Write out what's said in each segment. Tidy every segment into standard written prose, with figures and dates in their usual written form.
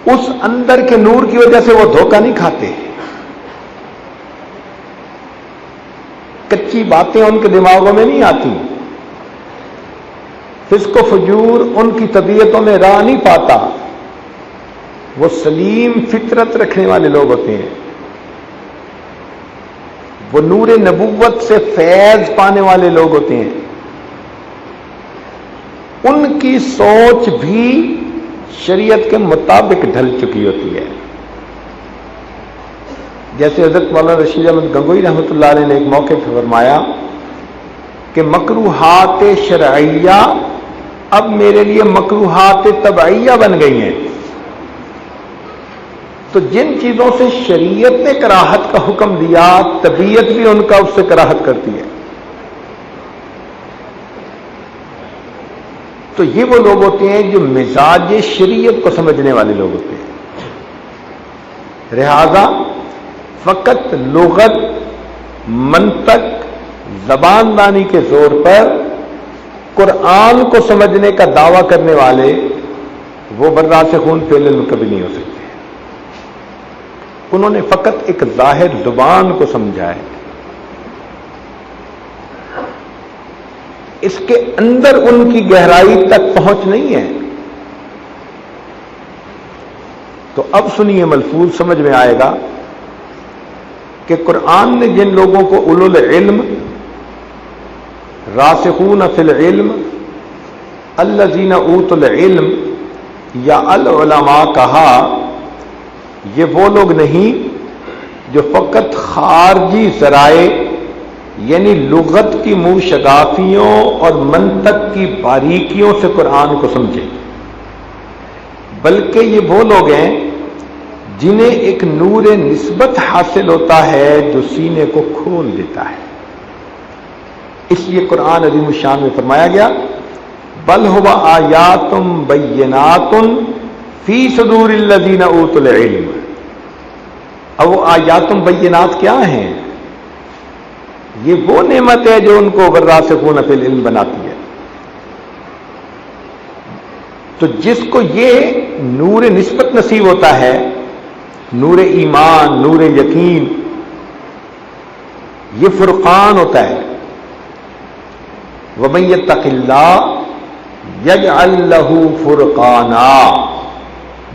اس اندر کے نور کی وجہ سے وہ دھوکہ نہیں کھاتے. کچی باتیں ان کے دماغوں میں نہیں آتی، فسق و فجور ان کی طبیعتوں میں راہ نہیں پاتا. وہ سلیم فطرت رکھنے والے لوگ ہوتے ہیں، وہ نور نبوت سے فیض پانے والے لوگ ہوتے ہیں. ان کی سوچ بھی شریعت کے مطابق ڈھل چکی ہوتی ہے. جیسے حضرت مولانا رشید احمد گنگوئی رحمۃ اللہ علیہ نے ایک موقع پہ فرمایا کہ مکروہات شرعیہ اب میرے لیے مکروہات طبعیہ بن گئی ہیں. تو جن چیزوں سے شریعت نے کراہت کا حکم دیا، طبیعت بھی ان کا اس سے کراہت کرتی ہے. تو یہ وہ لوگ ہوتے ہیں جو مزاج شریعت کو سمجھنے والے لوگ ہوتے ہیں. لہذا فقط لغت، منطق، زبان دانی کے زور پر قرآن کو سمجھنے کا دعویٰ کرنے والے وہ براسخون فی العلم کبھی نہیں ہو سکتے. انہوں نے فقط ایک ظاہر زبان کو سمجھا ہے، اس کے اندر ان کی گہرائی تک پہنچ نہیں ہے. تو اب سنیے، ملفوظ سمجھ میں آئے گا کہ قرآن نے جن لوگوں کو اولو العلم، راسخون فی العلم، الذین اوتوا العلم یا العلماء کہا، یہ وہ لوگ نہیں جو فقط خارجی ذرائع یعنی لغت کی منہ شگافیوں اور منطق کی باریکیوں سے قرآن کو سمجھے، بلکہ یہ وہ لوگ ہیں جنہیں ایک نور نسبت حاصل ہوتا ہے جو سینے کو کھول دیتا ہے. اس لیے قرآن عظیم الشان میں فرمایا گیا بل هو آیات بینات فی صدور الذین اوتوا العلم. اب وہ آیات بینات کیا ہیں؟ یہ وہ نعمت ہے جو ان کو والراسخون فی العلم بناتی ہے. تو جس کو یہ نور نسبت نصیب ہوتا ہے، نور ایمان، نور یقین، یہ فرقان ہوتا ہے. وَمَن يَتَّقِ اللَّهَ يَجْعَل لَّهُ فُرْقَانًا،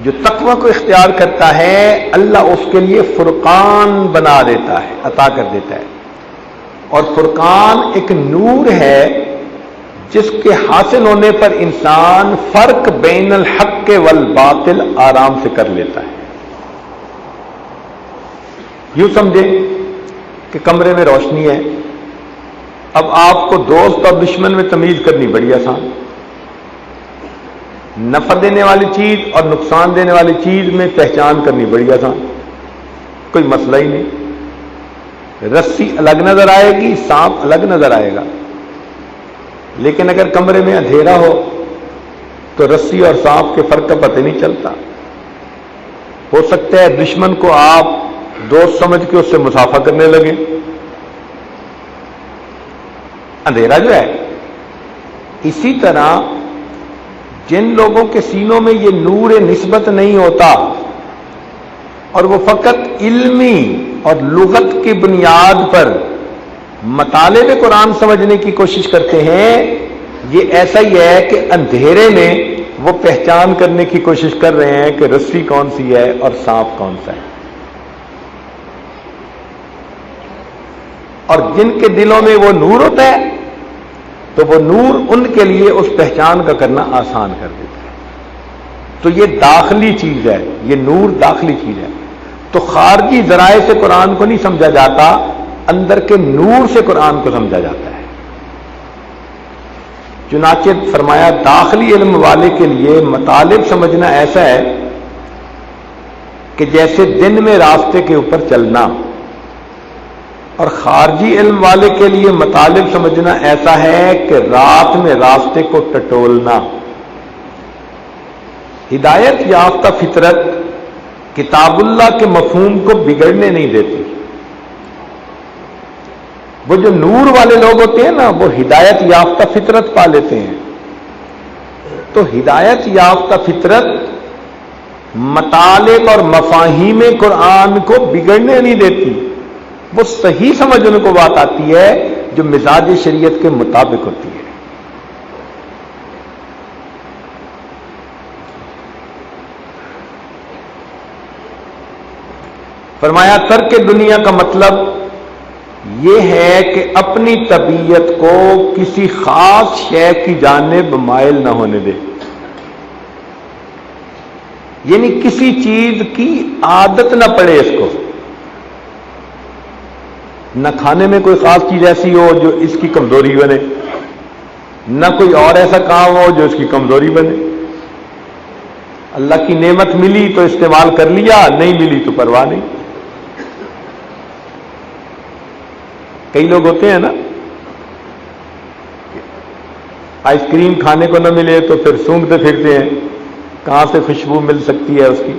جو تقوی کو اختیار کرتا ہے اللہ اس کے لیے فرقان بنا دیتا ہے، عطا کر دیتا ہے. اور فرقان ایک نور ہے جس کے حاصل ہونے پر انسان فرق بین الحق والباطل آرام سے کر لیتا ہے. یوں سمجھے کہ کمرے میں روشنی ہے، اب آپ کو دوست اور دشمن میں تمیز کرنی بڑی آسان، نفع دینے والی چیز اور نقصان دینے والی چیز میں پہچان کرنی بڑی آسان، کوئی مسئلہ ہی نہیں. رسی الگ نظر آئے گی، سانپ الگ نظر آئے گا. لیکن اگر کمرے میں اندھیرا ہو تو رسی اور سانپ کے فرق کا پتہ نہیں چلتا. ہو سکتا ہے دشمن کو آپ دوست سمجھ کے اس سے مسافہ کرنے لگے. اندھیرا جو ہے، اسی طرح جن لوگوں کے سینوں میں یہ نور نسبت نہیں ہوتا اور وہ فقط علمی اور لغت کی بنیاد پر مطالب قرآن سمجھنے کی کوشش کرتے ہیں، یہ ایسا ہی ہے کہ اندھیرے میں وہ پہچان کرنے کی کوشش کر رہے ہیں کہ رسی کون سی ہے اور سانپ کون سا ہے. اور جن کے دلوں میں وہ نور ہوتا ہے تو وہ نور ان کے لیے اس پہچان کا کرنا آسان کر دیتا ہے. تو یہ داخلی چیز ہے، یہ نور داخلی چیز ہے. تو خارجی ذرائع سے قرآن کو نہیں سمجھا جاتا، اندر کے نور سے قرآن کو سمجھا جاتا ہے. چنانچہ فرمایا داخلی علم والے کے لیے مطالب سمجھنا ایسا ہے کہ جیسے دن میں راستے کے اوپر چلنا، اور خارجی علم والے کے لیے مطالب سمجھنا ایسا ہے کہ رات میں راستے کو ٹٹولنا. ہدایت یافتہ فطرت کتاب اللہ کے مفہوم کو بگڑنے نہیں دیتی. وہ جو نور والے لوگ ہوتے ہیں نا، وہ ہدایت یافتہ فطرت پا لیتے ہیں. تو ہدایت یافتہ فطرت مطالب اور مفاہیم قرآن کو بگڑنے نہیں دیتی، وہ صحیح سمجھ ان کو بات آتی ہے جو مزاج شریعت کے مطابق ہوتی ہے۔ فرمایا ترک دنیا کا مطلب یہ ہے کہ اپنی طبیعت کو کسی خاص شے کی جانب مائل نہ ہونے دے، یعنی کسی چیز کی عادت نہ پڑے اس کو، نہ کھانے میں کوئی خاص چیز ایسی ہو جو اس کی کمزوری بنے، نہ کوئی اور ایسا کام ہو جو اس کی کمزوری بنے۔ اللہ کی نعمت ملی تو استعمال کر لیا، نہیں ملی تو پرواہ نہیں۔ کئی لوگ ہوتے ہیں نا، آئس کریم کھانے کو نہ ملے تو پھر سونگھتے پھرتے ہیں کہاں سے خوشبو مل سکتی ہے اس کی۔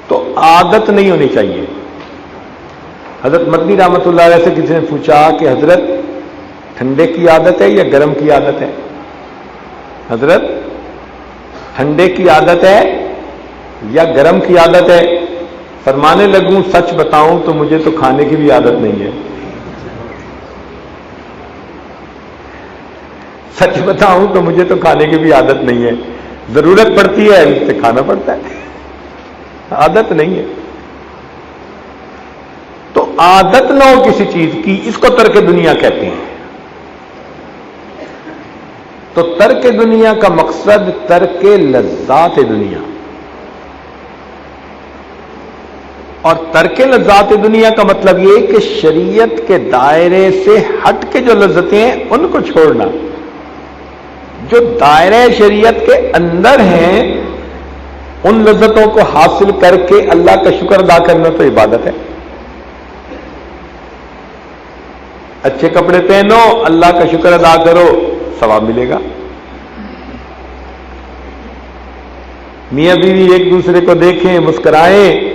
تو عادت نہیں ہونی چاہیے۔ حضرت مدنی رحمت اللہ علیہ سے کسی نے پوچھا کہ حضرت ٹھنڈے کی عادت ہے یا گرم کی عادت ہے؟ حضرت ٹھنڈے کی عادت ہے یا گرم کی عادت ہے؟ فرمانے لگوں سچ بتاؤں تو مجھے تو کھانے کی بھی عادت نہیں ہے۔ سچ بتاؤں تو مجھے تو کھانے کی بھی عادت نہیں ہے، ضرورت پڑتی ہے اس سے کھانا پڑتا ہے، عادت نہیں ہے۔ تو عادت نہ ہو کسی چیز کی، اس کو ترک دنیا کہتے ہیں۔ تو ترک دنیا کا مقصد ترک لذات دنیا، اور ترک لذات دنیا کا مطلب یہ کہ شریعت کے دائرے سے ہٹ کے جو لذتیں ہیں ان کو چھوڑنا، جو دائرہ شریعت کے اندر ہیں ان لذتوں کو حاصل کر کے اللہ کا شکر ادا کرنا تو عبادت ہے۔ اچھے کپڑے پہنو، اللہ کا شکر ادا کرو، ثواب ملے گا۔ میاں بیوی ایک دوسرے کو دیکھیں، مسکرائیں،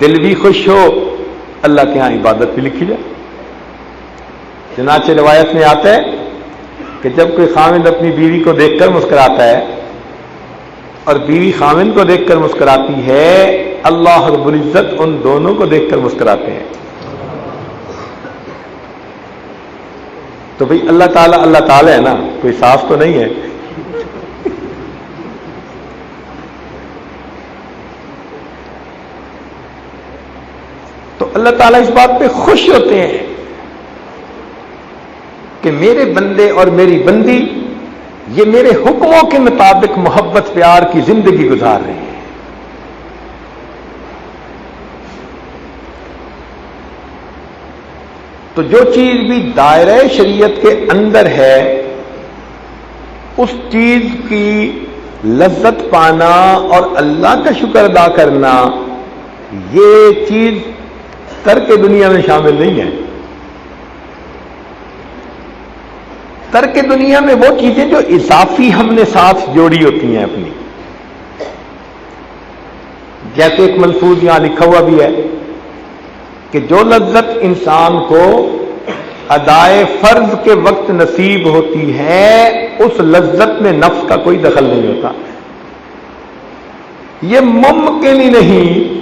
دل بھی خوش ہو، اللہ کے ہاں عبادت بھی لکھی جائے۔ چنانچہ روایت میں آتا ہے کہ جب کوئی خاوند اپنی بیوی کو دیکھ کر مسکراتا ہے اور بیوی خاوند کو دیکھ کر مسکراتی ہے، اللہ رب العزت ان دونوں کو دیکھ کر مسکراتے ہیں۔ تو بھئی اللہ تعالیٰ ہے نا، کوئی صاف تو نہیں ہے۔ تو اللہ تعالیٰ اس بات پہ خوش ہوتے ہیں کہ میرے بندے اور میری بندی یہ میرے حکموں کے مطابق محبت پیار کی زندگی گزار رہے ہیں۔ تو جو چیز بھی دائرہ شریعت کے اندر ہے اس چیز کی لذت پانا اور اللہ کا شکر ادا کرنا، یہ چیز ترک دنیا میں شامل نہیں ہے۔ ترک دنیا میں وہ چیزیں جو اضافی ہم نے ساتھ جوڑی ہوتی ہیں اپنی، جیسے ایک ملفوظ یہاں لکھا ہوا بھی ہے کہ جو لذت انسان کو ادائے فرض کے وقت نصیب ہوتی ہے اس لذت میں نفس کا کوئی دخل نہیں ہوتا۔ یہ ممکن ہی نہیں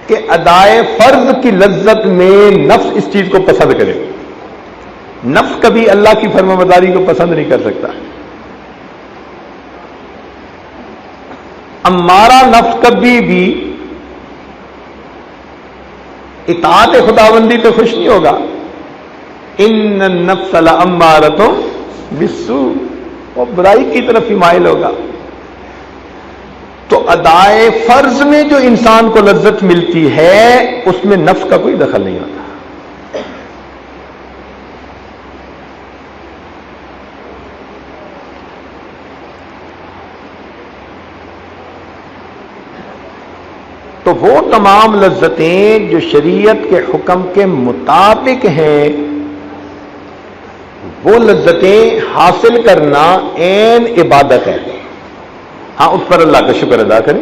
کہ ادائے فرض کی لذت میں نفس اس چیز کو پسند کرے۔ نفس کبھی اللہ کی فرمانبرداری کو پسند نہیں کر سکتا۔ امارہ نفس کبھی بھی اطاعت خداوندی تو خوش نہیں ہوگا۔ ان النفس لامارۃ بالسوء، وہ برائی کی طرف ہی مائل ہوگا۔ تو ادائے فرض میں جو انسان کو لذت ملتی ہے اس میں نفس کا کوئی دخل نہیں ہوتا۔ تو وہ تمام لذتیں جو شریعت کے حکم کے مطابق ہیں وہ لذتیں حاصل کرنا عین عبادت ہے۔ ہاں اس پر اللہ کا شکر ادا کریں،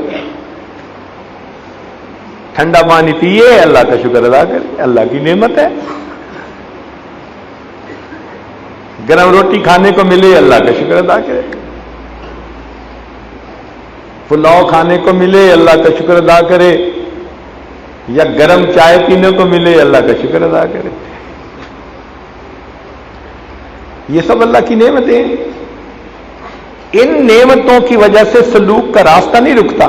ٹھنڈا پانی پیے اللہ کا شکر ادا کریں، اللہ کی نعمت ہے۔ گرم روٹی کھانے کو ملے اللہ کا شکر ادا کرے، پلاؤ کھانے کو ملے اللہ کا شکر ادا کرے، یا گرم چائے پینے کو ملے اللہ کا شکر ادا کرے۔ یہ سب اللہ کی نعمتیں ہیں۔ ان نعمتوں کی وجہ سے سلوک کا راستہ نہیں رکتا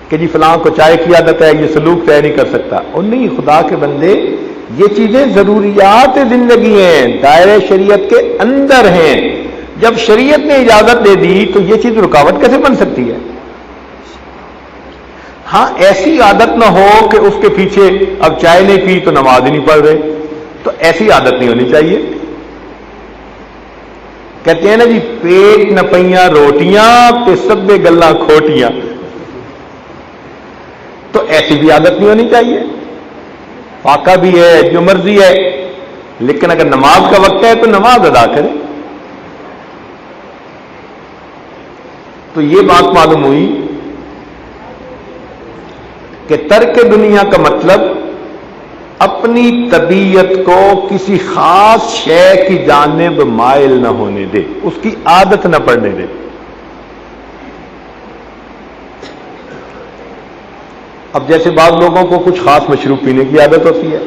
کہ جی فلاں کو چائے کی عادت ہے یہ سلوک طے نہیں کر سکتا، اور نہیں، خدا کے بندے یہ چیزیں ضروریات زندگی ہیں، دائرہ شریعت کے اندر ہیں۔ جب شریعت نے اجازت دے دی تو یہ چیز رکاوٹ کیسے بن سکتی ہے؟ ہاں، ایسی عادت نہ ہو کہ اس کے پیچھے اب چائے نہیں پی تو نماز ہی نہیں پڑھ رہے، تو ایسی عادت نہیں ہونی چاہیے۔ کہتے ہیں نا جی، پیٹ نہ پئیاں روٹیاں تے سبے گلاں کھوٹیاں، تو ایسی بھی عادت نہیں ہونی چاہیے۔ فاقہ بھی ہے، جو مرضی ہے، لیکن اگر نماز کا وقت ہے تو نماز ادا کرے۔ تو یہ بات معلوم ہوئی کہ ترک دنیا کا مطلب اپنی طبیعت کو کسی خاص شے کی جانب مائل نہ ہونے دے، اس کی عادت نہ پڑنے دے۔ اب جیسے بعض لوگوں کو کچھ خاص مشروب پینے کی عادت ہوتی ہے۔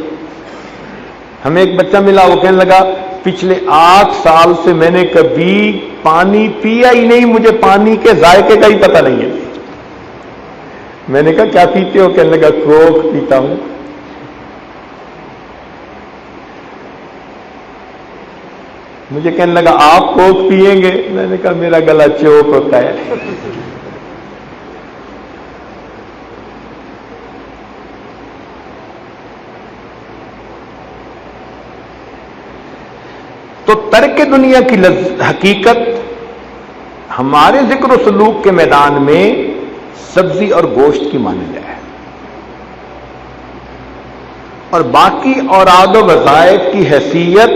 ہمیں ایک بچہ ملا، وہ کہنے لگا پچھلے 8 سال سے میں نے کبھی پانی پیا ہی نہیں، مجھے پانی کے ذائقے کا ہی پتہ نہیں ہے۔ میں نے کہا کیا پیتے ہو؟ کہنے لگا کوک پیتا ہوں۔ مجھے کہنے لگا آپ کوک پیئیں گے؟ میں نے کہا میرا گلا چوک ہوتا ہے۔ تو ترک دنیا کی حقیقت ہمارے ذکر و سلوک کے میدان میں سبزی اور گوشت کی مانند ہے، اور باقی اوراد و وظائف کی حیثیت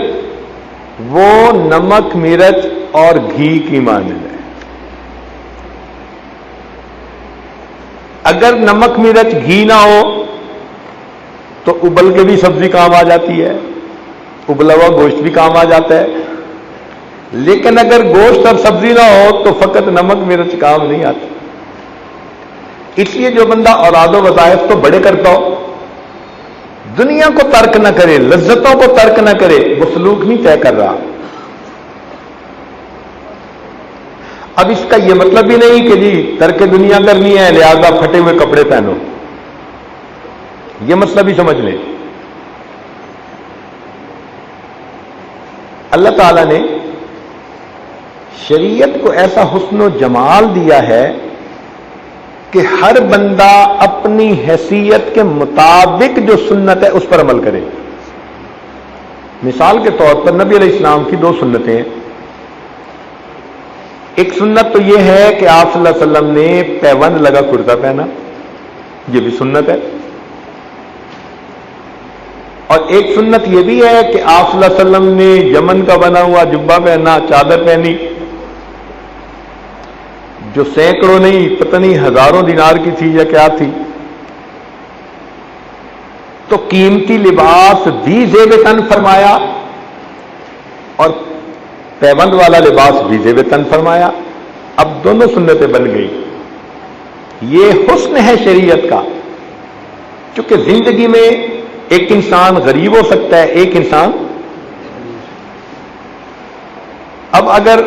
وہ نمک مرچ اور گھی کی مانند ہے۔ اگر نمک مرچ گھی نہ ہو تو ابل کے بھی سبزی کام آ جاتی ہے، ابلا ہوا گوشت بھی کام آ جاتا ہے، لیکن اگر گوشت اور سبزی نہ ہو تو فقط نمک مرچ کام نہیں آتا۔ اس لیے جو بندہ اوراد و وظائف تو بڑے کرتا ہو، دنیا کو ترک نہ کرے، لذتوں کو ترک نہ کرے، وہ سلوک نہیں طے کر رہا۔ اب اس کا یہ مطلب بھی نہیں کہ جی ترک دنیا کرنی ہے لہذا پھٹے ہوئے کپڑے پہنو، یہ مسئلہ بھی سمجھ لیں۔ اللہ تعالیٰ نے شریعت کو ایسا حسن و جمال دیا ہے کہ ہر بندہ اپنی حیثیت کے مطابق جو سنت ہے اس پر عمل کرے۔ مثال کے طور پر نبی علیہ السلام کی 2 سنتیں ہیں۔ ایک سنت تو یہ ہے کہ آپ صلی اللہ علیہ وسلم نے پیوند لگا کرتا پہنا، یہ بھی سنت ہے۔ اور ایک سنت یہ بھی ہے کہ آپ صلی اللہ علیہ وسلم نے یمن کا بنا ہوا جبہ پہنا، چادر پہنی، جو سینکڑوں نہیں پتہ نہیں ہزاروں دینار کی تھی یا کیا تھی۔ تو قیمتی لباس بھی زیب تن فرمایا اور پیوند والا لباس بھی زیب تن فرمایا۔ اب دونوں سنتیں بن گئی۔ یہ حسن ہے شریعت کا، چونکہ زندگی میں ایک انسان غریب ہو سکتا ہے، ایک انسان اب اگر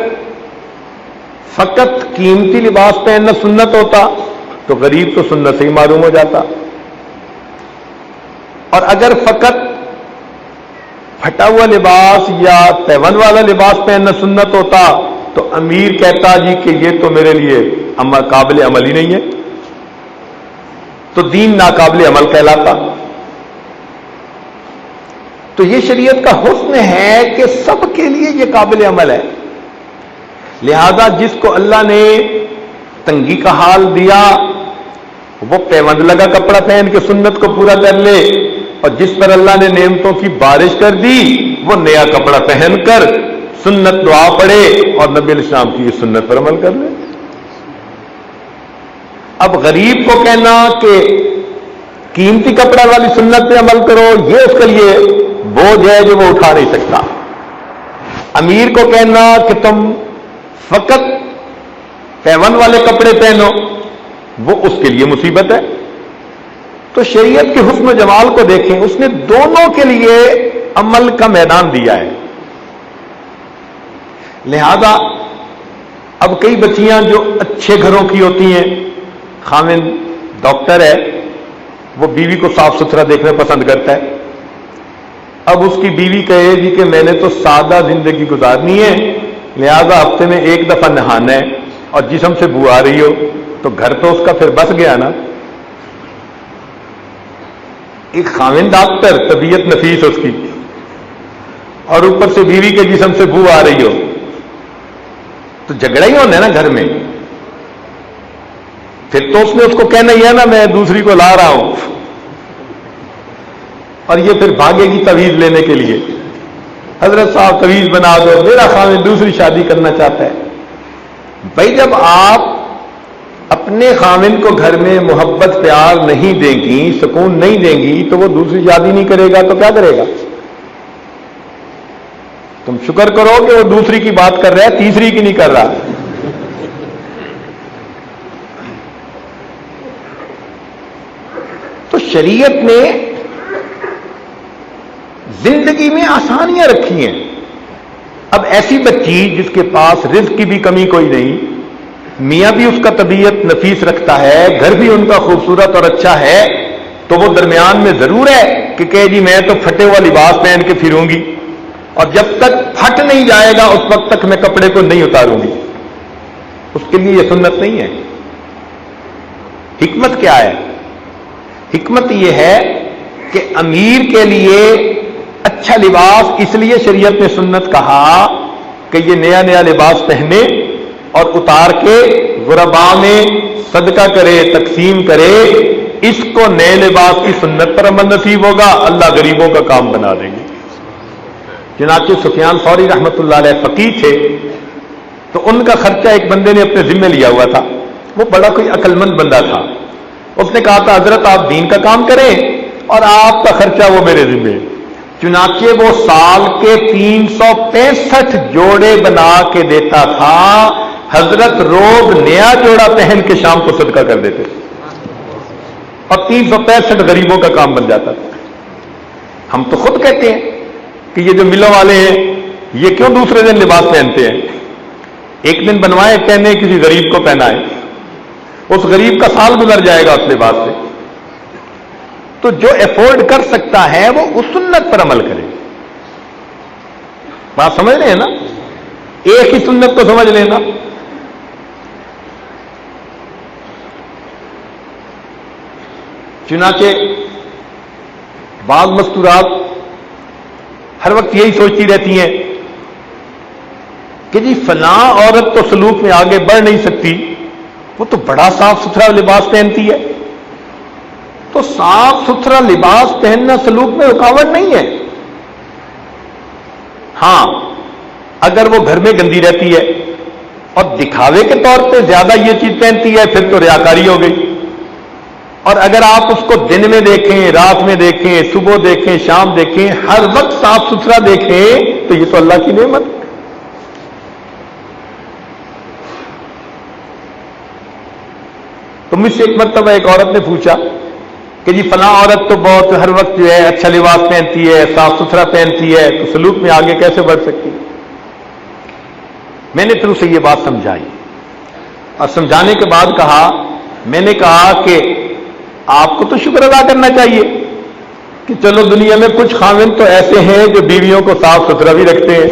فقط قیمتی لباس پہننا سنت ہوتا تو غریب تو سنت سے ہی معلوم ہو جاتا، اور اگر فقط پھٹا ہوا لباس یا پیوند والا لباس پہننا سنت ہوتا تو امیر کہتا جی کہ یہ تو میرے لیے قابل عمل ہی نہیں ہے، تو دین ناقابل عمل کہلاتا۔ تو یہ شریعت کا حسن ہے کہ سب کے لیے یہ قابل عمل ہے، لہذا جس کو اللہ نے تنگی کا حال دیا وہ پیوند لگا کپڑا پہن کے سنت کو پورا کر لے، اور جس پر اللہ نے نعمتوں کی بارش کر دی وہ نیا کپڑا پہن کر سنت دعا پڑھے اور نبی علیہ السلام کی یہ سنت پر عمل کر لے۔ اب غریب کو کہنا کہ قیمتی کپڑا والی سنت پہ عمل کرو، یہ اس کے لیے بوجھ ہے جو وہ اٹھا نہیں سکتا۔ امیر کو کہنا کہ تم فقط پیون والے کپڑے پہنو، وہ اس کے لیے مصیبت ہے۔ تو شریعت کے حسن و جمال کو دیکھیں، اس نے دونوں کے لیے عمل کا میدان دیا ہے۔ لہذا اب کئی بچیاں جو اچھے گھروں کی ہوتی ہیں، خاوند ڈاکٹر ہے، وہ بیوی کو صاف ستھرا دیکھنا پسند کرتا ہے۔ اب اس کی بیوی کہے گی کہ میں نے تو سادہ زندگی گزارنی ہے، لہذا ہفتے میں ایک دفعہ نہانا ہے، اور جسم سے بو آ رہی ہو تو گھر تو اس کا پھر بس گیا نا۔ ایک خاوند ڈاکٹر، طبیعت نفیس اس کی، اور اوپر سے بیوی کے جسم سے بو آ رہی ہو تو جھگڑا ہی ہونا ہے نا گھر میں۔ پھر تو اس نے اس کو کہنا ہی ہے نا میں دوسری کو لا رہا ہوں، اور یہ پھر بھاگے گی تعویذ لینے کے لیے، حضرت صاحب تعویذ بنا دو، میرا خاوند دوسری شادی کرنا چاہتا ہے۔ بھائی جب آپ اپنے خاوند کو گھر میں محبت پیار نہیں دیں گی، سکون نہیں دیں گی، تو وہ دوسری شادی نہیں کرے گا تو کیا کرے گا؟ تم شکر کرو کہ وہ دوسری کی بات کر رہا ہے، تیسری کی نہیں کر رہا۔ تو شریعت نے زندگی میں آسانیاں رکھی ہیں۔ اب ایسی بچی جس کے پاس رزق کی بھی کمی کوئی نہیں، میاں بھی اس کا طبیعت نفیس رکھتا ہے، گھر بھی ان کا خوبصورت اور اچھا ہے، تو وہ درمیان میں ضرور ہے کہ کہے جی میں تو پھٹے ہوا لباس پہن کے پھروں گی، اور جب تک پھٹ نہیں جائے گا اس وقت تک میں کپڑے کو نہیں اتاروں گی۔ اس کے لیے یہ سنت نہیں ہے۔ حکمت کیا ہے؟ حکمت یہ ہے کہ امیر کے لیے اچھا لباس اس لیے شریعت نے سنت کہا کہ یہ نیا نیا لباس پہنے اور اتار کے غرباء میں صدقہ کرے، تقسیم کرے، اس کو نئے لباس کی سنت پر عمل نصیب ہوگا، اللہ غریبوں کا کام بنا دیں گے۔ چنانچہ سفیان ثوری رحمۃ اللہ علیہ فقیہ تھے، تو ان کا خرچہ ایک بندے نے اپنے ذمہ لیا ہوا تھا، وہ بڑا کوئی عقل مند بندہ تھا۔ اس نے کہا تھا حضرت آپ دین کا کام کریں اور آپ کا خرچہ وہ میرے ذمہ۔ چنانچہ وہ سال کے 365 جوڑے بنا کے دیتا تھا، حضرت روز نیا جوڑا پہن کے شام کو صدقہ کر دیتے تھے، اور 365 غریبوں کا کام بن جاتا تھا۔ ہم تو خود کہتے ہیں کہ یہ جو ملوں والے ہیں یہ کیوں دوسرے دن لباس پہنتے ہیں؟ ایک دن بنوائے پہنے، کسی غریب کو پہنائے، اس غریب کا سال گزر جائے گا اس لباس سے۔ تو جو افورڈ کر سکتا ہے وہ اس سنت پر عمل کرے۔ بات سمجھ رہے ہیں نا؟ ایک ہی سنت کو سمجھ لینا۔ چنانچہ بعض مستورات ہر وقت یہی سوچتی رہتی ہیں کہ جی فلاں عورت تو سلوک میں آگے بڑھ نہیں سکتی، وہ تو بڑا صاف ستھرا لباس پہنتی ہے۔ تو صاف ستھرا لباس پہننا سلوک میں رکاوٹ نہیں ہے۔ ہاں اگر وہ گھر میں گندی رہتی ہے اور دکھاوے کے طور پہ زیادہ یہ چیز پہنتی ہے پھر تو ریاکاری ہو گئی۔ اور اگر آپ اس کو دن میں دیکھیں، رات میں دیکھیں، صبح دیکھیں، شام دیکھیں، ہر وقت صاف ستھرا دیکھیں تو یہ تو اللہ کی نعمت ہے۔ تو مجھ سے ایک مرتبہ ایک عورت نے پوچھا کہ جی فلاں عورت تو بہت ہر وقت جو ہے اچھا لباس پہنتی ہے، صاف ستھرا پہنتی ہے، تو سلوک میں آگے کیسے بڑھ سکتی؟ میں نے پھر اسے یہ بات سمجھائی، اور سمجھانے کے بعد کہا، میں نے کہا کہ آپ کو تو شکر ادا کرنا چاہیے کہ چلو دنیا میں کچھ خاوند تو ایسے ہیں جو بیویوں کو صاف ستھرا بھی رکھتے ہیں۔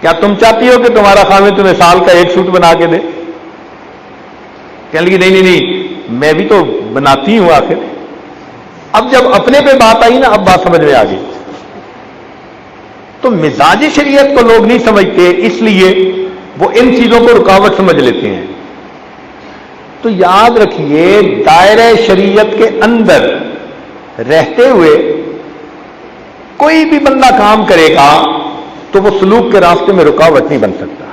کیا تم چاہتی ہو کہ تمہارا خاوند تمہیں سال کا ایک سوٹ بنا کے دے؟ کہنے لگی نہیں میں بھی تو بناتی ہوں آخر۔ اب جب اپنے پہ بات آئی نا، اب بات سمجھ میں آ گئی۔ تو مزاج شریعت کو لوگ نہیں سمجھتے، اس لیے وہ ان چیزوں کو رکاوٹ سمجھ لیتے ہیں۔ تو یاد رکھیے دائرہ شریعت کے اندر رہتے ہوئے کوئی بھی بندہ کام کرے گا تو وہ سلوک کے راستے میں رکاوٹ نہیں بن سکتا۔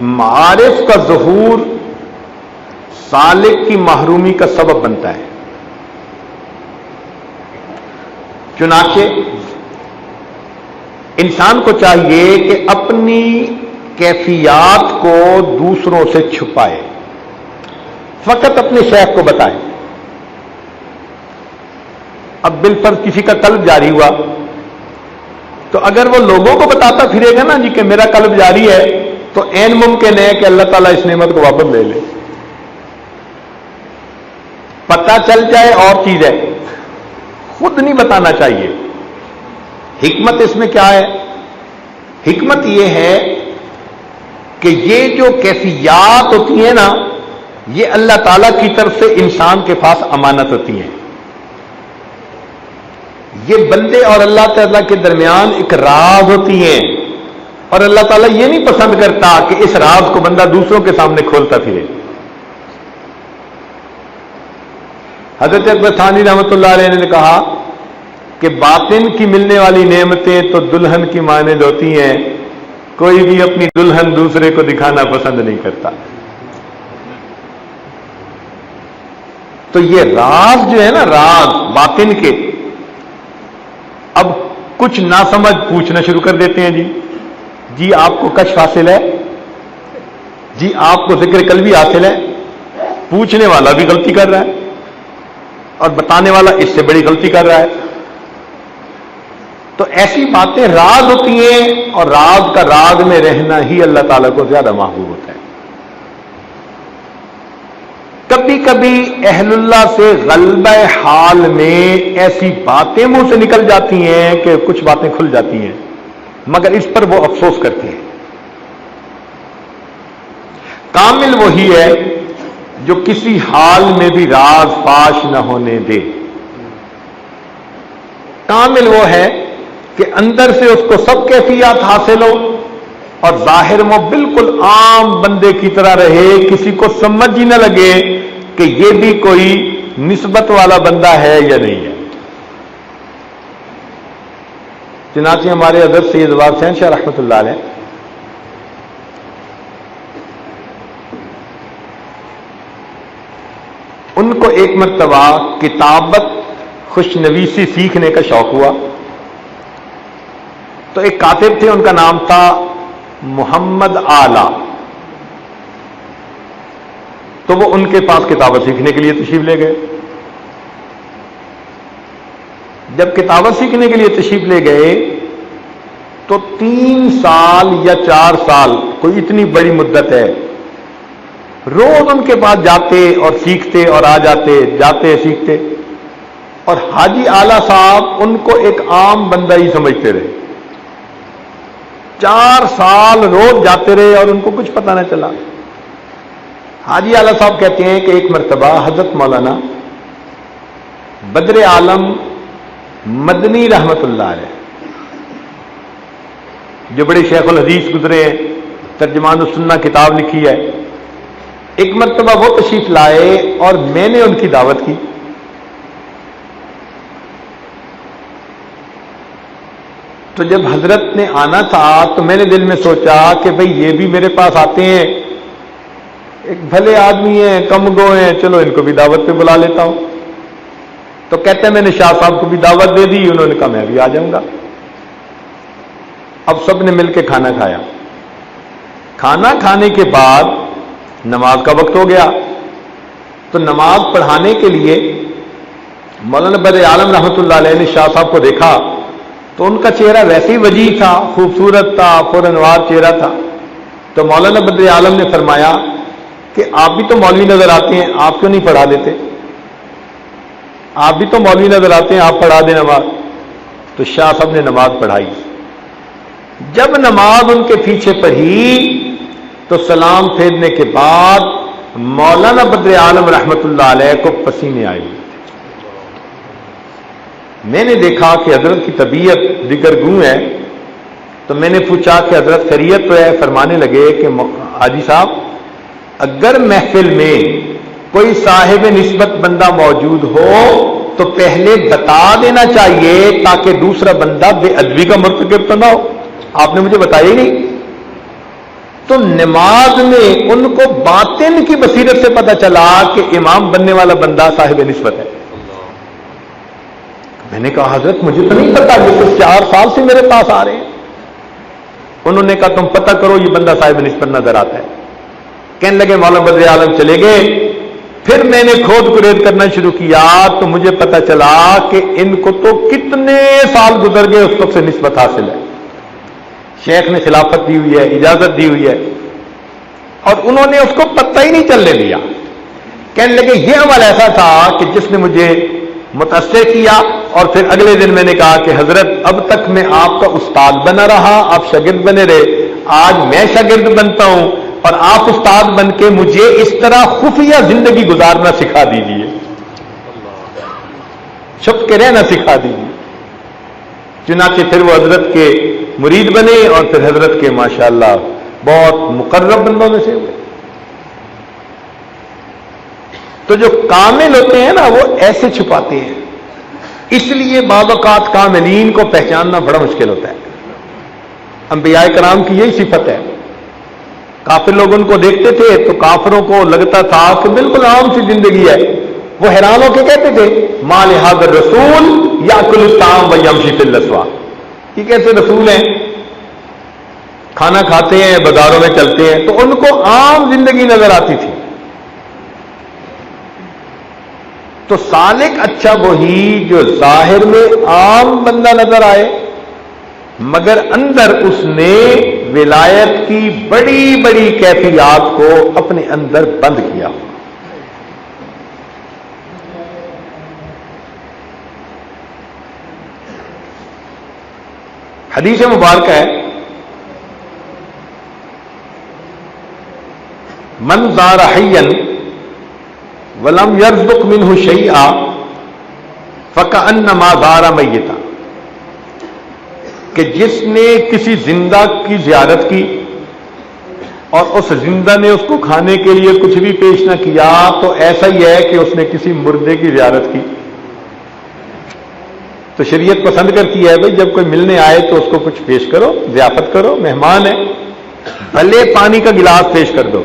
معارف کا ظہور سالک کی محرومی کا سبب بنتا ہے. چنانچہ انسان کو چاہیے کہ اپنی کیفیات کو دوسروں سے چھپائے، فقط اپنے شیخ کو بتائے. اب بالفرض کسی کا قلب جاری ہوا تو اگر وہ لوگوں کو بتاتا پھرے گا نا جی کہ میرا قلب جاری ہے، تو عین ممکن ہے کہ اللہ تعالیٰ اس نعمت کو واپس لے لے. پتہ چل جائے اور چیز ہے، خود نہیں بتانا چاہیے. حکمت اس میں کیا ہے؟ حکمت یہ ہے کہ یہ جو کیفیات ہوتی ہیں نا، یہ اللہ تعالیٰ کی طرف سے انسان کے پاس امانت ہوتی ہیں. یہ بندے اور اللہ تعالیٰ کے درمیان ایک راز ہوتی ہیں، اور اللہ تعالیٰ یہ نہیں پسند کرتا کہ اس راز کو بندہ دوسروں کے سامنے کھولتا پھرے. حضرت اکبر ثانی رحمۃ اللہ علیہ نے کہا کہ باطن کی ملنے والی نعمتیں تو دلہن کی مانند ہوتی ہیں، کوئی بھی اپنی دلہن دوسرے کو دکھانا پسند نہیں کرتا. تو یہ راز جو ہے نا، راز باطن کے، اب کچھ ناسمجھ پوچھنا شروع کر دیتے ہیں. جی آپ کو کشف حاصل ہے، جی آپ کو ذکر قلبی حاصل ہے. پوچھنے والا بھی غلطی کر رہا ہے اور بتانے والا اس سے بڑی غلطی کر رہا ہے. تو ایسی باتیں راز ہوتی ہیں، اور راز کا راز میں رہنا ہی اللہ تعالیٰ کو زیادہ محبوب ہوتا ہے. کبھی کبھی اہل اللہ سے غلبہ حال میں ایسی باتیں منہ سے نکل جاتی ہیں کہ کچھ باتیں کھل جاتی ہیں، مگر اس پر وہ افسوس کرتے ہیں. کامل وہی ہے جو کسی حال میں بھی راز فاش نہ ہونے دے. کامل وہ ہے کہ اندر سے اس کو سب کیفیات حاصل ہو اور ظاہر میں بالکل عام بندے کی طرح رہے، کسی کو سمجھ ہی نہ لگے کہ یہ بھی کوئی نسبت والا بندہ ہے یا نہیں ہے. چنانچہ ہمارے حضرت سید اباد حسین شاہ رحمۃ اللہ علیہ ان کو ایک مرتبہ کتابت خوشنویسی سیکھنے کا شوق ہوا. تو ایک کاتب تھے، ان کا نام تھا محمد آلہ. تو وہ ان کے پاس کتابت سیکھنے کے لیے تشریف لے گئے. جب کتابت سیکھنے کے لیے تشریف لے گئے تو 3 سال یا 4 سال، کوئی اتنی بڑی مدت ہے، روز ان کے پاس جاتے اور سیکھتے اور آ جاتے، جاتے سیکھتے. اور حاجی آلہ صاحب ان کو ایک عام بندہ ہی سمجھتے رہے. 4 سال روز جاتے رہے اور ان کو کچھ پتہ نہ چلا. حاجی آلہ صاحب کہتے ہیں کہ ایک مرتبہ حضرت مولانا بدر عالم مدنی رحمت اللہ علیہ، جو بڑے شیخ الحدیث گزرے ہیں، ترجمان السنہ کتاب لکھی ہے، ایک مرتبہ وہ تشریف لائے اور میں نے ان کی دعوت کی. تو جب حضرت نے آنا تھا تو میں نے دل میں سوچا کہ بھئی یہ بھی میرے پاس آتے ہیں، ایک بھلے آدمی ہیں، کم گو ہیں، چلو ان کو بھی دعوت پہ بلا لیتا ہوں. تو کہتے ہیں میں نے شاہ صاحب کو بھی دعوت دے دی. انہوں نے کہا میں بھی آ جاؤں گا. اب سب نے مل کے کھانا کھایا. کھانا کھانے کے بعد نماز کا وقت ہو گیا. تو نماز پڑھانے کے لیے مولانا بدر عالم رحمۃ اللہ علیہ نے شاہ صاحب کو دیکھا تو ان کا چہرہ ویسے ہی وجیح تھا، خوبصورت تھا، پرانوار چہرہ تھا. تو مولانا بدر عالم نے فرمایا کہ آپ بھی تو مولوی نظر آتے ہیں، آپ کیوں نہیں پڑھا دیتے؟ آپ بھی تو مولوی نظر آتے ہیں، آپ پڑھا دیں نماز. تو شاہ صاحب نے نماز پڑھائی. جب نماز ان کے پیچھے پڑھی تو سلام پھیرنے کے بعد مولانا بدر عالم رحمت اللہ علیہ کو پسینے آئے. میں نے دیکھا کہ حضرت کی طبیعت دگرگوں ہے. تو میں نے پوچھا کہ حضرت خیریت تو ہے؟ فرمانے لگے کہ حاجی صاحب اگر محفل میں کوئی صاحب نسبت بندہ موجود ہو تو پہلے بتا دینا چاہیے تاکہ دوسرا بندہ بے ادبی کا مرتکب تو نہ ہو. آپ نے مجھے بتایا ہی نہیں. تو نماز میں ان کو باطن کی بصیرت سے پتہ چلا کہ امام بننے والا بندہ صاحب نسبت ہے. میں نے کہا حضرت مجھے تو نہیں پتا، یہ تو 4 سال سے میرے پاس آ رہے ہیں. انہوں نے کہا تم پتہ کرو یہ بندہ صاحب نسبت نظر آتا ہے. کہنے لگے مولانا بدر عالم چلے گئے. پھر میں نے کھود کرید کرنا شروع کیا تو مجھے پتہ چلا کہ ان کو تو کتنے سال گزر گئے اس وقت سے نسبت حاصل ہے. شیخ نے خلافت دی ہوئی ہے، اجازت دی ہوئی ہے، اور انہوں نے اس کو پتہ ہی نہیں چلنے دیا. کہنے لگے یہ عمل ایسا تھا کہ جس نے مجھے متاثر کیا. اور پھر اگلے دن میں نے کہا کہ حضرت اب تک میں آپ کا استاد بنا رہا، آپ شاگرد بنے رہے، آج میں شاگرد بنتا ہوں اور آپ استاد بن کے مجھے اس طرح خفیہ زندگی گزارنا سکھا دیجیے، چھپ کے رہنا سکھا دیجیے. چنانچہ پھر وہ حضرت کے مرید بنے اور پھر حضرت کے ماشاءاللہ بہت مقرب بندوں میں سے ہوئے. تو جو کامل ہوتے ہیں نا وہ ایسے چھپاتے ہیں. اس لیے بعض اوقات کاملین کو پہچاننا بڑا مشکل ہوتا ہے. انبیاء کرام کی یہی صفت ہے. کافر لوگ ان کو دیکھتے تھے تو کافروں کو لگتا تھا کہ بالکل عام سی زندگی ہے. وہ حیران ہو کے کہتے تھے ما لہذا الرسول یاکل الطعام ویمشی فی الاسواق، یہ کیسے رسول ہیں، کھانا کھاتے ہیں بازاروں میں چلتے ہیں. تو ان کو عام زندگی نظر آتی تھی. تو سالک اچھا وہی جو ظاہر میں عام بندہ نظر آئے مگر اندر اس نے ولایت کی بڑی بڑی کیفیات کو اپنے اندر بند کیا. حدیث مبارکہ ہے من زار حیا ولم یرزق منہ شیئا فکأنما زار میتا، کہ جس نے کسی زندہ کی زیارت کی اور اس زندہ نے اس کو کھانے کے لیے کچھ بھی پیش نہ کیا تو ایسا ہی ہے کہ اس نے کسی مردے کی زیارت کی. تو شریعت پسند کرتی ہے بھائی جب کوئی ملنے آئے تو اس کو کچھ پیش کرو، ضیافت کرو، مہمان ہے، بھلے پانی کا گلاس پیش کر دو.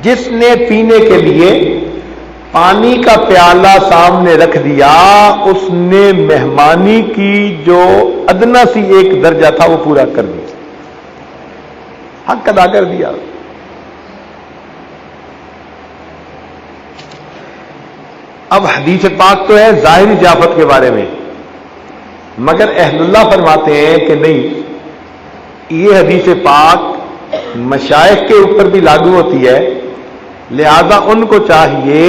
جس نے پینے کے لیے پانی کا پیالہ سامنے رکھ دیا اس نے مہمانی کی جو ادنا سی ایک درجہ تھا وہ پورا کر دیا، حق ادا کر دیا. اب حدیث پاک تو ہے ظاہری ضیافت کے بارے میں، مگر اہل اللہ فرماتے ہیں کہ نہیں، یہ حدیث پاک مشائخ کے اوپر بھی لاگو ہوتی ہے. لہذا ان کو چاہیے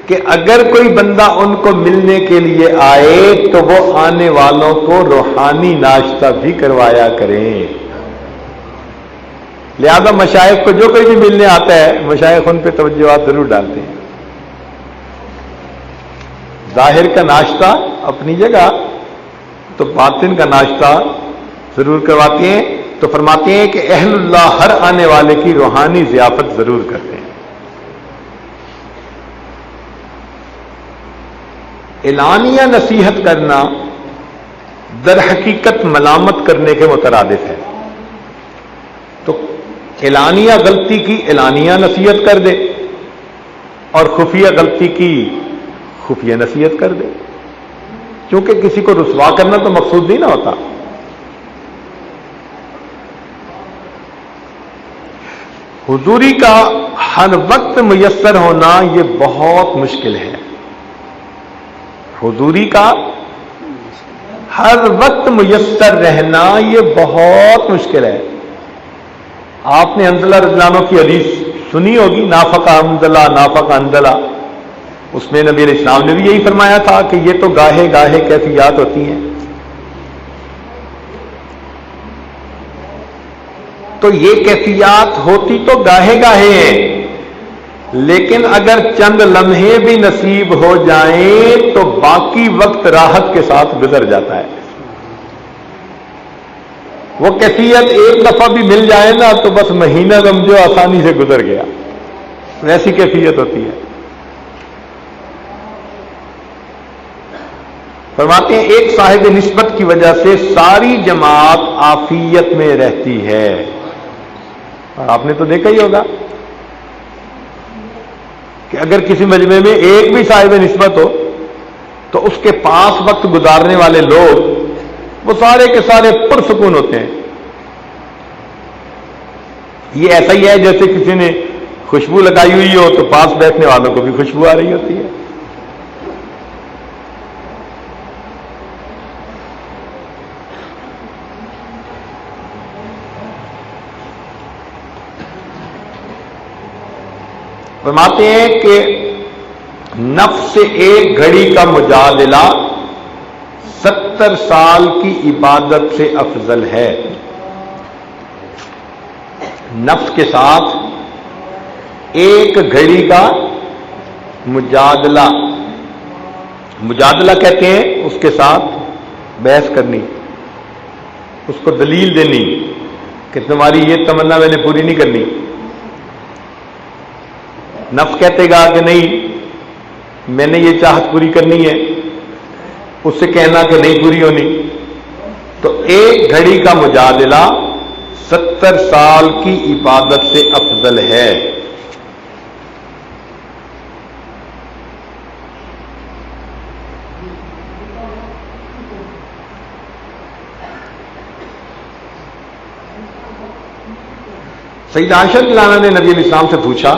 کہ اگر کوئی بندہ ان کو ملنے کے لیے آئے تو وہ آنے والوں کو روحانی ناشتہ بھی کروایا کریں. لہذا مشائخ کو جو کوئی بھی ملنے آتا ہے مشائخ ان پہ توجہات ضرور ڈالتے ہیں. ظاہر کا ناشتہ اپنی جگہ تو باطن کا ناشتہ ضرور کرواتے ہیں. تو فرماتے ہیں کہ اہل اللہ ہر آنے والے کی روحانی ضیافت ضرور کرتے ہیں. اعلانیہ نصیحت کرنا در حقیقت ملامت کرنے کے مترادف ہے. تو اعلانیہ غلطی کی اعلانیہ نصیحت کر دے اور خفیہ غلطی کی خفیہ نصیحت کر دے، کیونکہ کسی کو رسوا کرنا تو مقصود نہیں نہ ہوتا. حضوری کا ہر وقت میسر ہونا یہ بہت مشکل ہے. حضوری کا ہر وقت میسر رہنا یہ بہت مشکل ہے. آپ نے حنظلہ رضی اللہ عنہ کی حدیث سنی ہوگی، نافق حنظلہ نافق حنظلہ. اس میں نبی علیہ السلام نے بھی یہی فرمایا تھا کہ یہ تو گاہے گاہے کیفیات ہوتی ہیں. تو یہ کیفیات ہوتی تو گاہے گاہے ہیں، لیکن اگر چند لمحے بھی نصیب ہو جائیں تو باقی وقت راحت کے ساتھ گزر جاتا ہے. وہ کیفیت ایک دفعہ بھی مل جائے نا تو بس مہینہ سمجھو آسانی سے گزر گیا، ویسی کیفیت ہوتی ہے. فرماتے ہیں ایک صاحب نسبت کی وجہ سے ساری جماعت عافیت میں رہتی ہے. اور آپ نے تو دیکھا ہی ہوگا کہ اگر کسی مجمع میں ایک بھی صاحب نسبت ہو تو اس کے پاس وقت گزارنے والے لوگ وہ سارے کے سارے پرسکون ہوتے ہیں. یہ ایسا ہی ہے جیسے کسی نے خوشبو لگائی ہوئی ہو تو پاس بیٹھنے والوں کو بھی خوشبو آ رہی ہوتی ہے. فرماتے ہیں کہ نفس سے ایک گھڑی کا مجادلہ 70 سال کی عبادت سے افضل ہے. نفس کے ساتھ ایک گھڑی کا مجادلہ کہتے ہیں اس کے ساتھ بحث کرنی، اس کو دلیل دینی کہ تمہاری یہ تمنا میں نے پوری نہیں کرنی. نفس کہتے گا کہ نہیں میں نے یہ چاہت پوری کرنی ہے، اس سے کہنا کہ نہیں پوری ہونی. تو ایک گھڑی کا مجادلہ 70 سال کی عبادت سے افضل ہے. سید عائشہ رضی اللہ عنہا نے نبی علیہ السلام سے پوچھا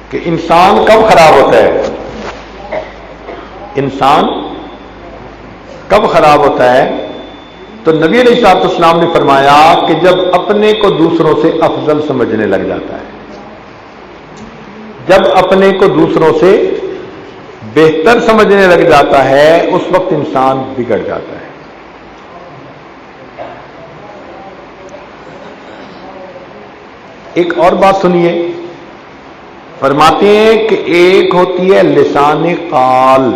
کہ انسان کب خراب ہوتا ہے؟ انسان کب خراب ہوتا ہے؟ تو نبی علیہ السلام نے فرمایا کہ جب اپنے کو دوسروں سے افضل سمجھنے لگ جاتا ہے، جب اپنے کو دوسروں سے بہتر سمجھنے لگ جاتا ہے اس وقت انسان بگڑ جاتا ہے. ایک اور بات سنیے، فرماتے ہیں کہ ایک ہوتی ہے لسان قال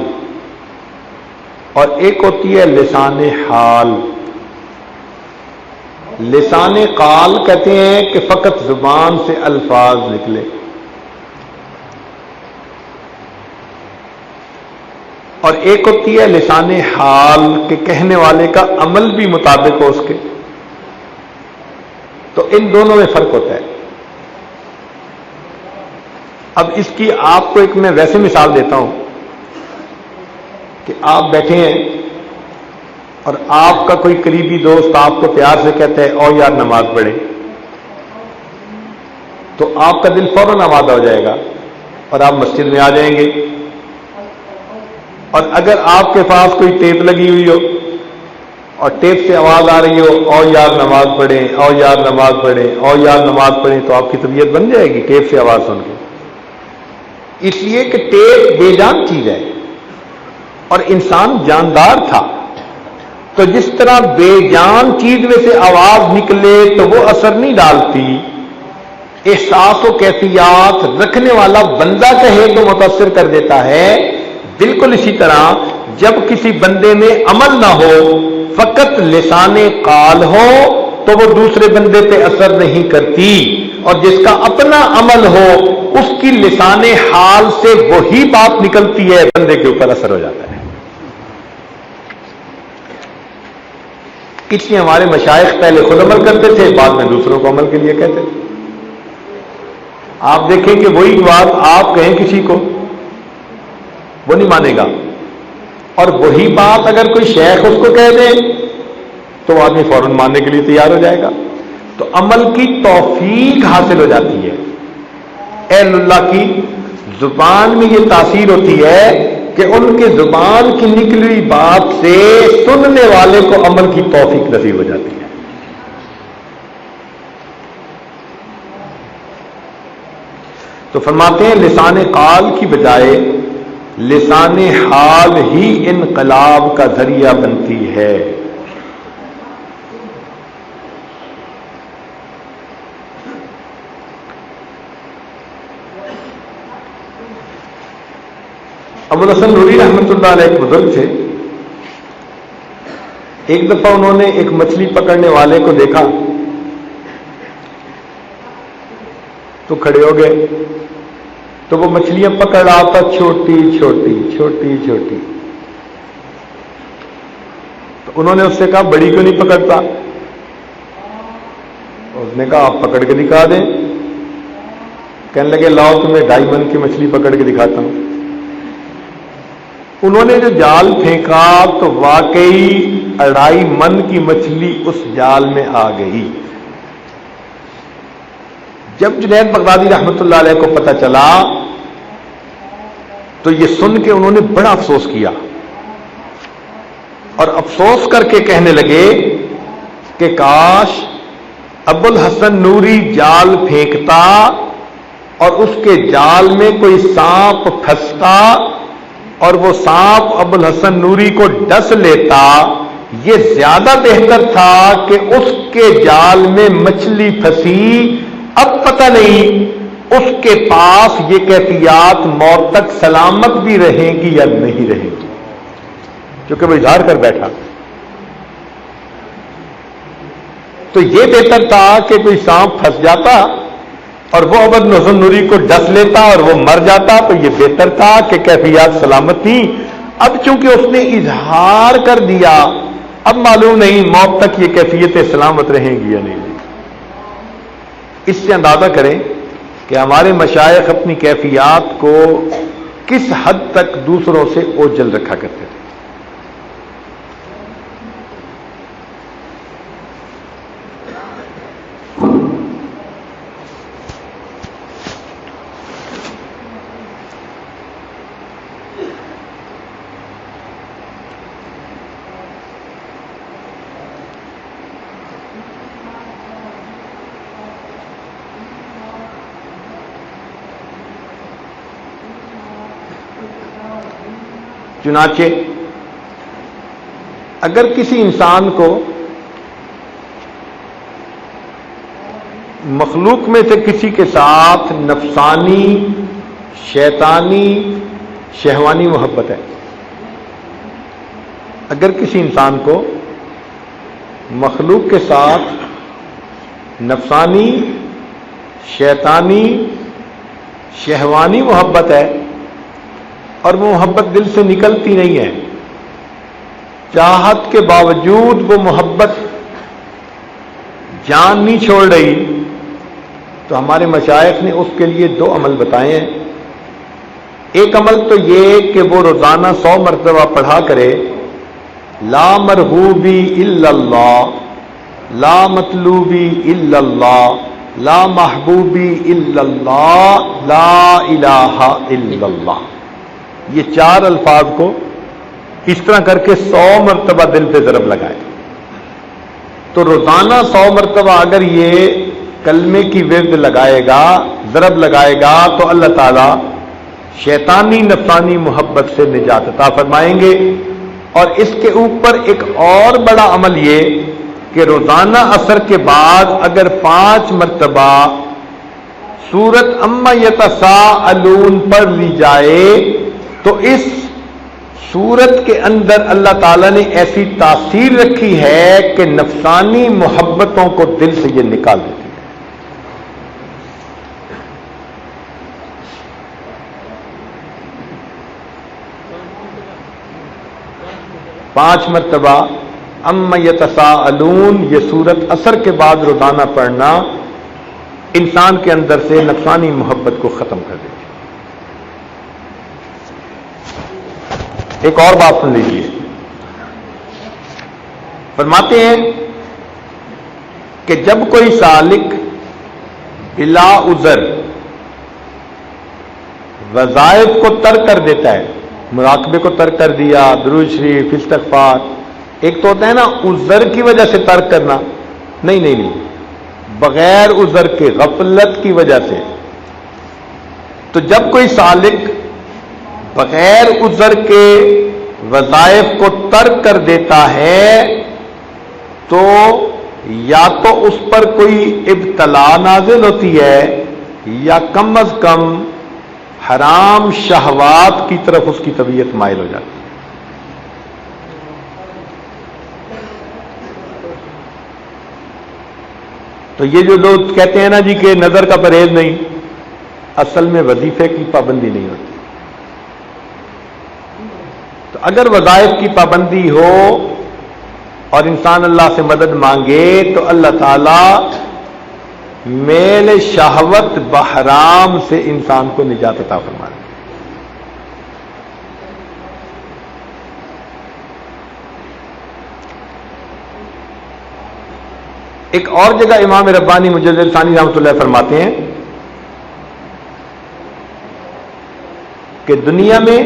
اور ایک ہوتی ہے لسان حال. لسان قال کہتے ہیں کہ فقط زبان سے الفاظ نکلے، اور ایک ہوتی ہے لسان حال کہ کہنے والے کا عمل بھی مطابق ہو اس کے. تو ان دونوں میں فرق ہوتا ہے. اب اس کی آپ کو ایک میں ویسے مثال دیتا ہوں کہ آپ بیٹھے ہیں اور آپ کا کوئی قریبی دوست آپ کو پیار سے کہتا ہے او یار نماز پڑھے، تو آپ کا دل فوراً آمادہ ہو جائے گا اور آپ مسجد میں آ جائیں گے. اور اگر آپ کے پاس کوئی ٹیپ لگی ہوئی ہو اور ٹیپ سے آواز آ رہی ہو او یار نماز پڑھیں، او یار نماز پڑھیں، او یار نماز پڑھیں، تو آپ کی طبیعت بن جائے گی ٹیپ سے آواز سن کے. اس لیے کہ ٹیپ بے جان چیز ہے اور انسان جاندار تھا. تو جس طرح بے جان چیز میں سے آواز نکلے تو وہ اثر نہیں ڈالتی، احساس و کیفیات رکھنے والا بندہ کہے تو متاثر کر دیتا ہے. بالکل اسی طرح جب کسی بندے میں عمل نہ ہو، فقط لسان قال ہو تو وہ دوسرے بندے پہ اثر نہیں کرتی، اور جس کا اپنا عمل ہو اس کی لسان حال سے وہی بات نکلتی ہے، بندے کے اوپر اثر ہو جاتا ہے. اس لیے ہمارے مشائخ پہلے خود عمل کرتے تھے، بعد میں دوسروں کو عمل کے لیے کہتے تھے. آپ دیکھیں کہ وہی بات آپ کہیں کسی کو وہ نہیں مانے گا، اور وہی بات اگر کوئی شیخ اس کو کہہ دے تو آدمی فوراً ماننے کے لیے تیار ہو جائے گا. تو عمل کی توفیق حاصل ہو جاتی ہے. اہل اللہ کی زبان میں یہ تاثیر ہوتی ہے کہ ان کے زبان کی نکلی ہوئی بات سے سننے والے کو عمل کی توفیق نصیب ہو جاتی ہے. تو فرماتے ہیں لسان قال کی بجائے لسان حال ہی انقلاب کا ذریعہ بنتی ہے. ابوالحسن نوری رحمۃ اللہ علیہ ایک بزرگ تھے. ایک دفعہ انہوں نے ایک مچھلی پکڑنے والے کو دیکھا تو کھڑے ہو گئے. تو وہ مچھلیاں پکڑ رہا تھا چھوٹی چھوٹی چھوٹی چھوٹی. تو انہوں نے اس سے کہا بڑی کیوں نہیں پکڑتا؟ اس نے کہا آپ پکڑ کے دکھا دیں. کہنے لگے لاؤ تمہیں 2.5 من کی مچھلی پکڑ کے دکھاتا ہوں. انہوں نے جو جال پھینکا تو واقعی 2.5 من کی مچھلی اس جال میں آ گئی. جب جنید بغدادی رحمت اللہ علیہ کو پتہ چلا تو یہ سن کے انہوں نے بڑا افسوس کیا اور افسوس کر کے کہنے لگے کہ کاش ابو الحسن نوری جال پھینکتا اور اس کے جال میں کوئی سانپ پھنستا اور وہ سانپ ابو الحسن نوری کو ڈس لیتا. یہ زیادہ بہتر تھا کہ اس کے جال میں مچھلی پھنسی. اب پتہ نہیں اس کے پاس یہ کیفیات موت تک سلامت بھی رہیں گی یا نہیں رہیں گی، کیونکہ وہ اظہار کر بیٹھا. تو یہ بہتر تھا کہ کوئی سانپ پھنس جاتا اور وہ ابو الحسن نوری کو ڈس لیتا اور وہ مر جاتا، تو یہ بہتر تھا کہ کیفیات سلامت تھی. اب چونکہ اس نے اظہار کر دیا، اب معلوم نہیں موت تک یہ کیفیتیں سلامت رہیں گی یا نہیں. اس سے اندازہ کریں کہ ہمارے مشائخ اپنی کیفیات کو کس حد تک دوسروں سے اوجھل رکھا کرتے تھے. چنانچہ اگر کسی انسان کو مخلوق میں سے کسی کے ساتھ نفسانی، شیطانی، شہوانی محبت ہے، اگر کسی انسان کو مخلوق کے ساتھ نفسانی، شیطانی، شہوانی محبت ہے اور وہ محبت دل سے نکلتی نہیں ہے، چاہت کے باوجود وہ محبت جان نہیں چھوڑ رہی، تو ہمارے مشائخ نے اس کے لیے 2 عمل بتائے ہیں. ایک عمل تو یہ کہ وہ روزانہ 100 مرتبہ پڑھا کرے لا مرغوبی الا اللہ، لا مطلوبی الا اللہ، لا محبوبی الا اللہ، لا الہ الا اللہ. یہ 4 الفاظ کو اس طرح کر کے 100 مرتبہ دل پہ ضرب لگائے. تو روزانہ 100 مرتبہ اگر یہ کلمے کی ورد لگائے گا، ضرب لگائے گا، تو اللہ تعالی شیطانی نفسانی محبت سے نجات عطا فرمائیں گے. اور اس کے اوپر ایک اور بڑا عمل یہ کہ روزانہ عصر کے بعد اگر 5 مرتبہ سورت اما یتساءلون پڑھ لی جائے تو اس سورت کے اندر اللہ تعالیٰ نے ایسی تاثیر رکھی ہے کہ نفسانی محبتوں کو دل سے یہ نکال دیتی ہے. پانچ مرتبہ اما یتساءلون یہ سورت عصر کے بعد روزانہ پڑھنا انسان کے اندر سے نفسانی محبت کو ختم کر دیتی ہے. ایک اور بات سن لیجیے، فرماتے ہیں کہ جب کوئی سالک بلا عذر وظائف کو ترک کر دیتا ہے، مراقبے کو ترک کر دیا، درود شریف، استغفار، ایک تو ہوتا ہے نا عذر کی وجہ سے ترک کرنا، نہیں، بغیر عذر کے غفلت کی وجہ سے. تو جب کوئی سالک بغیر عذر کے وظائف کو ترک کر دیتا ہے تو یا تو اس پر کوئی ابتلا نازل ہوتی ہے یا کم از کم حرام شہوات کی طرف اس کی طبیعت مائل ہو جاتی ہے. تو یہ جو لوگ کہتے ہیں نا جی کہ نظر کا پرہیز نہیں، اصل میں وظیفے کی پابندی نہیں ہوتی. تو اگر وظائف کی پابندی ہو اور انسان اللہ سے مدد مانگے تو اللہ تعالی میل شہوت بحرام سے انسان کو نجات عطا فرمانا. ایک اور جگہ امام ربانی مجدد ثانی رحمۃ اللہ فرماتے ہیں کہ دنیا میں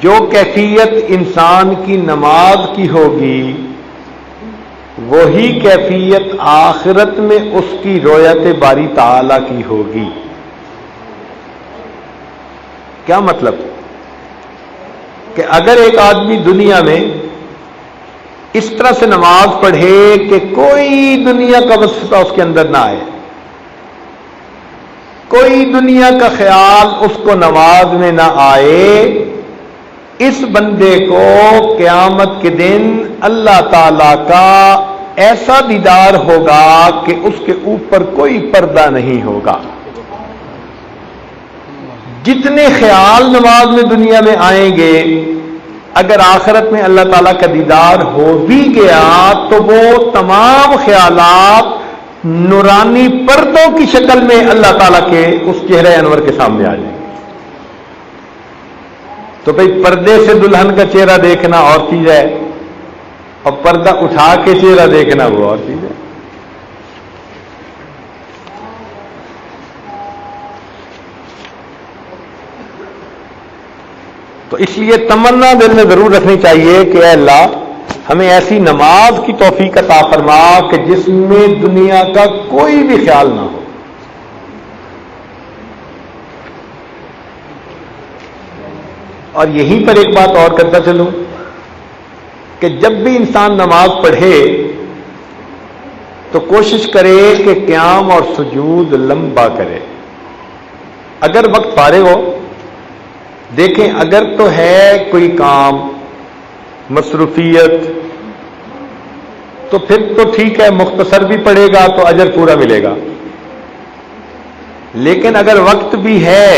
جو کیفیت انسان کی نماز کی ہوگی وہی کیفیت آخرت میں اس کی رؤیت باری تعالی کی ہوگی. کیا مطلب؟ کہ اگر ایک آدمی دنیا میں اس طرح سے نماز پڑھے کہ کوئی دنیا کا وسوسہ اس کے اندر نہ آئے، کوئی دنیا کا خیال اس کو نماز میں نہ آئے، اس بندے کو قیامت کے دن اللہ تعالی کا ایسا دیدار ہوگا کہ اس کے اوپر کوئی پردہ نہیں ہوگا. جتنے خیال نماز میں دنیا میں آئیں گے، اگر آخرت میں اللہ تعالیٰ کا دیدار ہو بھی گیا تو وہ تمام خیالات نورانی پردوں کی شکل میں اللہ تعالیٰ کے اس چہرہ انور کے سامنے آ جائیں گے. تو بھئی پردے سے دلہن کا چہرہ دیکھنا اور چیز ہے، اور پردہ اٹھا کے چہرہ دیکھنا وہ اور چیز ہے. تو اس لیے تمنا دل میں ضرور رکھنی چاہیے کہ اے اللہ ہمیں ایسی نماز کی توفیق عطا فرما کہ جس میں دنیا کا کوئی بھی خیال نہ ہو. اور یہیں پر ایک بات اور کرتا چلوں کہ جب بھی انسان نماز پڑھے تو کوشش کرے کہ قیام اور سجود لمبا کرے. اگر وقت فارغ ہو، دیکھیں اگر تو ہے کوئی کام، مصروفیت، تو پھر تو ٹھیک ہے، مختصر بھی پڑے گا تو اجر پورا ملے گا. لیکن اگر وقت بھی ہے،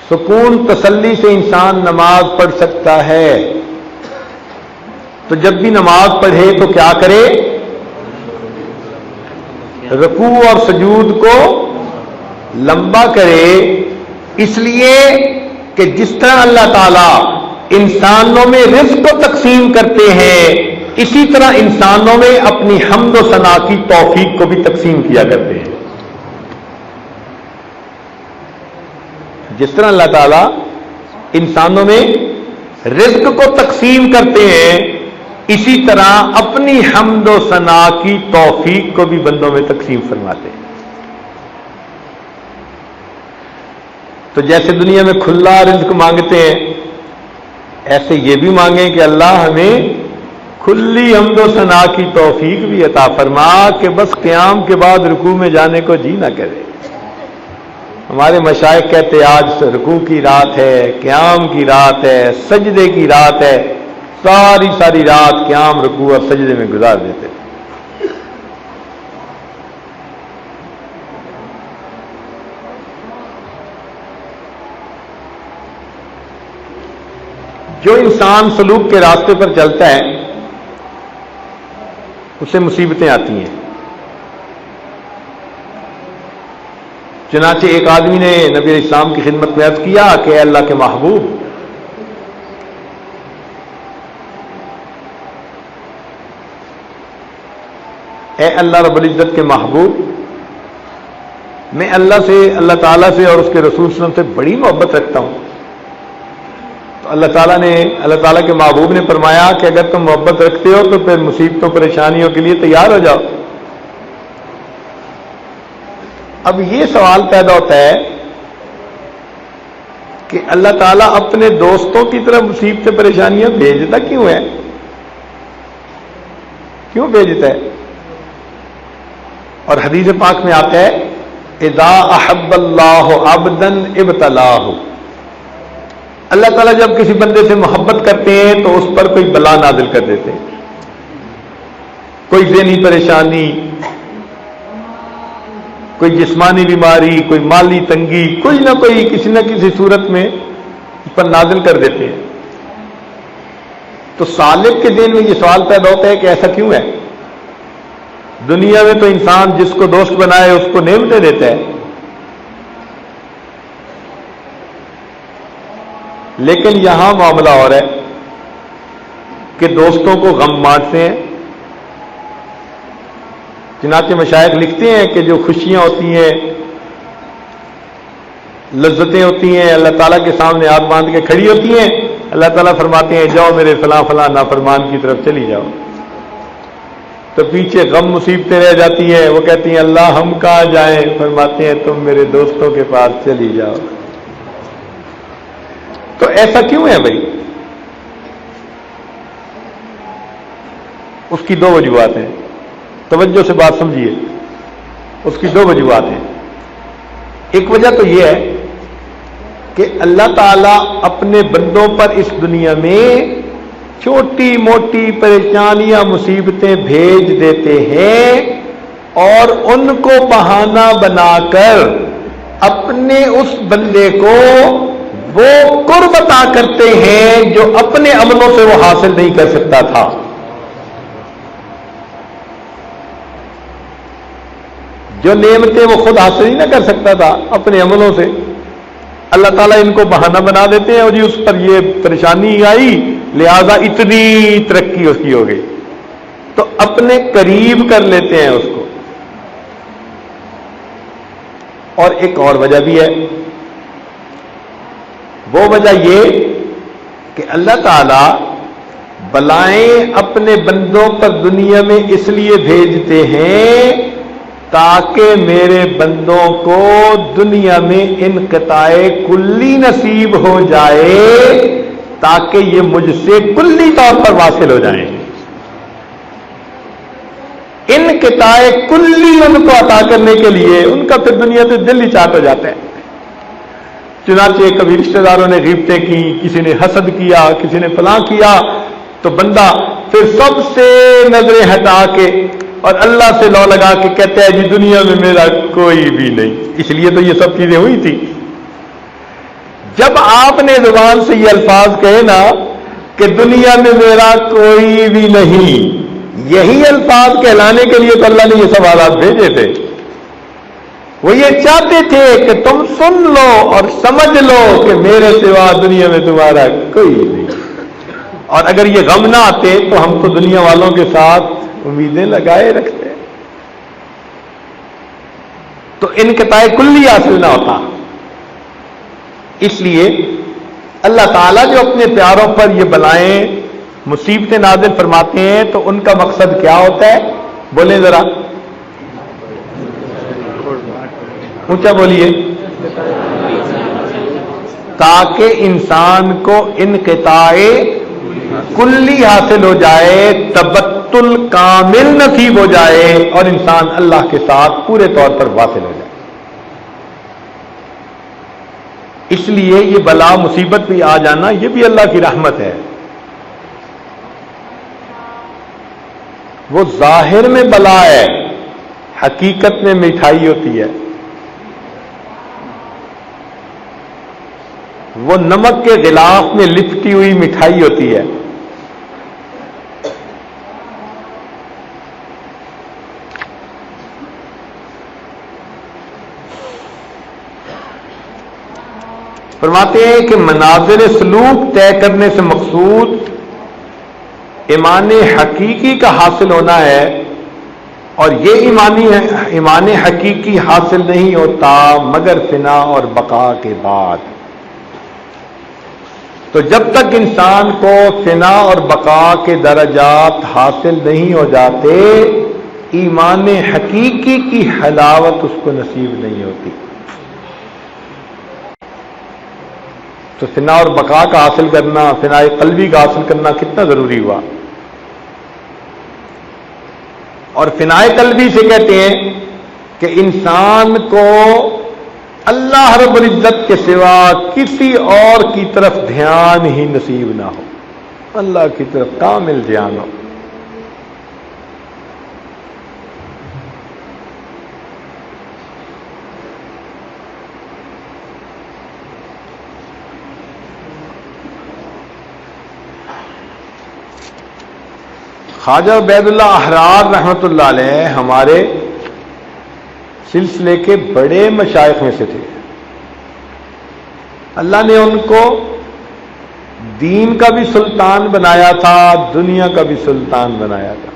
سکون تسلی سے انسان نماز پڑھ سکتا ہے، تو جب بھی نماز پڑھے تو کیا کرے؟ رکوع اور سجود کو لمبا کرے. اس لیے کہ جس طرح اللہ تعالیٰ انسانوں میں رزق کو تقسیم کرتے ہیں، اسی طرح انسانوں میں اپنی حمد و ثنا کی توفیق کو بھی تقسیم کیا کرتے ہیں. جس طرح اللہ تعالیٰ انسانوں میں رزق کو تقسیم کرتے ہیں، اسی طرح اپنی حمد و ثنا کی توفیق کو بھی بندوں میں تقسیم فرماتے ہیں. تو جیسے دنیا میں کھلا رزق مانگتے ہیں، ایسے یہ بھی مانگیں کہ اللہ ہمیں کھلی حمد و ثنا کی توفیق بھی عطا فرما کہ بس قیام کے بعد رکوع میں جانے کو جی نہ کرے. ہمارے مشائخ کہتے آج رکوع کی رات ہے، قیام کی رات ہے، سجدے کی رات ہے، ساری رات قیام، رکوع اور سجدے میں گزار دیتے. جو انسان سلوک کے راستے پر چلتا ہے اسے مصیبتیں آتی ہیں. چنانچہ ایک آدمی نے نبی علیہ السلام کی خدمت میں عرض کیا کہ اے اللہ کے محبوب، اے اللہ رب العزت کے محبوب، میں اللہ تعالیٰ سے اور اس کے رسول صلی اللہ علیہ وسلم سے بڑی محبت رکھتا ہوں. تو اللہ تعالیٰ کے محبوب نے فرمایا کہ اگر تم محبت رکھتے ہو تو پھر مصیبتوں پریشانیوں کے لیے تیار ہو جاؤ. اب یہ سوال پیدا ہوتا ہے کہ اللہ تعالیٰ اپنے دوستوں کی طرف مصیبتیں پریشانیاں بھیجتا کیوں ہے؟ کیوں بھیجتا ہے؟ اور حدیث پاک میں آتا ہے اذا احب اللہ عبدا ابتلاہ، اللہ تعالیٰ جب کسی بندے سے محبت کرتے ہیں تو اس پر کوئی بلا نازل کر دیتے ہیں، کوئی ذہنی پریشانی، کوئی جسمانی بیماری، کوئی مالی تنگی، کوئی نہ کوئی کسی نہ کسی صورت میں اس پر نازل کر دیتے ہیں. تو سالک کے ذہن میں یہ سوال پیدا ہوتا ہے کہ ایسا کیوں ہے؟ دنیا میں تو انسان جس کو دوست بنائے اس کو نعمتیں دیتا ہے، لیکن یہاں معاملہ اور ہے کہ دوستوں کو غم بانٹتے ہیں۔ چنانچہ مشائخ لکھتے ہیں کہ جو خوشیاں ہوتی ہیں، لذتیں ہوتی ہیں، اللہ تعالیٰ کے سامنے ہاتھ باندھ کے کھڑی ہوتی ہیں، اللہ تعالیٰ فرماتے ہیں جاؤ میرے فلاں فلاں نافرمان کی طرف چلی جاؤ، تو پیچھے غم مصیبتیں رہ جاتی ہیں، وہ کہتی ہیں اللہ ہم کہاں جائیں، فرماتے ہیں تم میرے دوستوں کے پاس چلی جاؤ۔ تو ایسا کیوں ہے بھائی؟ اس کی دو وجوہات ہیں، توجہ سے بات سمجھیے، اس کی دو وجوہات ہیں۔ ایک وجہ تو یہ ہے کہ اللہ تعالیٰ اپنے بندوں پر اس دنیا میں چھوٹی موٹی پریشانیاں مصیبتیں بھیج دیتے ہیں اور ان کو بہانہ بنا کر اپنے اس بندے کو وہ قرب عطا کرتے ہیں جو اپنے عملوں سے وہ حاصل نہیں کر سکتا تھا۔ جو نعمتیں وہ خود حاصل ہی نہ کر سکتا تھا اپنے عملوں سے، اللہ تعالیٰ ان کو بہانہ بنا دیتے ہیں اور جی اس پر یہ پریشانی آئی لہذا اتنی ترقی اس کی ہو گئی، تو اپنے قریب کر لیتے ہیں اس کو۔ اور ایک اور وجہ بھی ہے، وہ وجہ یہ کہ اللہ تعالیٰ بلائیں اپنے بندوں پر دنیا میں اس لیے بھیجتے ہیں تاکہ میرے بندوں کو دنیا میں انقطاع کلی نصیب ہو جائے، تاکہ یہ مجھ سے کلی طور پر واصل ہو جائیں۔ انقطاع کلی ان کو عطا کرنے کے لیے ان کا پھر دنیا سے دل ہی چاٹ ہو جاتا ہے۔ چنانچہ کبھی رشتہ داروں نے غیبتیں کی، کسی نے حسد کیا، کسی نے فلاں کیا، تو بندہ پھر سب سے نظریں ہٹا کے اور اللہ سے لو لگا کے کہتا ہے جی دنیا میں میرا کوئی بھی نہیں۔ اس لیے تو یہ سب چیزیں ہوئی تھی۔ جب آپ نے زبان سے یہ الفاظ کہے نا کہ دنیا میں میرا کوئی بھی نہیں، یہی الفاظ کہلانے کے لیے تو اللہ نے یہ سب حالات بھیجے تھے۔ وہ یہ چاہتے تھے کہ تم سن لو اور سمجھ لو کہ میرے سوا دنیا میں تمہارا کوئی نہیں، اور اگر یہ غم نہ آتے تو ہم تو دنیا والوں کے ساتھ امیدیں لگائے رکھتے، تو انقطاع کلی حاصل نہ ہوتا۔ اس لیے اللہ تعالیٰ جو اپنے پیاروں پر یہ بلائیں مصیبتیں نازل فرماتے ہیں تو ان کا مقصد کیا ہوتا ہے؟ بولیں ذرا اونچا بولیے۔ تاکہ انسان کو انقطاع کلی حاصل ہو جائے، تبتل کامل نصیب ہو جائے اور انسان اللہ کے ساتھ پورے طور پر واصل ہو جائے۔ اس لیے یہ بلا مصیبت بھی آ جانا یہ بھی اللہ کی رحمت ہے۔ وہ ظاہر میں بلا ہے، حقیقت میں مٹھائی ہوتی ہے۔ وہ نمک کے غلاف میں لپٹی ہوئی مٹھائی ہوتی ہے۔ فرماتے ہیں کہ مناظر سلوک طے کرنے سے مقصود ایمان حقیقی کا حاصل ہونا ہے، اور یہ ایمان حقیقی حاصل نہیں ہوتا مگر فنا اور بقا کے بعد۔ تو جب تک انسان کو فنا اور بقا کے درجات حاصل نہیں ہو جاتے، ایمان حقیقی کی حلاوت اس کو نصیب نہیں ہوتی۔ تو فنا اور بقا کا حاصل کرنا، فنا قلبی کا حاصل کرنا کتنا ضروری ہوا۔ اور فنا قلبی سے کہتے ہیں کہ انسان کو اللہ رب العزت کے سوا کسی اور کی طرف دھیان ہی نصیب نہ ہو، اللہ کی طرف کامل دھیان ہو۔ خواجہ عبید اللہ احرار رحمۃ اللہ علیہ ہمارے سلسلے کے بڑے مشائخ میں سے تھے. اللہ نے ان کو دین کا بھی سلطان بنایا تھا، دنیا کا بھی سلطان بنایا تھا.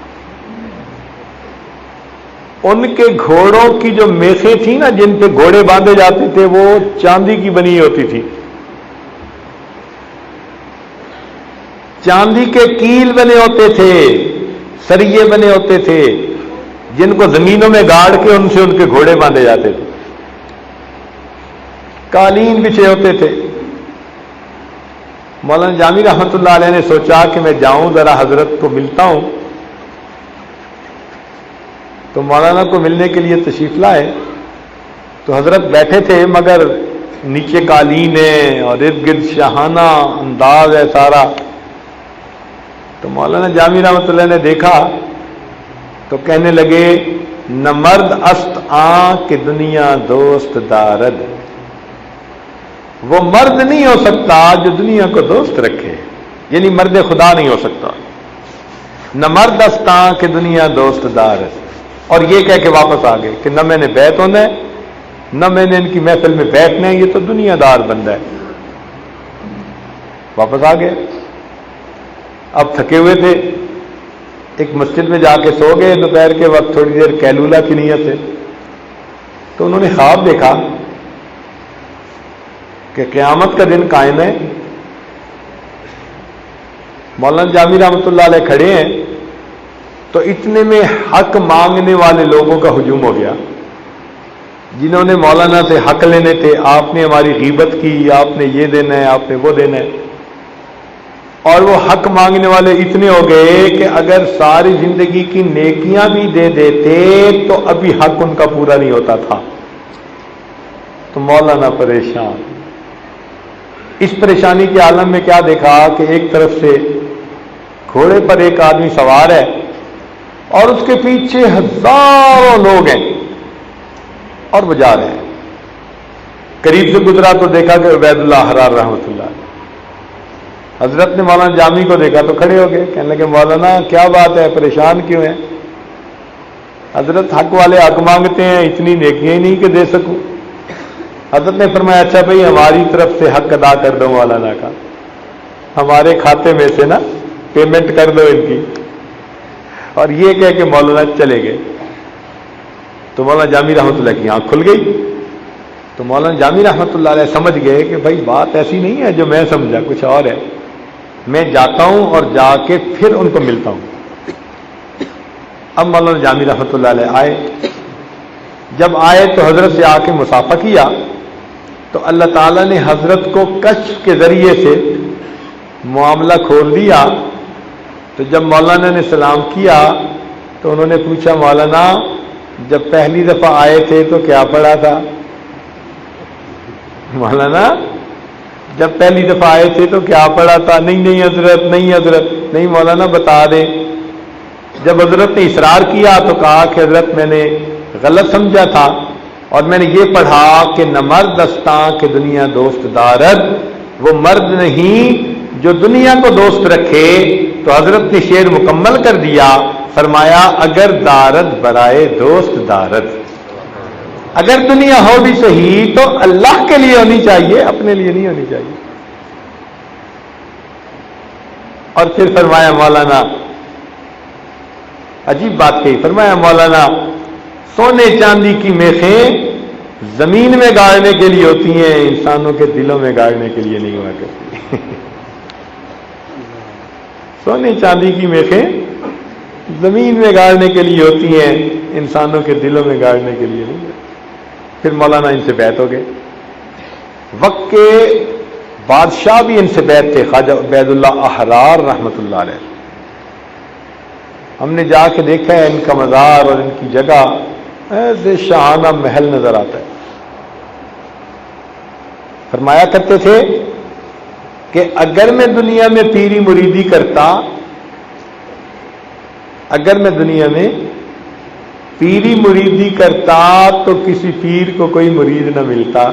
ان کے گھوڑوں کی جو میخیں تھیں نا، جن پہ گھوڑے باندھے جاتے تھے، وہ چاندی کی بنی ہوتی تھی. چاندی کے کیل بنے ہوتے تھے، سریے بنے ہوتے تھے، جن کو زمینوں میں گاڑ کے ان سے ان کے گھوڑے باندھے جاتے تھے. قالین بچھے ہوتے تھے. مولانا جامی رحمت اللہ علیہ نے سوچا کہ میں جاؤں ذرا حضرت کو ملتا ہوں. تو مولانا کو ملنے کے لیے تشریف لائے. تو حضرت بیٹھے تھے، مگر نیچے قالین ہے اور ارد گرد شاہانہ انداز ہے سارا. تو مولانا جامی رحمت اللہ نے دیکھا تو کہنے لگے، نہ مرد است آں کہ دنیا دوست دارد. وہ مرد نہیں ہو سکتا جو دنیا کو دوست رکھے، یعنی مرد خدا نہیں ہو سکتا. نہ مرد است آں کہ دنیا دوست دارد. اور یہ کہہ کے واپس آ گئے کہ نہ میں نے بیعت ہونا ہے، نہ میں نے ان کی محفل میں بیٹھنا ہے، یہ تو دنیا دار بندہ ہے. واپس آ گئے. اب تھکے ہوئے تھے، ایک مسجد میں جا کے سو گئے دوپہر کے وقت تھوڑی دیر قیلولہ کی نیت سے. تو انہوں نے خواب دیکھا کہ قیامت کا دن قائم ہے. مولانا جامی رحمۃ اللہ علیہ کھڑے ہیں، تو اتنے میں حق مانگنے والے لوگوں کا ہجوم ہو گیا، جنہوں نے مولانا سے حق لینے تھے. آپ نے ہماری غیبت کی، آپ نے یہ دینا ہے، آپ نے وہ دینا ہے. اور وہ حق مانگنے والے اتنے ہو گئے کہ اگر ساری زندگی کی نیکیاں بھی دے دیتے تو ابھی حق ان کا پورا نہیں ہوتا تھا. تو مولانا پریشان. اس پریشانی کے عالم میں کیا دیکھا کہ ایک طرف سے گھوڑے پر ایک آدمی سوار ہے اور اس کے پیچھے ہزاروں لوگ ہیں اور بجا رہے ہیں. قریب سے گزرا تو دیکھا کہ عبید اللہ احرار رحمۃ اللہ. حضرت نے مولانا جامی کو دیکھا تو کھڑے ہو گئے، کہنے لگے مولانا کیا بات ہے، پریشان کیوں ہیں؟ حضرت حق والے حق مانگتے ہیں، اتنی نیکیاں ہی نہیں کہ دے سکوں. حضرت نے فرمایا اچھا بھائی ہماری طرف سے حق ادا کر دو مولانا کا، ہمارے کھاتے میں سے نا پیمنٹ کر دو ان کی. اور یہ کہہ کہ مولانا چلے گئے. تو مولانا جامی رحمۃ اللہ کی آنکھ کھل گئی. تو مولانا جامی رحمۃ اللہ علیہ سمجھ گئے کہ بھائی بات ایسی نہیں ہے جو میں سمجھا، کچھ اور ہے. میں جاتا ہوں اور جا کے پھر ان کو ملتا ہوں. اب مولانا جامی رحمۃ اللہ علیہ آئے. جب آئے تو حضرت سے آ کے مصافحہ کیا تو اللہ تعالیٰ نے حضرت کو کشف کے ذریعے سے معاملہ کھول دیا. تو جب مولانا نے سلام کیا تو انہوں نے پوچھا مولانا جب پہلی دفعہ آئے تھے تو کیا پڑھا تھا؟ مولانا جب پہلی دفعہ آئے تھے تو کیا پڑھا تھا؟ نہیں حضرت، نہیں حضرت. نہیں مولانا بتا دیں. جب حضرت نے اصرار کیا تو کہا کہ حضرت میں نے غلط سمجھا تھا اور میں نے یہ پڑھا کہ نہ مرد استاں کہ دنیا دوست دارد. وہ مرد نہیں جو دنیا کو دوست رکھے. تو حضرت نے شعر مکمل کر دیا، فرمایا اگر دارد برائے دوست دارد. اگر دنیا ہو بھی صحیح تو اللہ کے لیے ہونی چاہیے، اپنے لیے نہیں ہونی چاہیے. اور پھر فرمایا مولانا عجیب بات کہی، فرمایا مولانا سونے چاندی کی میخیں زمین میں گاڑنے کے لیے ہوتی ہیں، انسانوں کے دلوں میں گاڑنے کے لیے نہیں ہوا کرتی. سونے چاندی کی میخیں زمین میں گاڑنے کے لیے ہوتی ہیں، انسانوں کے دلوں میں گاڑنے کے لیے نہیں. پھر مولانا ان سے بیعت ہو گئے. وقت کے بادشاہ بھی ان سے بیعت تھے، خواجہ عبید اللہ احرار رحمۃ اللہ علیہ. ہم نے جا کے دیکھا ہے ان کا مزار اور ان کی جگہ، ایسے شاہانہ محل نظر آتا ہے. فرمایا کرتے تھے کہ اگر میں دنیا میں پیری مریدی کرتا، اگر میں دنیا میں پیری مریدی کرتا تو کسی پیر کو کوئی مرید نہ ملتا.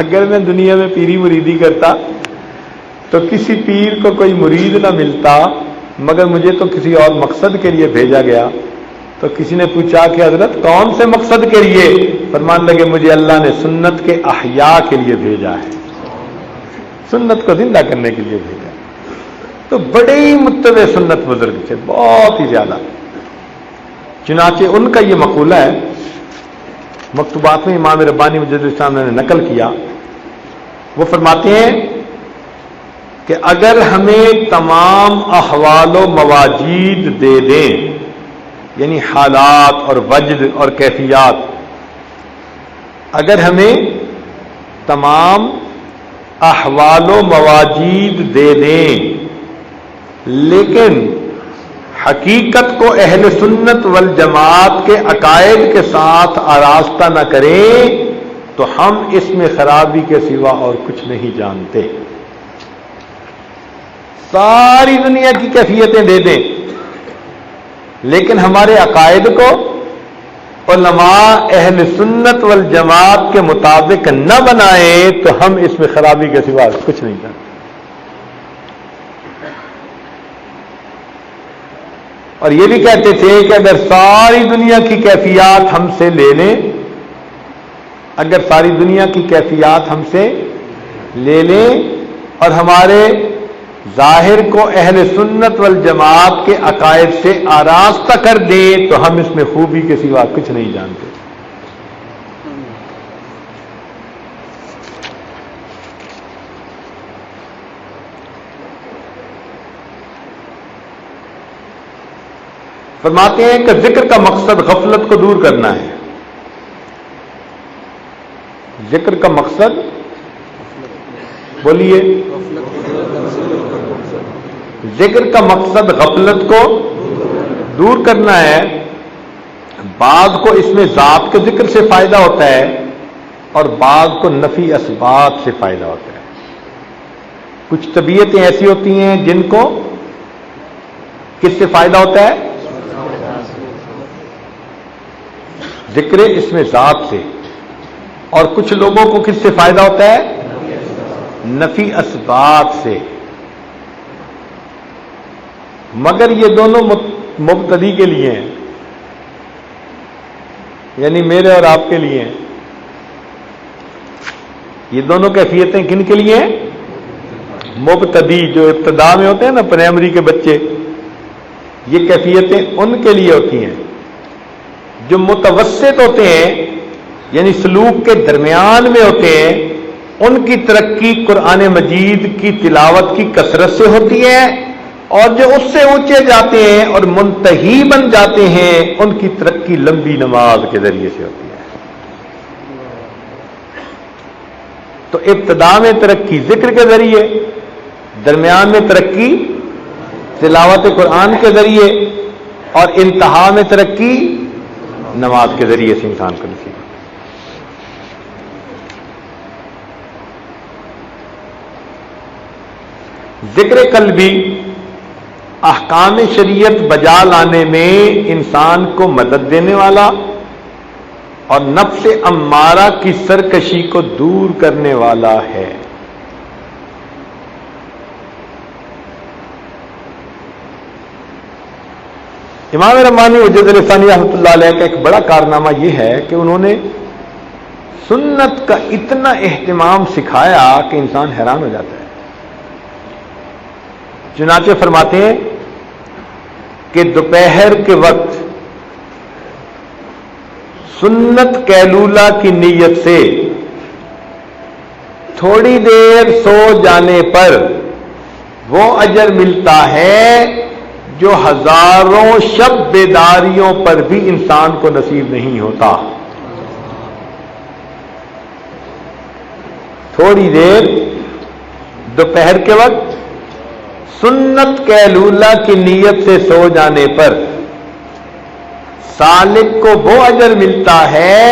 اگر میں دنیا میں پیری مریدی کرتا تو کسی پیر کو کوئی مرید نہ ملتا. مگر مجھے تو کسی اور مقصد کے لیے بھیجا گیا. تو کسی نے پوچھا کہ حضرت کون سے مقصد کے لیے؟ فرمانے لگے مجھے اللہ نے سنت کے احیاء کے لیے بھیجا ہے، سنت کو زندہ کرنے کے لیے بھیجا. تو بڑے ہی متبع سنت بزرگ تھے، بہت ہی زیادہ. چنانچہ ان کا یہ مقولہ ہے، مکتوبات میں امام ربانی مجدد الاسلام نے نقل کیا. وہ فرماتے ہیں کہ اگر ہمیں تمام احوال و مواجید دے دیں، یعنی حالات اور وجد اور کیفیات، اگر ہمیں تمام احوال و مواجید دے دیں لیکن حقیقت کو اہل سنت والجماعت کے عقائد کے ساتھ آراستہ نہ کریں تو ہم اس میں خرابی کے سوا اور کچھ نہیں جانتے. ساری دنیا کی کیفیتیں دے دیں لیکن ہمارے عقائد کو علماء اہل سنت والجماعت کے مطابق نہ بنائیں تو ہم اس میں خرابی کے سوا کچھ نہیں جانتے. اور یہ بھی کہتے تھے کہ اگر ساری دنیا کی کیفیات ہم سے لے لیں، اگر ساری دنیا کی کیفیات ہم سے لے لیں اور ہمارے ظاہر کو اہل سنت والجماعت کے عقائد سے آراستہ کر دیں تو ہم اس میں خوبی کے سوا کچھ نہیں جانتے. فرماتے ہیں کہ ذکر کا مقصد غفلت کو دور کرنا ہے. ذکر کا مقصد بولیے، ذکر کا مقصد غفلت کو دور کرنا ہے. بعض کو اس میں ذات کے ذکر سے فائدہ ہوتا ہے اور بعض کو نفی اسباب سے فائدہ ہوتا ہے. کچھ طبیعتیں ایسی ہوتی ہیں جن کو کس سے فائدہ ہوتا ہے؟ ذکر اس میں ذات سے. اور کچھ لوگوں کو کس سے فائدہ ہوتا ہے؟ نفی اسباب سے. مگر یہ دونوں مبتدی کے لیے ہیں، یعنی میرے اور آپ کے لیے ہیں. یہ دونوں کیفیتیں کن کے لیے ہیں؟ مبتدی، جو ابتدا میں ہوتے ہیں نا، پرائمری کے بچے، یہ کیفیتیں ان کے لیے ہوتی ہیں. جو متوسط ہوتے ہیں یعنی سلوک کے درمیان میں ہوتے ہیں، ان کی ترقی قرآن مجید کی تلاوت کی کثرت سے ہوتی ہے، اور جو اس سے اونچے جاتے ہیں اور منتہی بن جاتے ہیں ان کی ترقی لمبی نماز کے ذریعے سے ہوتی ہے. تو ابتدا میں ترقی ذکر کے ذریعے، درمیان میں ترقی تلاوت قرآن کے ذریعے، اور انتہا میں ترقی نماز کے ذریعے سے انسان کو نصیب. ذکر قلبی احکام شریعت بجا لانے میں انسان کو مدد دینے والا اور نفس امارہ کی سرکشی کو دور کرنے والا ہے. امام ربانی مجدد الاسلام رحمۃ اللہ علیہ کا ایک بڑا کارنامہ یہ ہے کہ انہوں نے سنت کا اتنا اہتمام سکھایا کہ انسان حیران ہو جاتا ہے. چنانچہ فرماتے ہیں کہ دوپہر کے وقت سنت قیلولہ کی نیت سے تھوڑی دیر سو جانے پر وہ اجر ملتا ہے جو ہزاروں شب بیداریوں پر بھی انسان کو نصیب نہیں ہوتا. تھوڑی دیر دوپہر کے وقت سنت قیلولہ کی نیت سے سو جانے پر سالک کو وہ اجر ملتا ہے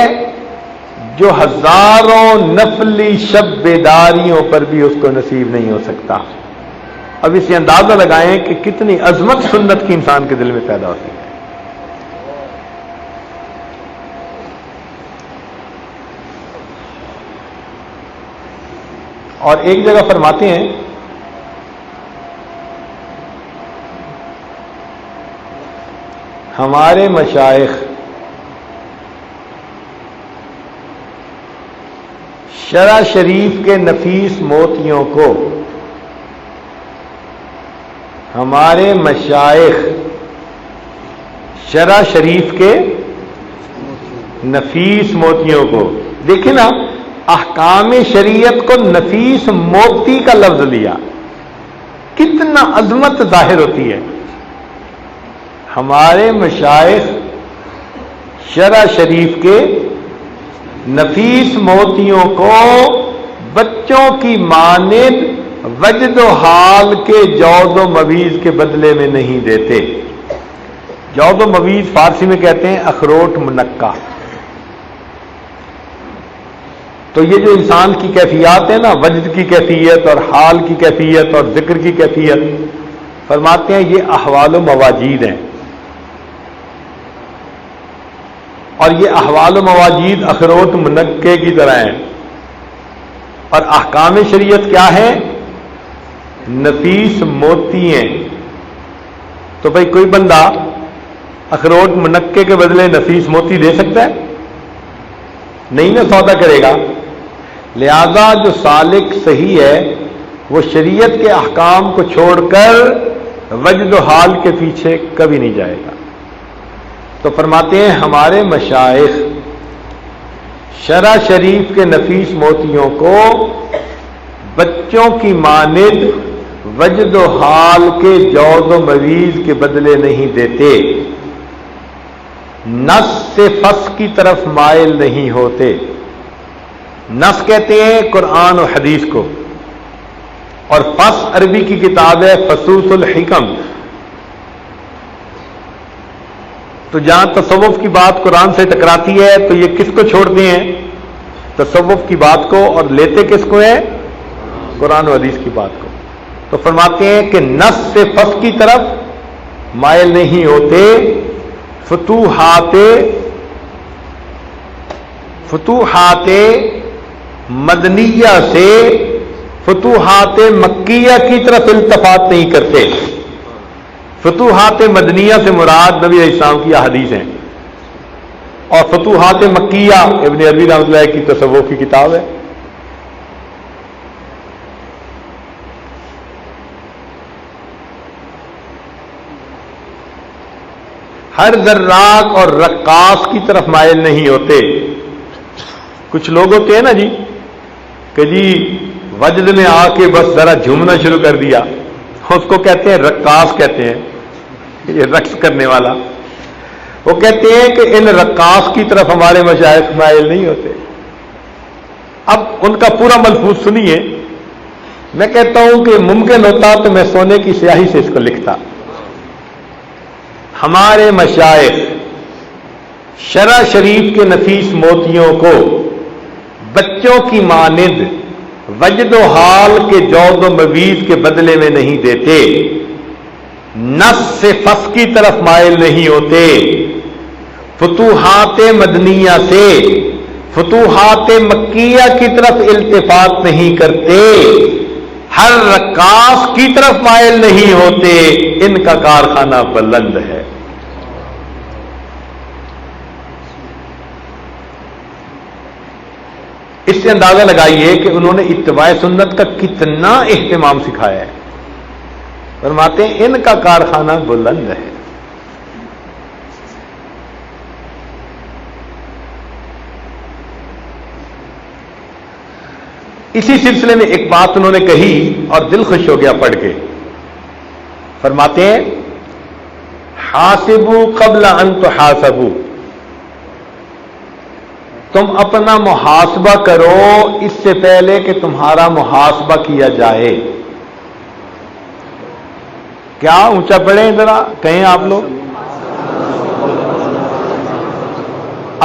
جو ہزاروں نفلی شب بیداریوں پر بھی اس کو نصیب نہیں ہو سکتا. اب اسے اندازہ لگائیں کہ کتنی عظمت سنت کی انسان کے دل میں پیدا ہوتی ہے. اور ایک جگہ فرماتے ہیں ہمارے مشائخ شرع شریف کے نفیس موتیوں کو، ہمارے مشائخ شرع شریف کے نفیس موتیوں کو، دیکھیں نا، احکام شریعت کو نفیس موتی کا لفظ لیا، کتنا عظمت ظاہر ہوتی ہے۔ ہمارے مشائخ شرع شریف کے نفیس موتیوں کو بچوں کی مانند وجد و حال کے جوز و مویز کے بدلے میں نہیں دیتے۔ جوز و مویز فارسی میں کہتے ہیں اخروٹ منقع۔ تو یہ جو انسان کی کیفیات ہے نا، وجد کی کیفیت اور حال کی کیفیت اور ذکر کی کیفیت، فرماتے ہیں یہ احوال و مواجید ہیں، اور یہ احوال و مواجید اخروٹ منقع کی طرح ہیں، اور احکام شریعت کیا ہے؟ نفیس موتی ہیں۔ تو بھئی کوئی بندہ اخروٹ منقع کے بدلے نفیس موتی دے سکتا ہے؟ نہیں نہ، سودا کرے گا۔ لہذا جو سالک صحیح ہے وہ شریعت کے احکام کو چھوڑ کر وجد و حال کے پیچھے کبھی نہیں جائے گا۔ تو فرماتے ہیں ہمارے مشائخ شرع شریف کے نفیس موتیوں کو بچوں کی مانند وجد و حال کے جوز و مویز کے بدلے نہیں دیتے، نص سے فص کی طرف مائل نہیں ہوتے۔ نص کہتے ہیں قرآن و حدیث کو، اور فص عربی کی کتاب ہے فصوص الحکم۔ تو جہاں تصوف کی بات قرآن سے ٹکراتی ہے تو یہ کس کو چھوڑتے ہیں؟ تصوف کی بات کو، اور لیتے کس کو ہے؟ قرآن و حدیث کی بات کو۔ تو فرماتے ہیں کہ نص سے فص کی طرف مائل نہیں ہوتے، فتوحات مدنیہ سے فتوحات مکیہ کی طرف التفات نہیں کرتے۔ فتوحات مدنیہ سے مراد نبی علیہ السلام کی احادیث ہیں، اور فتوحات مکیہ ابن عربی رحمۃ اللہ کی تصوف کی کتاب ہے۔ ہر ذراق اور رقاص کی طرف مائل نہیں ہوتے۔ کچھ لوگ ہوتے ہیں نا جی کہ جی وجد میں آ کے بس ذرا جھومنا شروع کر دیا، اس کو کہتے ہیں رقاص، کہتے ہیں یہ رقص کرنے والا۔ وہ کہتے ہیں کہ ان رقاص کی طرف ہمارے مشائخ مائل نہیں ہوتے۔ اب ان کا پورا ملفوظ سنیے، میں کہتا ہوں کہ ممکن ہوتا تو میں سونے کی سیاہی سے اس کو لکھتا۔ ہمارے مشائخ شرع شریف کے نفیس موتیوں کو بچوں کی مانند وجد و حال کے جوز و مویز کے بدلے میں نہیں دیتے، نص سے فص کی طرف مائل نہیں ہوتے، فتوحات مدنیہ سے فتوحات مکیہ کی طرف التفات نہیں کرتے، ہر رقاص کی طرف مائل نہیں ہوتے، ان کا کارخانہ بلند ہے۔ اس سے اندازہ لگائیے کہ انہوں نے اتباع سنت کا کتنا اہتمام سکھایا ہے۔ فرماتے ہیں ان کا کارخانہ بلند ہے۔ اسی سلسلے میں ایک بات انہوں نے کہی اور دل خوش ہو گیا پڑھ کے۔ فرماتے ہیں حاسبوا قبل ان تحاسبوا، تم اپنا محاسبہ کرو اس سے پہلے کہ تمہارا محاسبہ کیا جائے۔ کیا اونچا پڑھیں ذرا کہیں آپ لوگ؟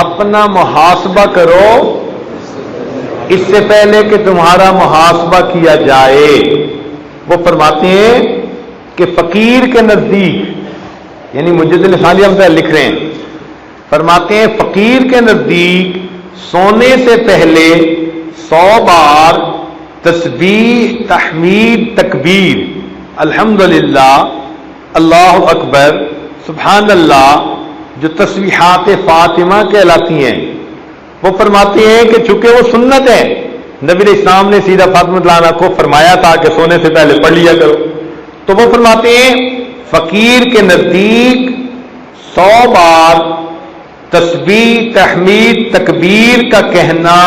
اپنا محاسبہ کرو اس سے پہلے کہ تمہارا محاسبہ کیا جائے۔ وہ فرماتے ہیں کہ فقیر کے نزدیک، یعنی مجد لسانی ہم لکھ رہے ہیں، فرماتے ہیں فقیر کے نزدیک سونے سے پہلے 100 بار تسبیح، تحمید، تکبیر، الحمدللہ، اللہ اکبر، سبحان اللہ، جو تسبیحات فاطمہ کہلاتی ہیں، وہ فرماتے ہیں کہ چونکہ وہ سنت ہے، نبی علیہ السلام نے سیدھا فاطمہ رضی اللہ عنہا کو فرمایا تھا کہ سونے سے پہلے پڑھ لیا کرو، تو وہ فرماتے ہیں فقیر کے نزدیک 100 بار تسبیح تحمید تکبیر کا کہنا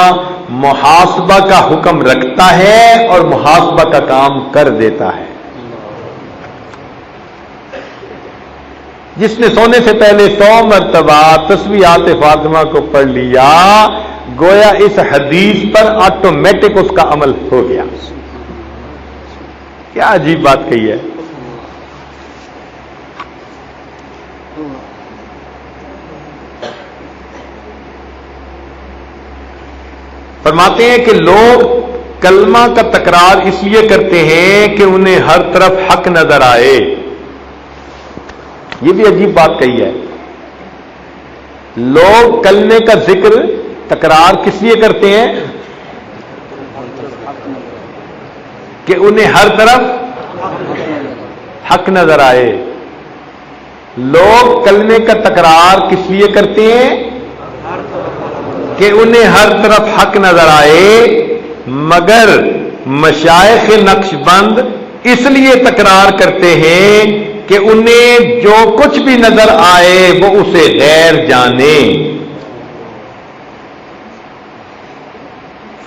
محاسبہ کا حکم رکھتا ہے اور محاسبہ کا کام کر دیتا ہے۔ جس نے سونے سے پہلے 100 مرتبہ تسبیحات فاطمہ کو پڑھ لیا، گویا اس حدیث پر آٹومیٹک اس کا عمل ہو گیا۔ کیا عجیب بات کہی ہے۔ فرماتے ہیں کہ لوگ کلمہ کا تکرار اس لیے کرتے ہیں کہ انہیں ہر طرف حق نظر آئے۔ یہ بھی عجیب بات کہی ہے۔ لوگ کلمے کا ذکر تکرار کس لیے کرتے ہیں کہ انہیں ہر طرف حق نظر آئے۔ لوگ کلمے کا تکرار کس لیے کرتے ہیں کہ انہیں ہر طرف حق نظر آئے، مگر مشائخ نقش بند اس لیے تکرار کرتے ہیں کہ انہیں جو کچھ بھی نظر آئے وہ اسے غیر جانے۔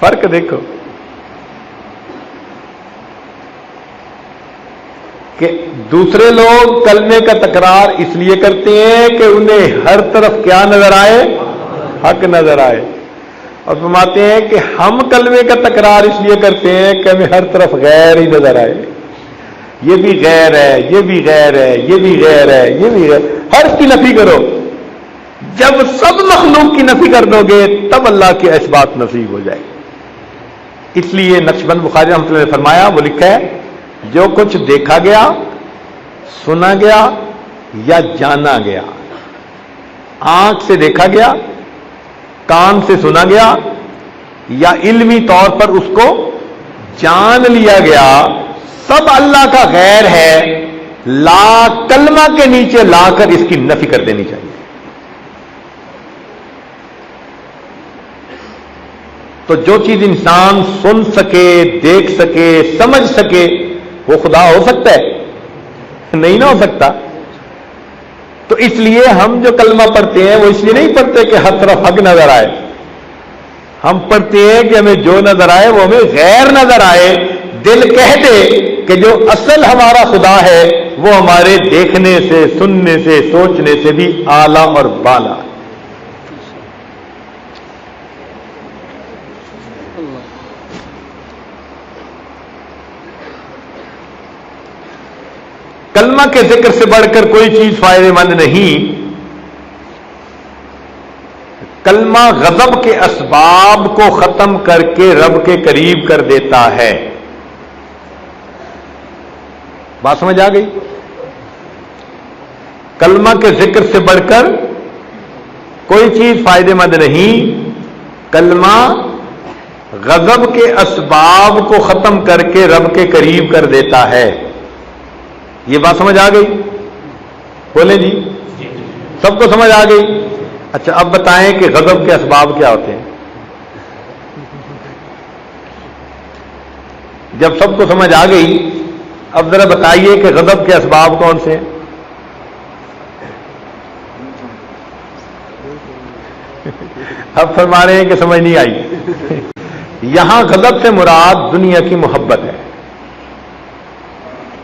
فرق دیکھو کہ دوسرے لوگ کلمے کا تکرار اس لیے کرتے ہیں کہ انہیں ہر طرف کیا نظر آئے، حق نظر آئے، اور فرماتے ہیں کہ ہم کلمے کا تکرار اس لیے کرتے ہیں کہ ہمیں ہر طرف غیر ہی نظر آئے۔ یہ بھی غیر ہے، یہ بھی غیر ہے، یہ بھی غیر ہے، یہ بھی غیر، ہر اس کی نفی کرو۔ جب سب مخلوق کی نفی کر دو گے تب اللہ کی اثبات نصیب ہو جائے گی۔ اس لیے نقشبند بخاری رحمۃ اللہ نے فرمایا، وہ لکھا ہے جو کچھ دیکھا گیا، سنا گیا یا جانا گیا، آنکھ سے دیکھا گیا، کان سے سنا گیا یا علمی طور پر اس کو جان لیا گیا، سب اللہ کا غیر ہے، لا کلمہ کے نیچے لا کر اس کی نفی کر دینی چاہیے۔ تو جو چیز انسان سن سکے، دیکھ سکے، سمجھ سکے، وہ خدا ہو سکتا ہے؟ نہیں نہ ہو سکتا۔ تو اس لیے ہم جو کلمہ پڑھتے ہیں وہ اس لیے نہیں پڑھتے کہ ہر طرف حق نظر آئے، ہم پڑھتے ہیں کہ ہمیں جو نظر آئے وہ ہمیں غیر نظر آئے۔ دل کہہ دے کہ جو اصل ہمارا خدا ہے وہ ہمارے دیکھنے سے، سننے سے، سوچنے سے بھی اعلیٰ اور بالا ہے۔ کلمہ کے ذکر سے بڑھ کر کوئی چیز فائدہ مند نہیں۔ کلمہ غضب کے اسباب کو ختم کر کے رب کے قریب کر دیتا ہے۔ بات سمجھ آ گئی؟ کلمہ کے ذکر سے بڑھ کر کوئی چیز فائدہ مند نہیں۔ کلمہ غضب کے اسباب کو ختم کر کے رب کے قریب کر دیتا ہے۔ یہ بات سمجھ آ گئی؟ بولیں جی، سب کو سمجھ آ گئی؟ اچھا اب بتائیں کہ غضب کے اسباب کیا ہوتے ہیں؟ جب سب کو سمجھ آ گئی اب ذرا بتائیے کہ غضب کے اسباب کون سے ہیں؟ اب فرما رہے ہیں کہ سمجھ نہیں آئی۔ یہاں غضب سے مراد دنیا کی محبت ہے،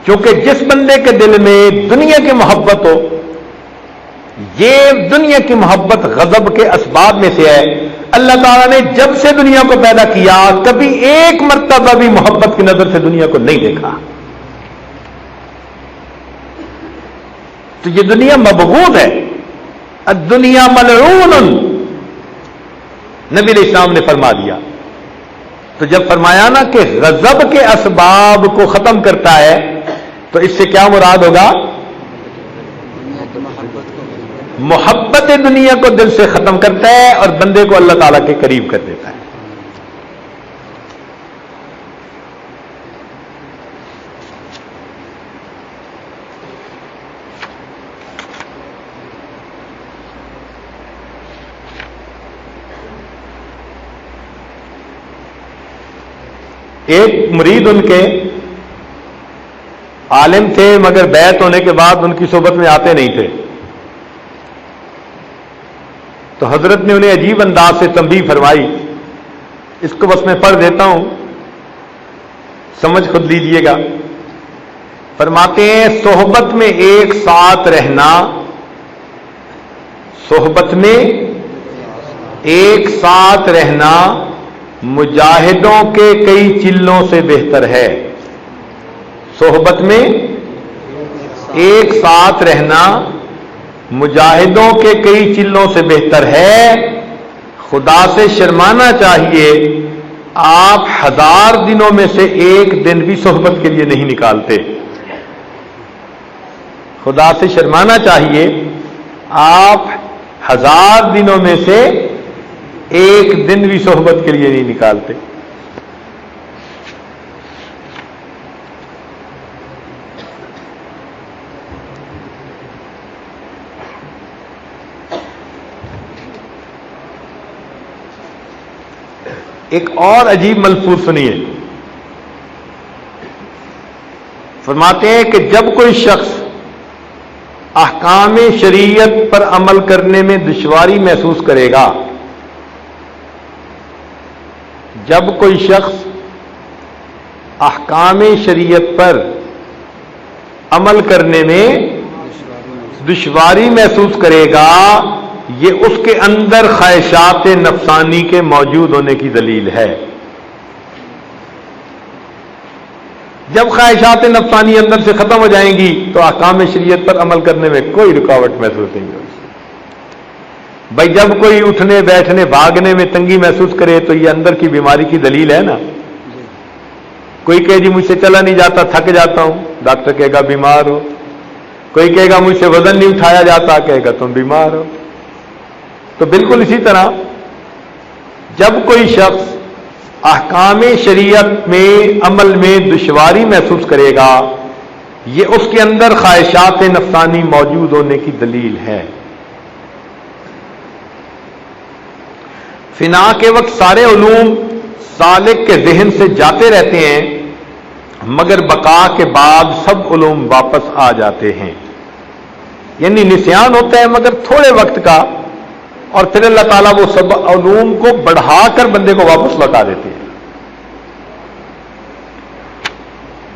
کیونکہ جس بندے کے دل میں دنیا کی محبت ہو، یہ دنیا کی محبت غضب کے اسباب میں سے ہے۔ اللہ تعالیٰ نے جب سے دنیا کو پیدا کیا کبھی ایک مرتبہ بھی محبت کی نظر سے دنیا کو نہیں دیکھا۔ تو یہ دنیا مبغوض ہے، الدنیا ملعون، نبی علیہ السلام نے فرما دیا۔ تو جب فرمایا نا کہ غضب کے اسباب کو ختم کرتا ہے تو اس سے کیا مراد ہوگا؟ محبت دنیا کو دل سے ختم کرتا ہے اور بندے کو اللہ تعالیٰ کے قریب کر دیتا ہے۔ ایک مرید ان کے عالم تھے مگر بیعت ہونے کے بعد ان کی صحبت میں آتے نہیں تھے، تو حضرت نے انہیں عجیب انداز سے تنبیہ فرمائی، اس کو بس میں پڑھ دیتا ہوں، سمجھ خود لیجئے گا۔ فرماتے ہیں صحبت میں ایک ساتھ رہنا، صحبت میں ایک ساتھ رہنا مجاہدوں کے کئی چلوں سے بہتر ہے۔ صحبت میں ایک ساتھ رہنا مجاہدوں کے کئی چلوں سے بہتر ہے۔ خدا سے شرمانا چاہیے، آپ 1000 دنوں میں سے ایک دن بھی صحبت کے لیے نہیں نکالتے۔ خدا سے شرمانا چاہیے، آپ 1000 دنوں میں سے ایک دن بھی صحبت کے لیے نہیں نکالتے۔ ایک اور عجیب ملفوظ سنیے، فرماتے ہیں کہ جب کوئی شخص احکام شریعت پر عمل کرنے میں دشواری محسوس کرے گا، جب کوئی شخص احکام شریعت پر عمل کرنے میں دشواری محسوس کرے گا، یہ اس کے اندر خواہشات نفسانی کے موجود ہونے کی دلیل ہے۔ جب خواہشات نفسانی اندر سے ختم ہو جائیں گی تو احکام شریعت پر عمل کرنے میں کوئی رکاوٹ محسوس نہیں ہوگی۔ بھائی جب کوئی اٹھنے بیٹھنے بھاگنے میں تنگی محسوس کرے تو یہ اندر کی بیماری کی دلیل ہے نا۔ کوئی کہے جی مجھ سے چلا نہیں جاتا، تھک جاتا ہوں، ڈاکٹر کہے گا بیمار ہو۔ کوئی کہے گا مجھ سے وزن نہیں اٹھایا جاتا، کہے گا تم بیمار ہو۔ تو بالکل اسی طرح جب کوئی شخص احکام شریعت میں عمل میں دشواری محسوس کرے گا، یہ اس کے اندر خواہشات نفسانی موجود ہونے کی دلیل ہے۔ فنا کے وقت سارے علوم سالک کے ذہن سے جاتے رہتے ہیں، مگر بقا کے بعد سب علوم واپس آ جاتے ہیں۔ یعنی نسیان ہوتا ہے مگر تھوڑے وقت کا، اور پھر اللہ تعالیٰ وہ سب علوم کو بڑھا کر بندے کو واپس لوٹا دیتے ہیں۔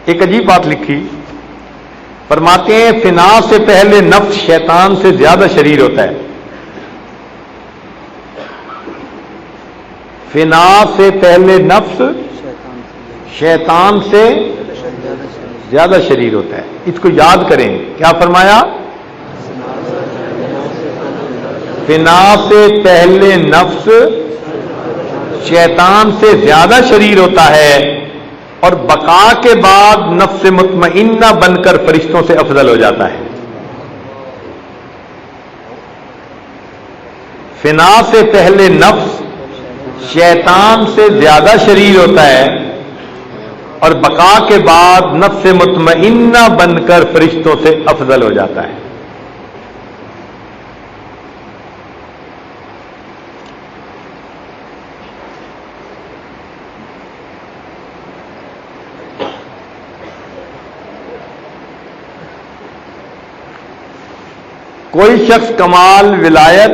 ایک عجیب بات لکھی، فرماتے ہیں فنا سے پہلے نفس شیطان سے زیادہ شریر ہوتا ہے۔ فنا سے پہلے نفس شیطان سے زیادہ شریر ہوتا ہے۔ اس کو یاد کریں، کیا فرمایا؟ فنا سے پہلے نفس شیطان سے زیادہ شریر ہوتا ہے، اور بقا کے بعد نفس مطمئنہ بن کر فرشتوں سے افضل ہو جاتا ہے۔ فنا سے پہلے نفس شیطان سے زیادہ شریر ہوتا ہے، اور بقا کے بعد نفس مطمئنہ بن کر فرشتوں سے افضل ہو جاتا ہے۔ کوئی شخص کمال ولایت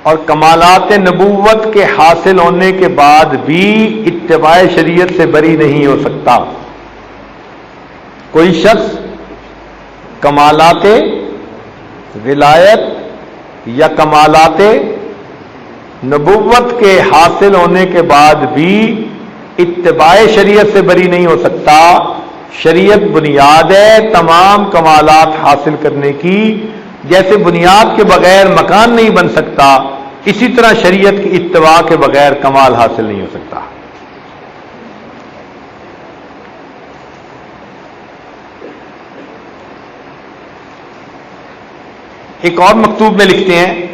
اور کمالات نبوت کے حاصل ہونے کے بعد بھی اتباع شریعت سے بری نہیں ہو سکتا۔ کوئی شخص کمالات ولایت یا کمالات نبوت کے حاصل ہونے کے بعد بھی اتباع شریعت سے بری نہیں ہو سکتا۔ شریعت بنیاد ہے تمام کمالات حاصل کرنے کی۔ جیسے بنیاد کے بغیر مکان نہیں بن سکتا، اسی طرح شریعت کی اتباع کے بغیر کمال حاصل نہیں ہو سکتا۔ ایک اور مکتوب میں لکھتے ہیں،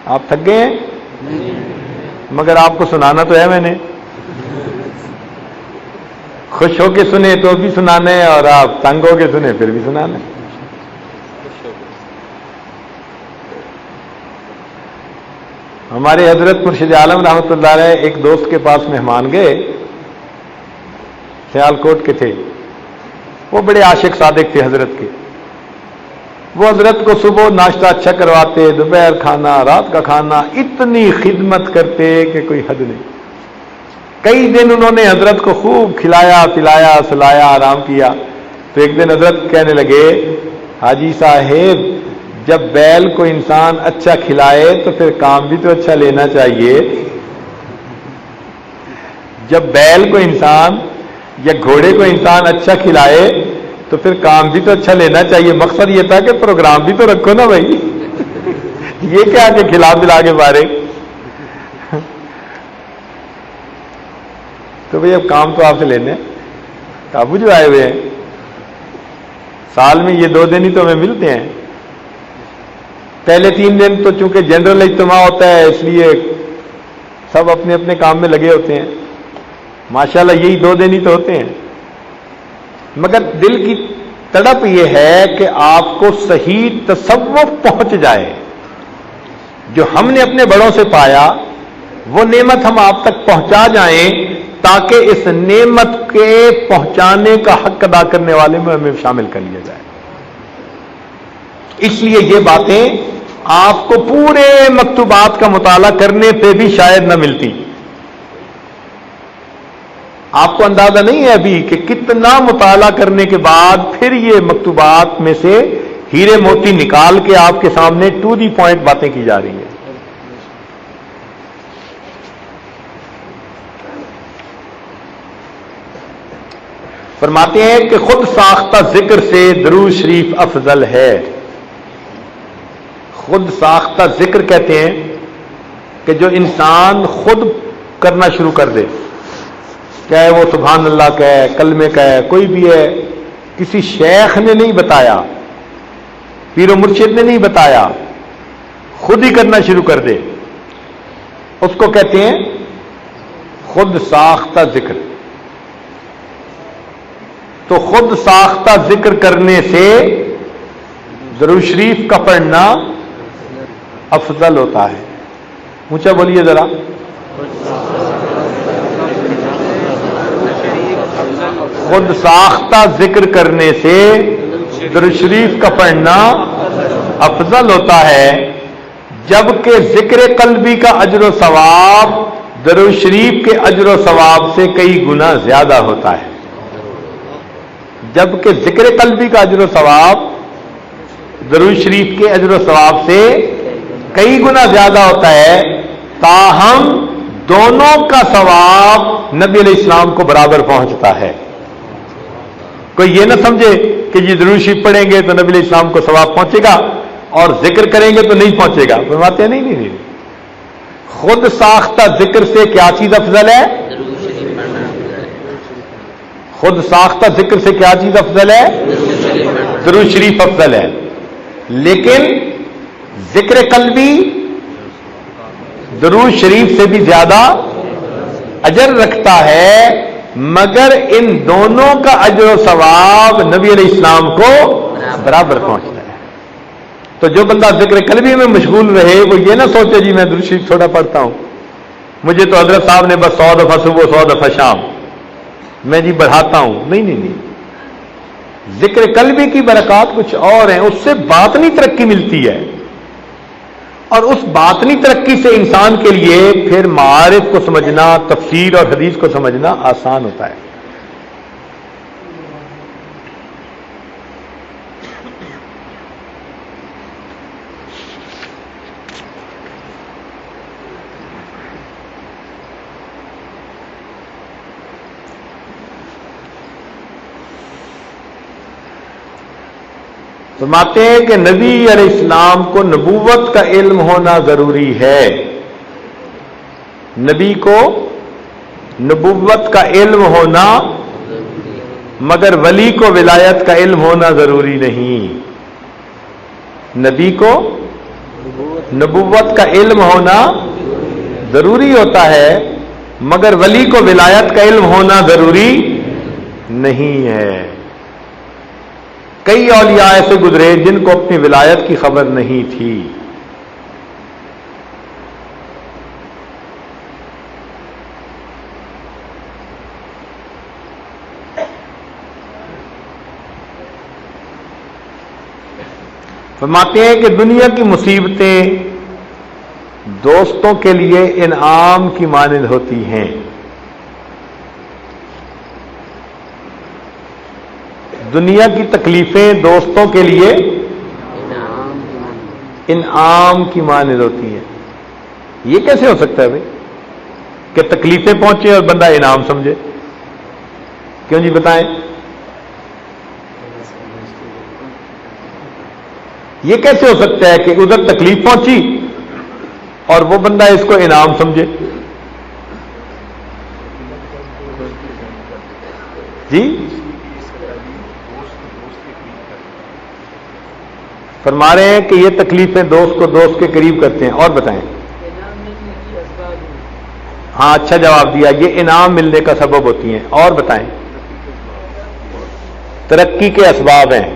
آپ تھک گئے ہیں؟ مگر آپ کو سنانا تو ہے میں نے۔ خوش ہو کے سنے تو بھی سنانا ہے، اور آپ تنگ ہو کے سنے پھر بھی سنانا ہے۔ ہمارے حضرت مرشد عالم رحمۃ اللہ علیہ ایک دوست کے پاس مہمان گئے، سیال کوٹ کے تھے، وہ بڑے عاشق صادق تھے حضرت کے. وہ حضرت کو صبح ناشتہ اچھا کرواتے، دوپہر کھانا، رات کا کھانا، اتنی خدمت کرتے کہ کوئی حد نہیں. کئی دن انہوں نے حضرت کو خوب کھلایا پلایا سلایا آرام کیا. تو ایک دن حضرت کہنے لگے، حاجی صاحب جب بیل کو انسان اچھا کھلائے تو پھر کام بھی تو اچھا لینا چاہیے. جب بیل کو انسان یا گھوڑے کو انسان اچھا کھلائے تو پھر کام بھی تو اچھا لینا چاہیے. مقصد یہ تھا کہ پروگرام بھی تو رکھو نا بھائی. یہ کیا کہ کھلا پلا کے بارے. تو بھائی اب کام تو آپ سے لینے کابو جو آئے ہوئے ہیں، سال میں یہ 2 دن ہی تو ہمیں ملتے ہیں. پہلے 3 دن تو چونکہ جنرل اجتماع ہوتا ہے اس لیے سب اپنے اپنے کام میں لگے ہوتے ہیں. ماشاءاللہ یہی 2 دن ہی تو ہوتے ہیں. مگر دل کی تڑپ یہ ہے کہ آپ کو صحیح تصور پہنچ جائے. جو ہم نے اپنے بڑوں سے پایا وہ نعمت ہم آپ تک پہنچا جائیں تاکہ اس نعمت کے پہنچانے کا حق ادا کرنے والے میں ہمیں شامل کر لیا جائے. اس لیے یہ باتیں آپ کو پورے مکتوبات کا مطالعہ کرنے پہ بھی شاید نہ ملتی. آپ کو اندازہ نہیں ہے ابھی کہ کتنا مطالعہ کرنے کے بعد پھر یہ مکتوبات میں سے ہیرے موتی نکال کے آپ کے سامنے ٹو دی پوائنٹ باتیں کی جا رہی ہیں. فرماتے ہیں کہ خود ساختہ ذکر سے درود شریف افضل ہے. خود ساختہ ذکر کہتے ہیں کہ جو انسان خود کرنا شروع کر دے، چاہے وہ سبحان اللہ کا ہے، کلمے کا ہے، کوئی بھی ہے، کسی شیخ نے نہیں بتایا، پیر و مرشد نے نہیں بتایا، خود ہی کرنا شروع کر دے، اس کو کہتے ہیں خود ساختہ ذکر. تو خود ساختہ ذکر کرنے سے درود شریف کا پڑھنا افضل ہوتا ہے. اونچا بولیے ذرا. خود ساختہ ذکر کرنے سے درود شریف کا پڑھنا افضل ہوتا ہے، جبکہ ذکر قلبی کا اجر و ثواب درود شریف کے اجر و ثواب سے کئی گنا زیادہ ہوتا ہے. جبکہ ذکر قلبی کا اجر و ثواب درود شریف کے اجر و ثواب سے کئی گنا زیادہ ہوتا ہے، تاہم دونوں کا ثواب نبی علیہ السلام کو برابر پہنچتا ہے. کوئی یہ نہ سمجھے کہ یہ درود شریف پڑھیں گے تو نبی علیہ السلام کو ثواب پہنچے گا اور ذکر کریں گے تو نہیں پہنچے گا. فرماتے ہیں نہیں. خود ساختہ ذکر سے کیا چیز افضل ہے؟ خود ساختہ ذکر سے کیا چیز افضل ہے؟ درود شریف افضل ہے. لیکن ذکر قلبی درود شریف سے بھی زیادہ اجر رکھتا ہے، مگر ان دونوں کا اجر و ثواب نبی علیہ السلام کو برابر پہنچتا ہے. تو جو بندہ ذکر قلبی میں مشغول رہے وہ یہ نہ سوچے جی میں درود شریف تھوڑا پڑھتا ہوں، مجھے تو حضرت صاحب نے بس 100 دفعہ صبح 100 دفعہ شام، میں جی بڑھاتا ہوں. نہیں. ذکر قلبی کی برکات کچھ اور ہیں، اس سے باطنی ترقی ملتی ہے، اور اس باطنی ترقی سے انسان کے لیے پھر معارف کو سمجھنا، تفسیر اور حدیث کو سمجھنا آسان ہوتا ہے. فرماتے ہیں کہ نبی علیہ السلام کو نبوت کا علم ہونا ضروری ہے. نبی کو نبوت کا علم ہونا، مگر ولی کو ولایت کا علم ہونا ضروری نہیں. نبی کو نبوت کا علم ہونا ضروری ہوتا ہے، مگر ولی کو ولایت کا علم ہونا ضروری نہیں ہے. کئی اولیاء ایسے گزرے جن کو اپنی ولایت کی خبر نہیں تھی. فرماتے ہیں کہ دنیا کی مصیبتیں دوستوں کے لیے انعام کی مانند ہوتی ہیں، دنیا کی تکلیفیں دوستوں کے لیے انعام کی مانند ہوتی ہیں۔ یہ کیسے ہو سکتا ہے بھائی کہ تکلیفیں پہنچے اور بندہ انعام سمجھے؟ کیوں جی بتائیں، یہ کیسے ہو سکتا ہے کہ ادھر تکلیف پہنچی اور وہ بندہ اس کو انعام سمجھے؟ جی فرما رہے ہیں کہ یہ تکلیفیں دوست کو دوست کے قریب کرتے ہیں۔ اور بتائیں۔ ہاں اچھا جواب دیا، یہ انعام ملنے کا سبب ہوتی ہیں۔ اور بتائیں۔ ترقی کے اسباب ہیں،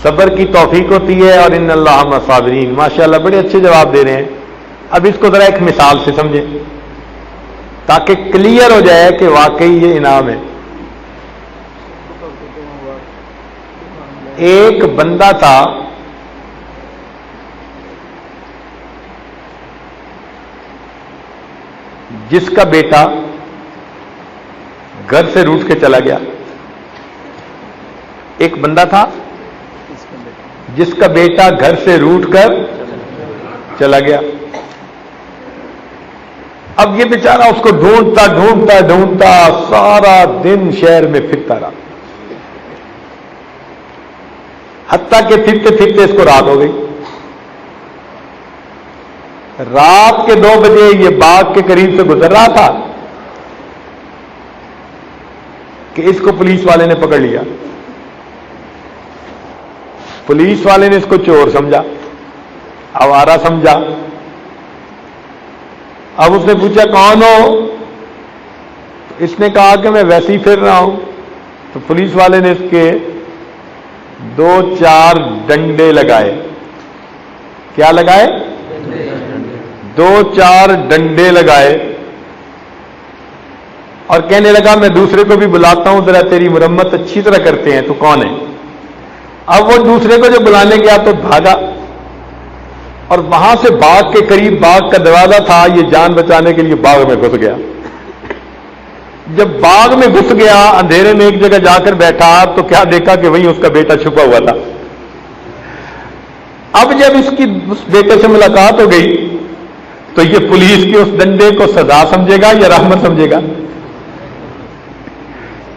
صبر کی توفیق ہوتی ہے اور ان اللہ مع الصابرین۔ ماشاءاللہ بڑے اچھے جواب دے رہے ہیں۔ اب اس کو ذرا ایک مثال سے سمجھیں تاکہ کلیئر ہو جائے کہ واقعی یہ انعام ہے۔ ایک بندہ تھا جس کا بیٹا گھر سے روٹھ کے چلا گیا۔ ایک بندہ تھا جس کا بیٹا گھر سے روٹھ کر چلا گیا۔ اب یہ بیچارہ اس کو ڈھونڈتا ڈھونڈتا ڈھونڈتا سارا دن شہر میں پھرتا رہا، حتیٰ کہ پھرتے پھرتے اس کو رات ہو گئی۔ رات کے 2 بجے یہ باغ کے قریب سے گزر رہا تھا کہ اس کو پولیس والے نے پکڑ لیا۔ پولیس والے نے اس کو چور سمجھا، آوارہ سمجھا۔ اب اس نے پوچھا کون ہو؟ اس نے کہا کہ میں ویسے ہی پھر رہا ہوں۔ تو پولیس والے نے اس کے 2-4 ڈنڈے لگائے۔ کیا لگائے؟ 2-4 ڈنڈے لگائے اور کہنے لگا میں دوسرے کو بھی بلاتا ہوں، ذرا تیری مرمت اچھی طرح کرتے ہیں، تو کون ہے؟ اب وہ دوسرے کو جو بلانے گیا تو بھاگا، اور وہاں سے باغ کے قریب باغ کا دروازہ تھا، یہ جان بچانے کے لیے باغ میں گھس گیا۔ جب باغ میں گھس گیا، اندھیرے میں ایک جگہ جا کر بیٹھا تو کیا دیکھا کہ وہیں اس کا بیٹا چھپا ہوا تھا۔ اب جب اس بیٹے سے ملاقات ہو گئی تو یہ پولیس کے اس ڈنڈے کو سزا سمجھے گا یا رحمت سمجھے گا؟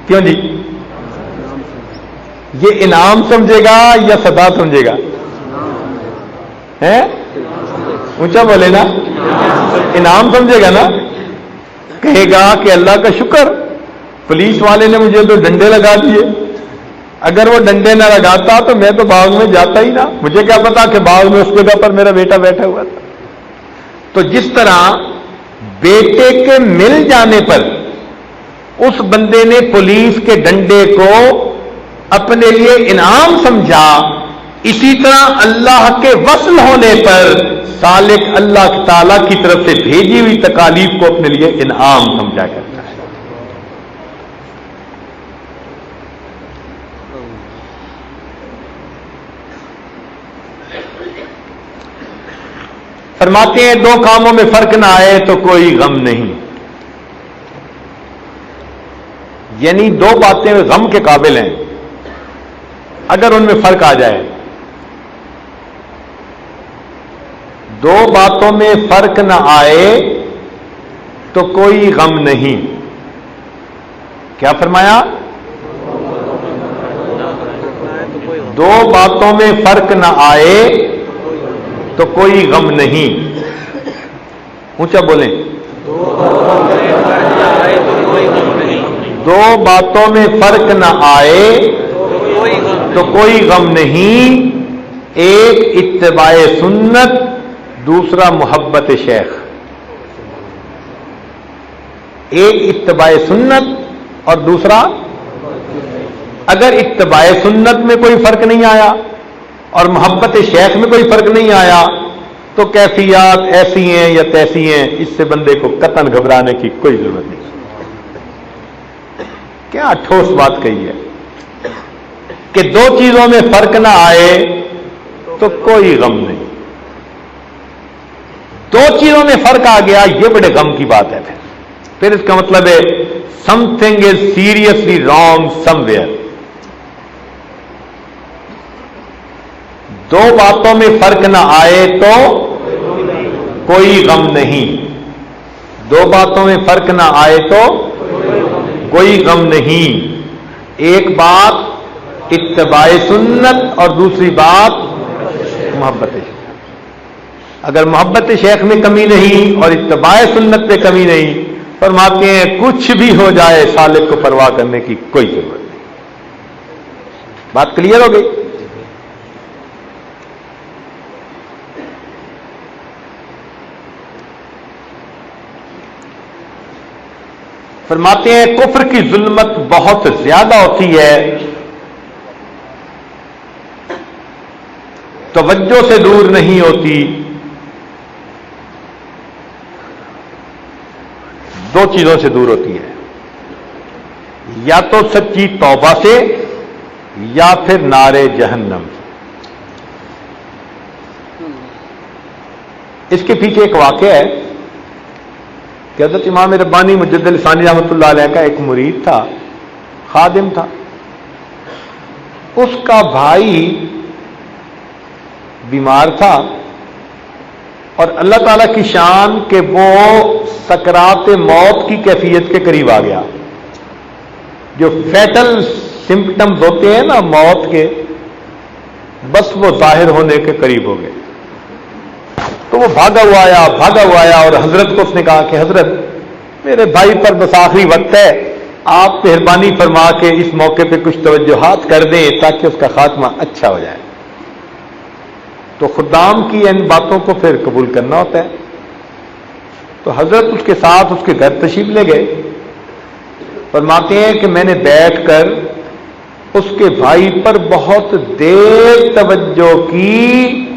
کیوں جی؟ یہ انعام سمجھے گا یا سزا سمجھے گا؟ اونچا بولے نا، انعام سمجھے گا نا۔ کہے گا کہ اللہ کا شکر، پولیس والے نے مجھے تو ڈنڈے لگا دیے، اگر وہ ڈنڈے نہ لگاتا تو میں تو باغ میں جاتا ہی نہ، مجھے کیا پتا کہ باغ میں اس جگہ پر میرا بیٹا بیٹھا ہوا تھا۔ تو جس طرح بیٹے کے مل جانے پر اس بندے نے پولیس کے ڈنڈے کو اپنے لیے انعام سمجھا، اسی طرح اللہ کے وصل ہونے پر سالک اللہ تعالی کی طرف سے بھیجی ہوئی تکالیف کو اپنے لیے انعام سمجھا کرتا ہے۔ فرماتے ہیں 2 کاموں میں فرق نہ آئے تو کوئی غم نہیں، یعنی 2 باتیں غم کے قابل ہیں اگر ان میں فرق آ جائے۔ 2 باتوں میں فرق نہ آئے تو کوئی غم نہیں۔ کیا فرمایا؟ 2 باتوں میں فرق نہ آئے تو کوئی غم نہیں۔ اونچا بولیں۔ 2 باتوں میں فرق نہ آئے تو کوئی غم نہیں، ایک اتباع سنت، دوسرا محبت شیخ۔ ایک اتباع سنت اور دوسرا، اگر اتباع سنت میں کوئی فرق نہیں آیا اور محبت شیخ میں کوئی فرق نہیں آیا تو کیفیات ایسی ہیں یا تیسی ہیں، اس سے بندے کو قطعاً گھبرانے کی کوئی ضرورت نہیں۔ کیا ٹھوس بات کہی ہے۔ کہ دو چیزوں میں فرق نہ آئے تو کوئی غم نہیں. دو چیزوں میں فرق آ گیا یہ بڑے غم کی بات ہے. پھر اس کا مطلب ہے something is seriously wrong somewhere. دو باتوں میں فرق نہ آئے تو کوئی غم نہیں. دو باتوں میں فرق نہ آئے تو کوئی غم نہیں. ایک بات اتباع سنت اور دوسری بات محبت شیخ. اگر محبت شیخ میں کمی نہیں اور اتباع سنت میں کمی نہیں، فرماتے ہیں کچھ بھی ہو جائے سالک کو پرواہ کرنے کی کوئی ضرورت نہیں. بات کلیئر ہو گئی؟ فرماتے ہیں کفر کی ظلمت بہت زیادہ ہوتی ہے توجہ سے دور نہیں ہوتی. دو چیزوں سے دور ہوتی ہے، یا تو سچی توبہ سے یا پھر نارے جہنم. اس کے پیچھے ایک واقعہ ہے کہ حضرت امام ربانی مجدد لسانی رحمۃ اللہ علیہ کا ایک مرید تھا، خادم تھا. اس کا بھائی بیمار تھا اور اللہ تعالی کی شان کہ وہ سکرات موت کی کیفیت کے قریب آ گیا. جو فیٹل سمپٹمز ہوتے ہیں نا موت کے، بس وہ ظاہر ہونے کے قریب ہو گئے. تو وہ بھاگا ہوا آیا اور حضرت کو اس نے کہا کہ حضرت میرے بھائی پر بس آخری وقت ہے، آپ مہربانی فرما کے اس موقع پہ کچھ توجہات کر دیں تاکہ اس کا خاتمہ اچھا ہو جائے. تو خدام کی ان باتوں کو پھر قبول کرنا ہوتا ہے. تو حضرت اس کے ساتھ اس کے گھر تشریف لے گئے. فرماتے ہیں کہ میں نے بیٹھ کر اس کے بھائی پر بہت دیر توجہ کی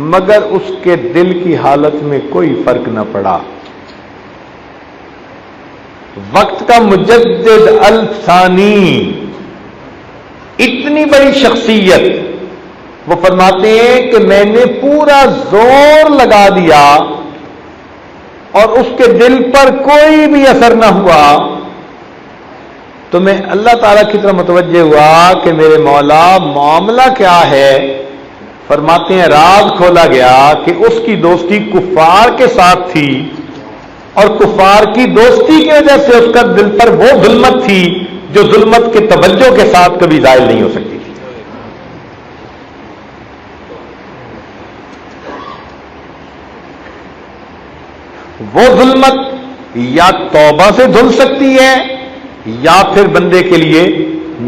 مگر اس کے دل کی حالت میں کوئی فرق نہ پڑا. وقت کا مجدد الثانی، اتنی بڑی شخصیت، وہ فرماتے ہیں کہ میں نے پورا زور لگا دیا اور اس کے دل پر کوئی بھی اثر نہ ہوا. تو میں اللہ تعالیٰ کی طرف متوجہ ہوا کہ میرے مولا معاملہ کیا ہے. فرماتے ہیں راز کھولا گیا کہ اس کی دوستی کفار کے ساتھ تھی اور کفار کی دوستی کی وجہ سے اس کا دل پر وہ ظلمت تھی جو ظلمت کے توجہ کے ساتھ کبھی زائل نہیں ہو سکتی تھی. وہ ظلمت یا توبہ سے دھل سکتی ہے یا پھر بندے کے لیے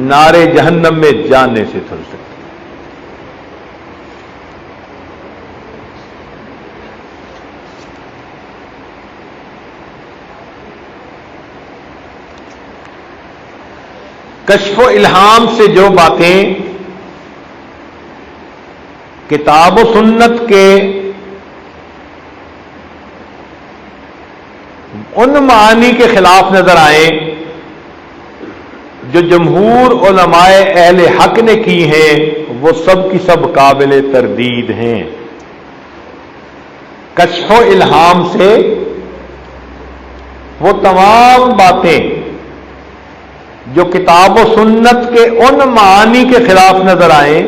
نارے جہنم میں جانے سے دھل سکتی ہے. کشف و الہام سے جو باتیں کتاب و سنت کے ان معانی کے خلاف نظر آئیں جو جمہور علماء اہل حق نے کی ہیں، وہ سب کی سب قابل تردید ہیں. کشف و الہام سے وہ تمام باتیں جو کتاب و سنت کے ان معانی کے خلاف نظر آئیں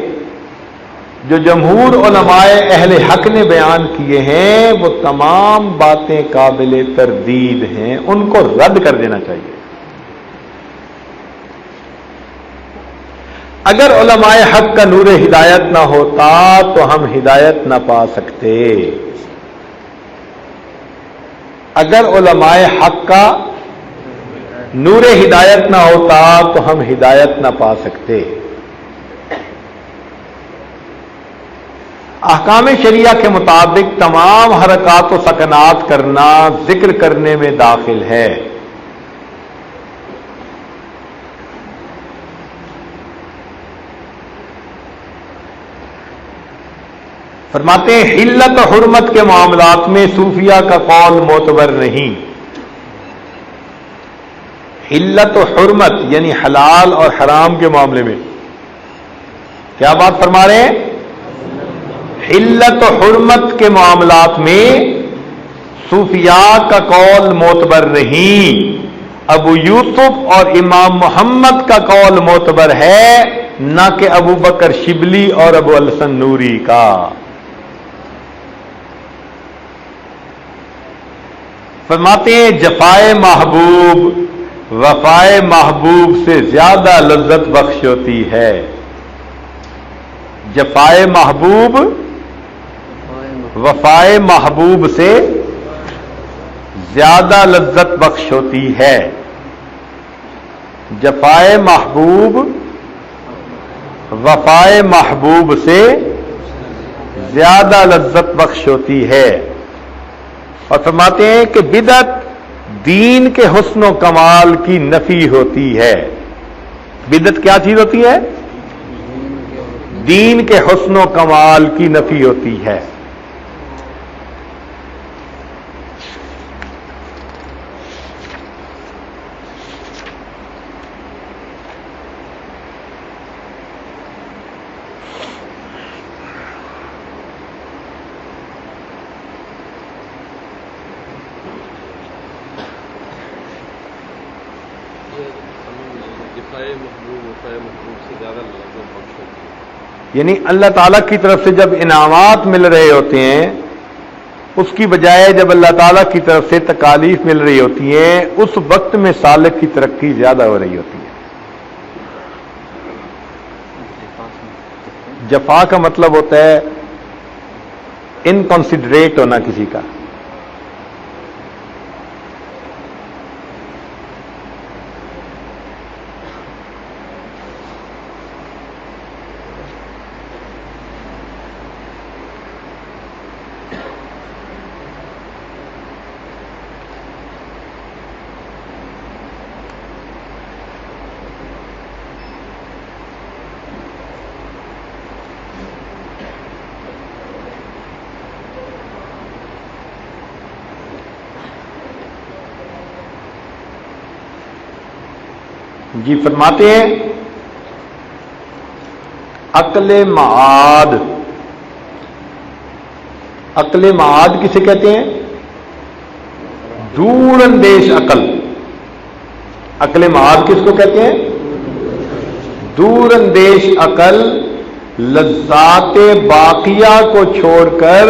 جو جمہور علماء اہل حق نے بیان کیے ہیں، وہ تمام باتیں قابل تردید ہیں. ان کو رد کر دینا چاہیے. اگر علماء حق کا نور ہدایت نہ ہوتا تو ہم ہدایت نہ پا سکتے. اگر علماء حق کا نور ہدایت نہ ہوتا تو ہم ہدایت نہ پا سکتے. احکام شریعہ کے مطابق تمام حرکات و سکنات کرنا ذکر کرنے میں داخل ہے. فرماتے ہیں حلت و حرمت کے معاملات میں صوفیہ کا قول معتبر نہیں. حلت و حرمت یعنی حلال اور حرام کے معاملے میں کیا بات فرما رہے ہیں؟ حلت و حرمت کے معاملات میں صوفیاء کا قول معتبر نہیں، ابو یوسف اور امام محمد کا قول معتبر ہے، نہ کہ ابو بکر شبلی اور ابو الحسن نوری کا۔ فرماتے ہیں جفائے محبوب وفائے محبوب سے زیادہ لذت بخش ہوتی ہے۔ جفائے محبوب وفائے محبوب سے زیادہ لذت بخش ہوتی ہے۔ جفائے محبوب وفائے محبوب سے زیادہ لذت بخش ہوتی ہے۔ اور فرماتے ہیں کہ بدعت دین کے حسن و کمال کی نفی ہوتی ہے۔ بدعت کیا چیز ہوتی ہے؟ دین کے حسن و کمال کی نفی ہوتی ہے۔ یعنی اللہ تعالیٰ کی طرف سے جب انعامات مل رہے ہوتے ہیں، اس کی بجائے جب اللہ تعالیٰ کی طرف سے تکالیف مل رہی ہوتی ہیں، اس وقت میں سالک کی ترقی زیادہ ہو رہی ہوتی ہے۔ جفا کا مطلب ہوتا ہے انکنسیڈریٹ ہونا کسی کا۔ جی فرماتے ہیں عقل معاد۔ عقل معاد کسے کہتے ہیں؟ دور اندیش عقل۔ عقل معاد کس کو کہتے ہیں؟ دور اندیش عقل لذات باقیہ کو چھوڑ کر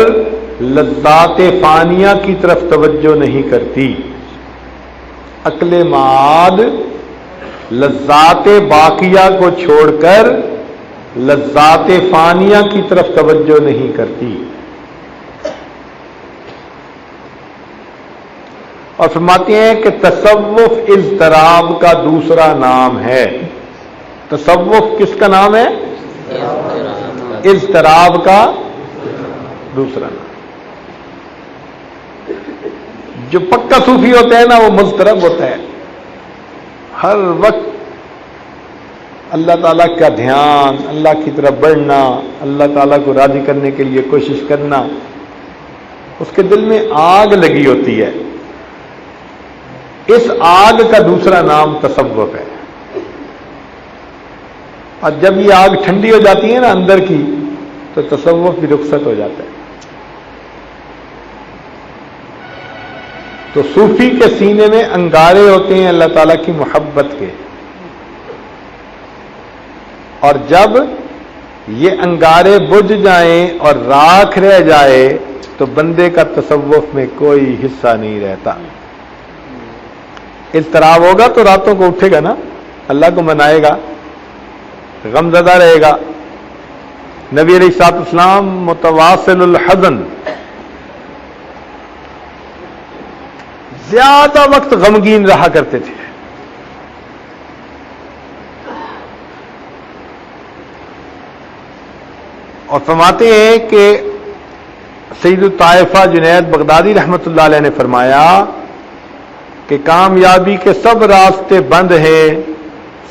لذات فانیہ کی طرف توجہ نہیں کرتی۔ عقل معاد لذات باقیہ کو چھوڑ کر لذات فانیہ کی طرف توجہ نہیں کرتی۔ اور فرماتے ہیں کہ تصوف اضطراب کا دوسرا نام ہے۔ تصوف کس کا نام ہے؟ اضطراب کا دوسرا نام۔ جو پکا صوفی ہوتا ہے نا وہ مضطرب ہوتا ہے، ہر وقت اللہ تعالیٰ کا دھیان، اللہ کی طرف بڑھنا، اللہ تعالیٰ کو راضی کرنے کے لیے کوشش کرنا، اس کے دل میں آگ لگی ہوتی ہے۔ اس آگ کا دوسرا نام تصوف ہے۔ اور جب یہ آگ ٹھنڈی ہو جاتی ہے نا اندر کی، تو تصوف بھی رخصت ہو جاتا ہے۔ تو صوفی کے سینے میں انگارے ہوتے ہیں اللہ تعالیٰ کی محبت کے، اور جب یہ انگارے بجھ جائیں اور راکھ رہ جائے تو بندے کا تصوف میں کوئی حصہ نہیں رہتا۔ اضطراب ہوگا تو راتوں کو اٹھے گا نا، اللہ کو منائے گا، غم زدہ رہے گا۔ نبی علیہ الصلوۃ والسلام متواصل الحزن، زیادہ وقت غمگین رہا کرتے تھے۔ اور فرماتے ہیں کہ سید الطائفہ جنید بغدادی رحمۃ اللہ علیہ نے فرمایا کہ کامیابی کے سب راستے بند ہیں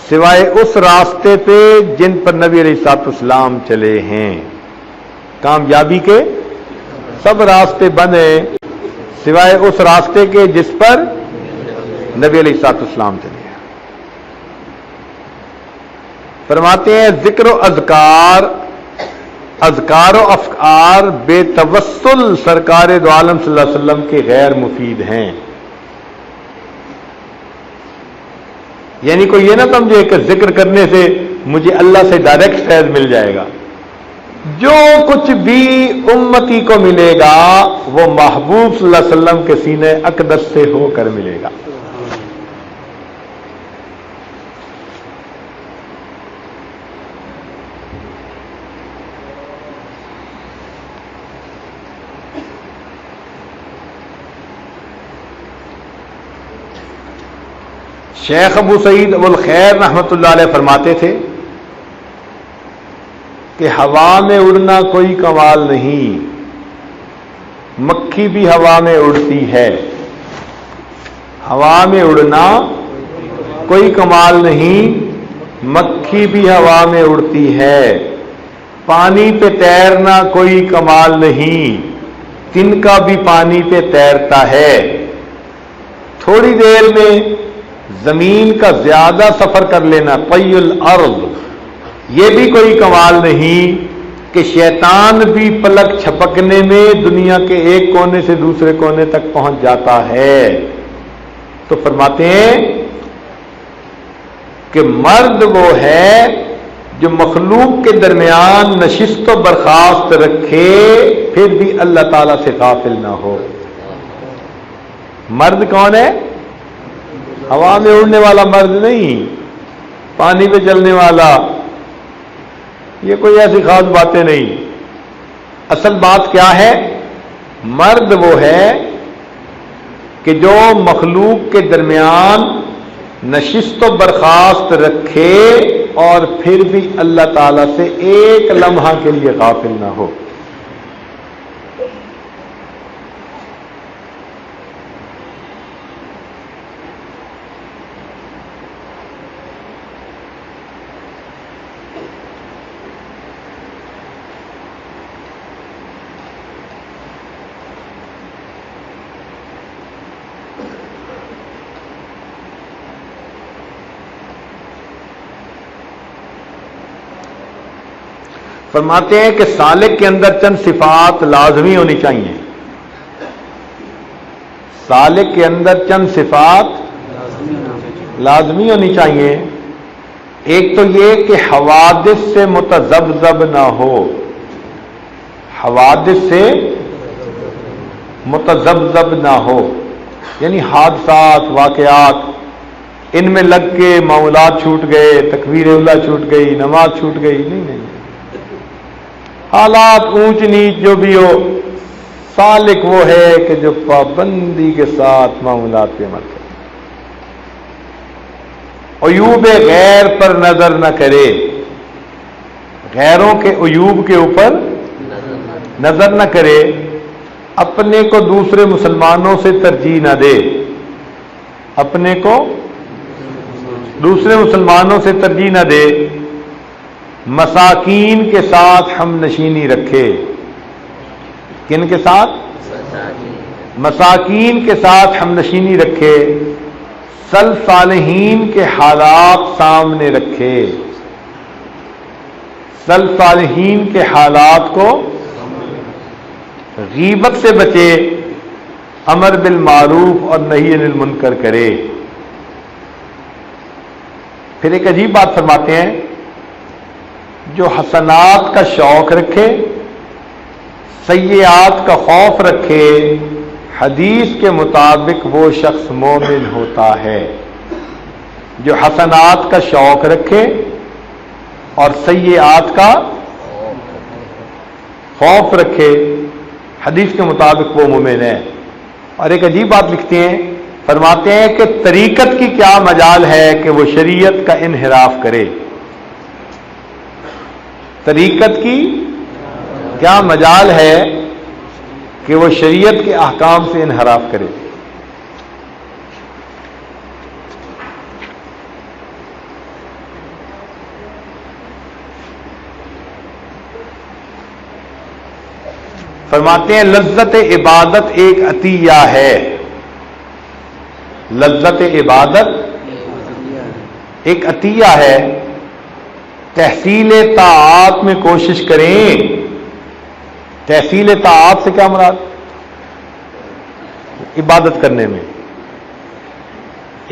سوائے اس راستے پہ جن پر نبی علیہ الصلوۃ والسلام چلے ہیں۔ کامیابی کے سب راستے بند ہیں سوائے اس راستے کے جس پر نبی علیہ الصلوۃ والسلام چلے ہیں۔ فرماتے ہیں ذکر و اذکار و افکار بے توسل سرکار دو عالم صلی اللہ علیہ وسلم کے غیر مفید ہیں. یعنی کوئی یہ نہ سمجھے کہ ذکر کرنے سے مجھے اللہ سے ڈائریکٹ فیض مل جائے گا. جو کچھ بھی امتی کو ملے گا وہ محبوب صلی اللہ علیہ وسلم کے سینے اقدس سے ہو کر ملے گا. شیخ ابو سعید ابو الخیر رحمۃ اللہ علیہ فرماتے تھے کہ ہوا میں اڑنا کوئی کمال نہیں، مکھی بھی ہوا میں اڑتی ہے. ہوا میں اڑنا کوئی کمال نہیں، مکھی بھی ہوا میں اڑتی ہے. پانی پہ تیرنا کوئی کمال نہیں، تنکا بھی پانی پہ تیرتا ہے. تھوڑی دیر میں زمین کا زیادہ سفر کر لینا طی الارض، یہ بھی کوئی کمال نہیں کہ شیطان بھی پلک چھپکنے میں دنیا کے ایک کونے سے دوسرے کونے تک پہنچ جاتا ہے. تو فرماتے ہیں کہ مرد وہ ہے جو مخلوق کے درمیان نشست و برخاست رکھے پھر بھی اللہ تعالی سے غافل نہ ہو. مرد کون ہے؟ ہوا میں اڑنے والا مرد نہیں، پانی پہ چلنے والا، یہ کوئی ایسی خاص باتیں نہیں. اصل بات کیا ہے؟ مرد وہ ہے کہ جو مخلوق کے درمیان نشست و برخاست رکھے اور پھر بھی اللہ تعالی سے ایک لمحہ کے لیے غافل نہ ہو. فرماتے ہیں کہ سالک کے اندر چند صفات لازمی ہونی چاہیے. سالک کے اندر چند صفات لازمی ہونی چاہیے. ایک تو یہ کہ حوادث سے متذبذب نہ ہو. حوادث سے متذبذب نہ ہو یعنی حادثات واقعات ان میں لگ کے معمولات چھوٹ گئے، تکبیر اولیٰ چھوٹ گئی، نماز چھوٹ گئی، نہیں. حالات اونچ نیچ جو بھی ہو، سالک وہ ہے کہ جو پابندی کے ساتھ معاملات پہ عمل کرے، عیوب غیر پر نظر نہ کرے، غیروں کے عیوب کے اوپر نظر نہ کرے، اپنے کو دوسرے مسلمانوں سے ترجیح نہ دے، اپنے کو دوسرے مسلمانوں سے ترجیح نہ دے، مساکین کے ساتھ ہم نشینی رکھے. کن کے ساتھ؟ مساکین کے ساتھ ہم نشینی رکھے. سلف صالحین کے حالات سامنے رکھے، سلف صالحین کے حالات کو، غیبت سے بچے، امر بالمعروف اور نہی عن المنکر کرے. پھر ایک عجیب بات فرماتے ہیں، جو حسنات کا شوق رکھے، سیئات کا خوف رکھے، حدیث کے مطابق وہ شخص مومن ہوتا ہے. جو حسنات کا شوق رکھے اور سیئات کا خوف رکھے، حدیث کے مطابق وہ مومن ہے. اور ایک عجیب بات لکھتے ہیں، فرماتے ہیں کہ طریقت کی کیا مجال ہے کہ وہ شریعت کا انحراف کرے. طریقت کی کیا مجال ہے کہ وہ شریعت کے احکام سے انحراف کرے. فرماتے ہیں لذت عبادت ایک عطیہ ہے. لذت عبادت ایک عطیہ ہے. تحصیل طاعات میں کوشش کریں. تحصیل طاعات سے کیا مراد؟ عبادت کرنے میں.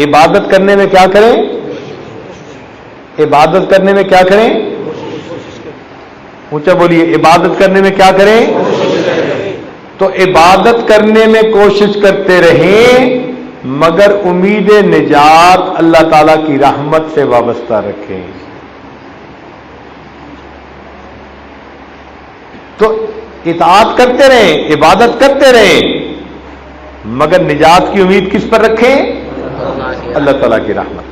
عبادت کرنے میں کیا کریں؟ عبادت کرنے میں کیا کریں؟ اونچا بولیے. عبادت کرنے میں کیا کریں؟ تو عبادت کرنے میں کوشش کرتے رہیں مگر امید نجات اللہ تعالی کی رحمت سے وابستہ رکھیں. تو اطاعت کرتے رہیں، عبادت کرتے رہیں مگر نجات کی امید کس پر رکھیں؟ اللہ تعالی کی رحمت.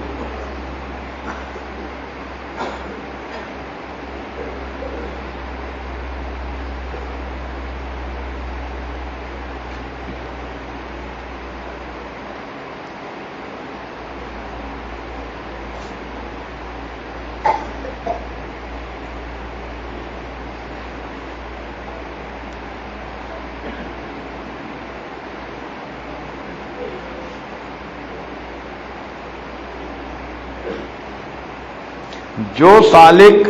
جو سالک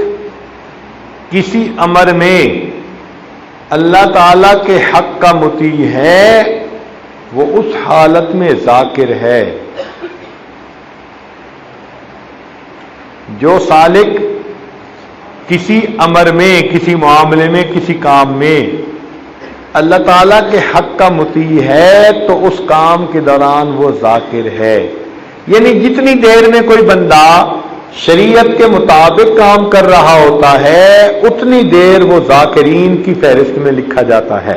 کسی امر میں اللہ تعالی کے حق کا مطیع ہے وہ اس حالت میں ذاکر ہے. جو سالک کسی امر میں، کسی معاملے میں، کسی کام میں اللہ تعالی کے حق کا مطیع ہے تو اس کام کے دوران وہ ذاکر ہے. یعنی جتنی دیر میں کوئی بندہ شریعت کے مطابق کام کر رہا ہوتا ہے اتنی دیر وہ ذاکرین کی فہرست میں لکھا جاتا ہے.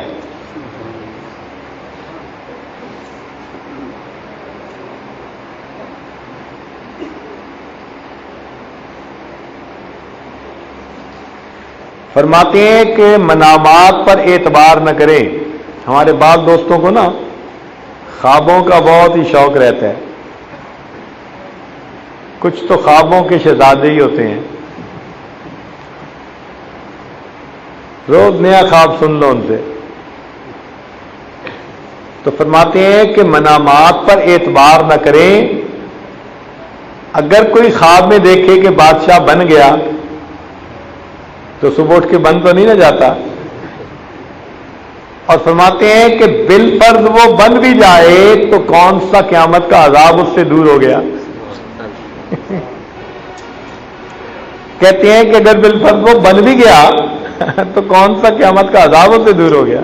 فرماتے ہیں کہ منامات پر اعتبار نہ کریں. ہمارے بعض دوستوں کو نا خوابوں کا بہت ہی شوق رہتا ہے. کچھ تو خوابوں کے شہزادے ہی ہوتے ہیں. روز نیا خواب سن لو ان سے. تو فرماتے ہیں کہ منامات پر اعتبار نہ کریں. اگر کوئی خواب میں دیکھے کہ بادشاہ بن گیا تو صبح اٹھ کے بن تو نہیں نہ جاتا. اور فرماتے ہیں کہ بالفرض وہ بن بھی جائے تو کون سا قیامت کا عذاب اس سے دور ہو گیا. کہتے ہیں کہ اگر بالفرض وہ بن بھی گیا تو کون سا قیامت کا عذاب اس سے دور ہو گیا.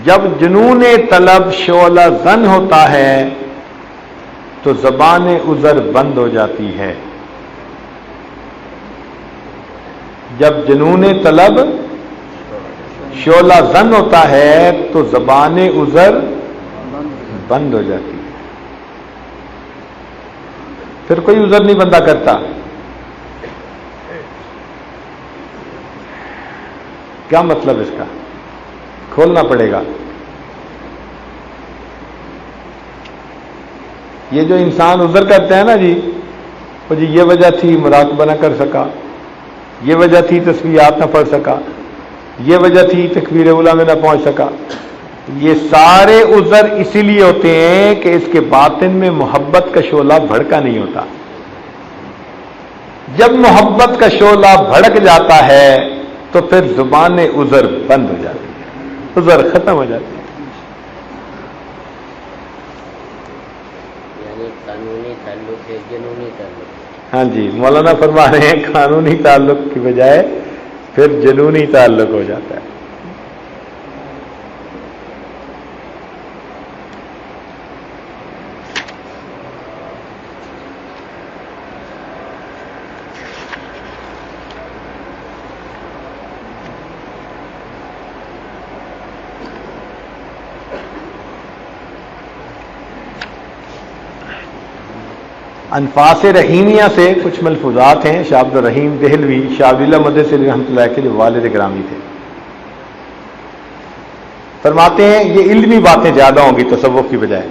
جب جنون طلب شعلہ زن ہوتا ہے تو زبان عذر بند ہو جاتی ہے. جب جنون طلب شعلہ زن ہوتا ہے تو زبان عذر بند ہو جاتی ہے. پھر کوئی عذر نہیں بندہ کرتا. کیا مطلب اس کا؟ کھولنا پڑے گا. یہ جو انسان عذر کرتے ہیں نا جی یہ وجہ تھی مراقبہ نہ کر سکا، یہ وجہ تھی تسبیحات نہ پڑھ سکا، یہ وجہ تھی تکبیر اولیٰ میں نہ پہنچ سکا. یہ سارے عذر اسی لیے ہوتے ہیں کہ اس کے باطن میں محبت کا شعلہ بھڑکا نہیں ہوتا. جب محبت کا شعلہ بھڑک جاتا ہے تو پھر زبان عذر بند ہو جاتی ہے، عذر ختم ہو جاتی ہے. یعنی قانونی تعلق ہے، جنونی تعلق. ہاں جی، مولانا فرما رہے ہیں قانونی تعلق کی بجائے پھر جنونی تعلق ہو جاتا ہے. انفاس رحیمیہ سے کچھ ملفوظات ہیں. شاہ عبد الرحیم دہلوی شاہ عبداللہ مدثری رحمۃ اللہ کے جو والد گرامی تھے، فرماتے ہیں یہ علمی باتیں زیادہ ہوں گی تصوف کی بجائے.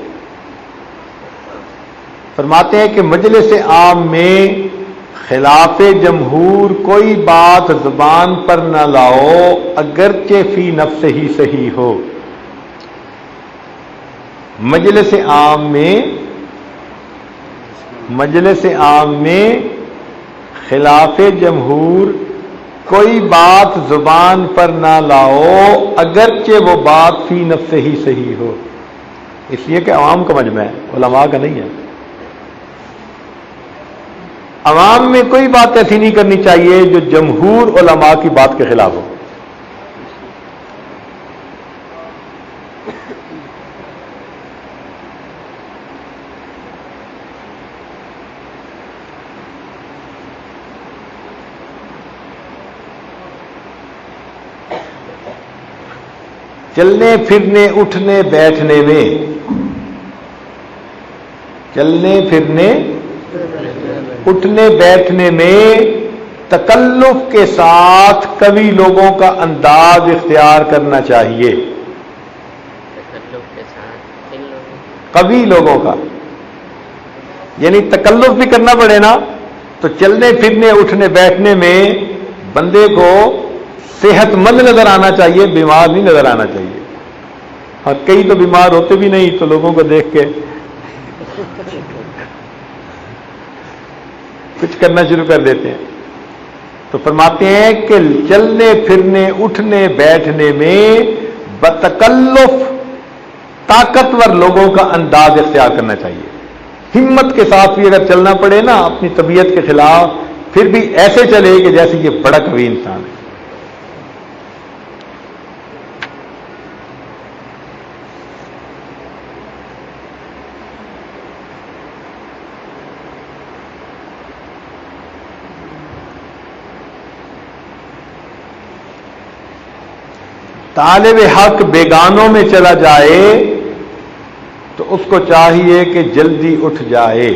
فرماتے ہیں کہ مجلس عام میں خلاف جمہور کوئی بات زبان پر نہ لاؤ اگرچہ فی نفس ہی صحیح ہو. مجلس عام میں خلاف جمہور کوئی بات زبان پر نہ لاؤ اگرچہ وہ بات فی نفس ہی صحیح ہو. اس لیے کہ عوام کا مجمع ہے، علماء کا نہیں ہے. عوام میں کوئی بات ایسی نہیں کرنی چاہیے جو جمہور علماء کی بات کے خلاف ہو. چلنے پھرنے اٹھنے بیٹھنے میں تکلف کے ساتھ قوی لوگوں کا انداز اختیار کرنا چاہیے. قوی لوگوں کا یعنی تکلف بھی کرنا پڑے نا، تو چلنے پھرنے اٹھنے بیٹھنے میں بندے کو صحت مند نظر آنا چاہیے، بیمار نہیں نظر آنا چاہیے. اور کئی تو بیمار ہوتے بھی نہیں، تو لوگوں کو دیکھ کے کچھ کرنا شروع کر دیتے ہیں. تو فرماتے ہیں کہ چلنے پھرنے اٹھنے بیٹھنے میں بتکلف طاقتور لوگوں کا انداز اختیار کرنا چاہیے. ہمت کے ساتھ بھی اگر چلنا پڑے نا اپنی طبیعت کے خلاف، پھر بھی ایسے چلے کہ جیسے یہ بڑا قوی انسان ہے. طالب حق بیگانوں میں چلا جائے تو اس کو چاہیے کہ جلدی اٹھ جائے.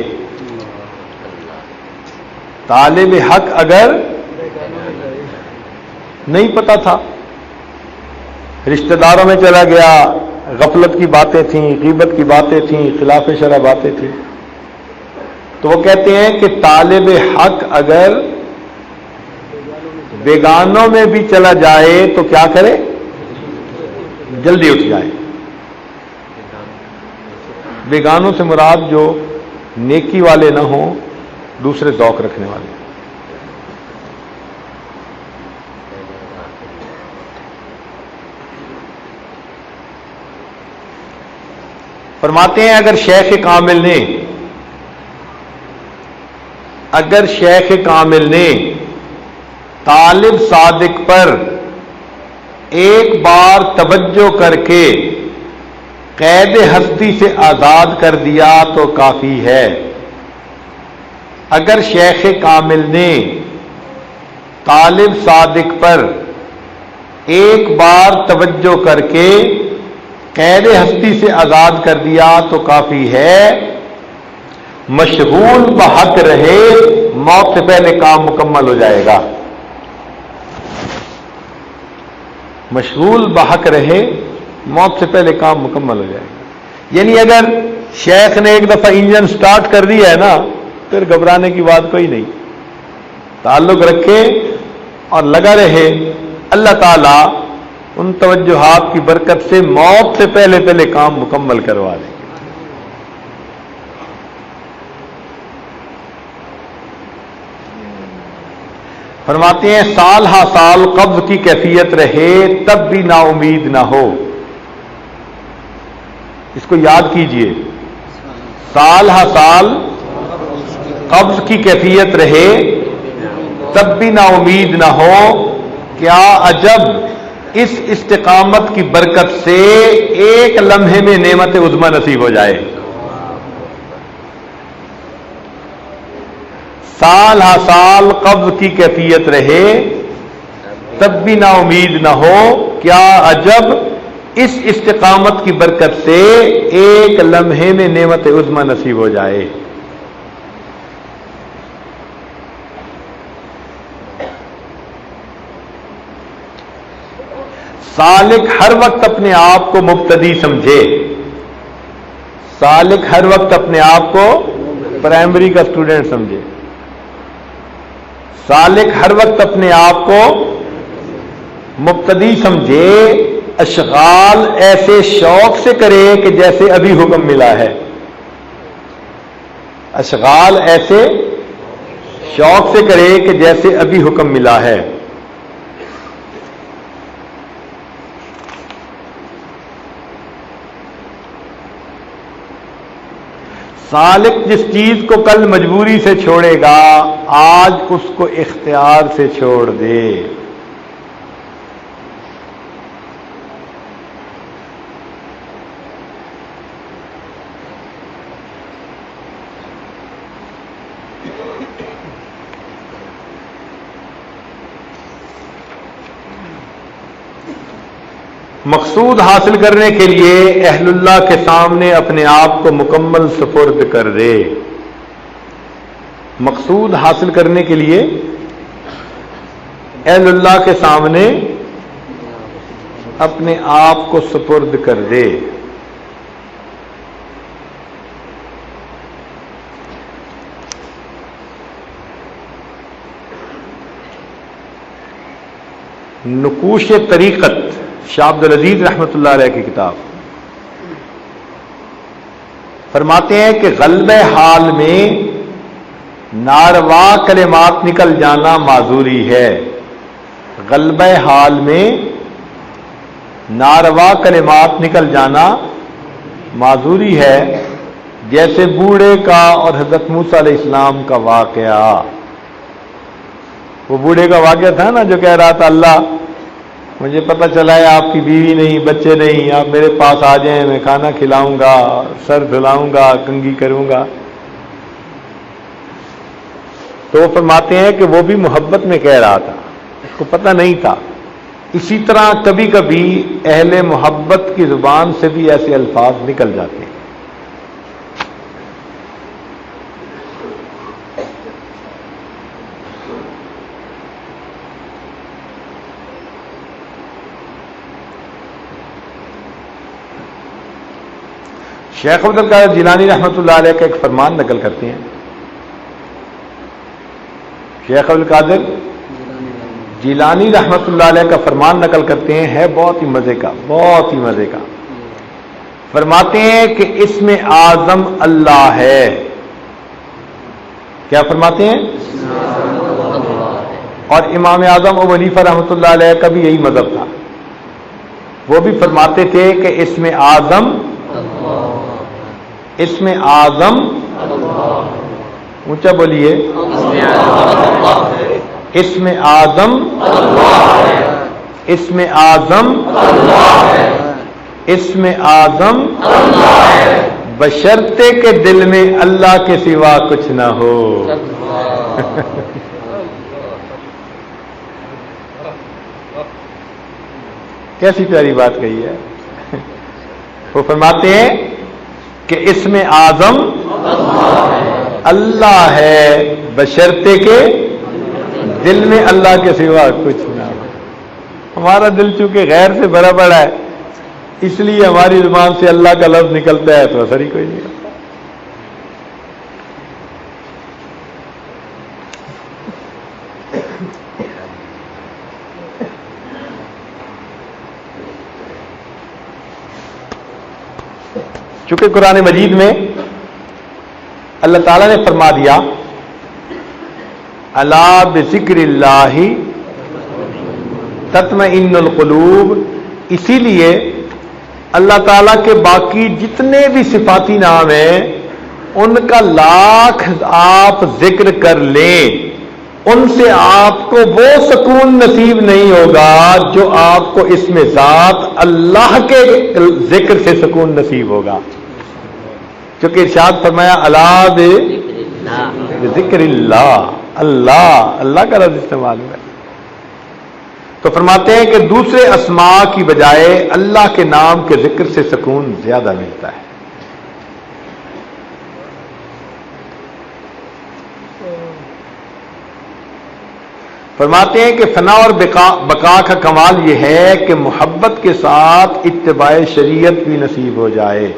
طالب حق اگر نہیں پتا تھا، رشتہ داروں میں چلا گیا، غفلت کی باتیں تھیں، غیبت کی باتیں تھیں، خلاف شرع باتیں تھیں، تو وہ کہتے ہیں کہ طالب حق اگر بیگانوں میں بھی چلا جائے تو کیا کرے؟ جلدی اٹھ جائے. بیگانوں سے مراد جو نیکی والے نہ ہوں، دوسرے ذوق رکھنے والے. فرماتے ہیں اگر شیخ کامل نے طالب صادق پر ایک بار توجہ کر کے قید ہستی سے آزاد کر دیا تو کافی ہے. اگر شیخ کامل نے طالب صادق پر ایک بار توجہ کر کے قید ہستی سے آزاد کر دیا تو کافی ہے. مشغول بحق رہے، موت سے پہلے کام مکمل ہو جائے گا. مشغول بحق رہے، موت سے پہلے کام مکمل ہو جائے گا. یعنی اگر شیخ نے ایک دفعہ انجن سٹارٹ کر دیا ہے نا، پھر گھبرانے کی بات کوئی نہیں. تعلق رکھے اور لگا رہے. اللہ تعالیٰ ان توجہات کی برکت سے موت سے پہلے کام مکمل کروا دے. فرماتے ہیں سال ہا سال قبض کی کیفیت رہے تب بھی نا امید نہ ہو. اس کو یاد کیجئے، سال ہا سال قبض کی کیفیت رہے تب بھی نا امید نہ ہو. کیا عجب اس استقامت کی برکت سے ایک لمحے میں نعمت عظمی نصیب ہو جائے. سال ہا سال قبض کی کیفیت رہے تب بھی نا امید نہ ہو. کیا عجب اس استقامت کی برکت سے ایک لمحے میں نعمت عظمی نصیب ہو جائے. سالک ہر وقت اپنے آپ کو مبتدی سمجھے. سالک ہر وقت اپنے آپ کو پرائمری کا اسٹوڈنٹ سمجھے. سالک ہر وقت اپنے آپ کو مبتدی سمجھے. اشغال ایسے شوق سے کرے کہ جیسے ابھی حکم ملا ہے. اشغال ایسے شوق سے کرے کہ جیسے ابھی حکم ملا ہے. سالک جس چیز کو کل مجبوری سے چھوڑے گا آج اس کو اختیار سے چھوڑ دے. مقصود حاصل کرنے کے لیے اہل اللہ کے سامنے اپنے آپ کو مکمل سپرد کر دے. مقصود حاصل کرنے کے لیے اہل اللہ کے سامنے اپنے آپ کو سپرد کر دے. نقوش طریقت شاہ عبد العزیز رحمۃ اللہ علیہ کی کتاب فرماتے ہیں کہ غلبہ حال میں ناروا کلمات نکل جانا معذوری ہے. غلبہ حال میں ناروا کلمات نکل جانا معذوری ہے. جیسے بوڑھے کا اور حضرت موسیٰ علیہ السلام کا واقعہ. وہ بوڑھے کا واقعہ تھا نا جو کہہ رہا تھا اللہ مجھے پتہ چلا ہے آپ کی بیوی نہیں بچے نہیں, آپ میرے پاس آ جائیں میں کھانا کھلاؤں گا سر دھلاؤں گا کنگھی کروں گا. تو وہ فرماتے ہیں کہ وہ بھی محبت میں کہہ رہا تھا, اس کو پتہ نہیں تھا. اسی طرح کبھی کبھی اہل محبت کی زبان سے بھی ایسے الفاظ نکل جاتے ہیں. شیخ عبد القادر جیلانی رحمۃ اللہ علیہ کا ایک فرمان نقل کرتے ہیں. شیخ عبد القادر جیلانی رحمۃ اللہ علیہ کا فرمان نقل کرتے ہیں, ہے بہت ہی مزے کا, بہت ہی مزے کا. فرماتے ہیں کہ اسم اعظم اللہ ہے. کیا فرماتے ہیں؟ اور امام اعظم ابو حنیفہ رحمۃ اللہ علیہ کا بھی یہی مذہب تھا. وہ بھی فرماتے تھے کہ اسم اعظم اونچا بولیے, اسم اعظم بشرطے کے دل میں اللہ کے سوا کچھ نہ ہو. کیسی پیاری بات کہی ہے. وہ فرماتے ہیں کہ اسم اعظم اللہ ہے بشرطے کے دل میں اللہ کے سوا کچھ نہ ہو. ہمارا دل چونکہ غیر سے بھرا پڑا ہے اس لیے ہماری زبان سے اللہ کا لفظ نکلتا ہے تو اثر ہی کوئی نہیں ہوتا. چونکہ قرآن مجید میں اللہ تعالیٰ نے فرما دیا الا بذکر اللہ تطمئن القلوب, اسی لیے اللہ تعالیٰ کے باقی جتنے بھی صفاتی نام ہیں ان کا لاکھ آپ ذکر کر لیں, ان سے آپ کو وہ سکون نصیب نہیں ہوگا جو آپ کو اس میں ذات اللہ کے ذکر سے سکون نصیب ہوگا. کیونکہ ارشاد فرمایا الا بذکر اللہ, اللہ کا لفظ استعمال ہوا ہے. تو فرماتے ہیں کہ دوسرے اسماء کی بجائے اللہ کے نام کے ذکر سے سکون زیادہ ملتا ہے. فرماتے ہیں کہ فنا اور بقا کا کمال یہ ہے کہ محبت کے ساتھ اتباع شریعت بھی نصیب ہو جائے.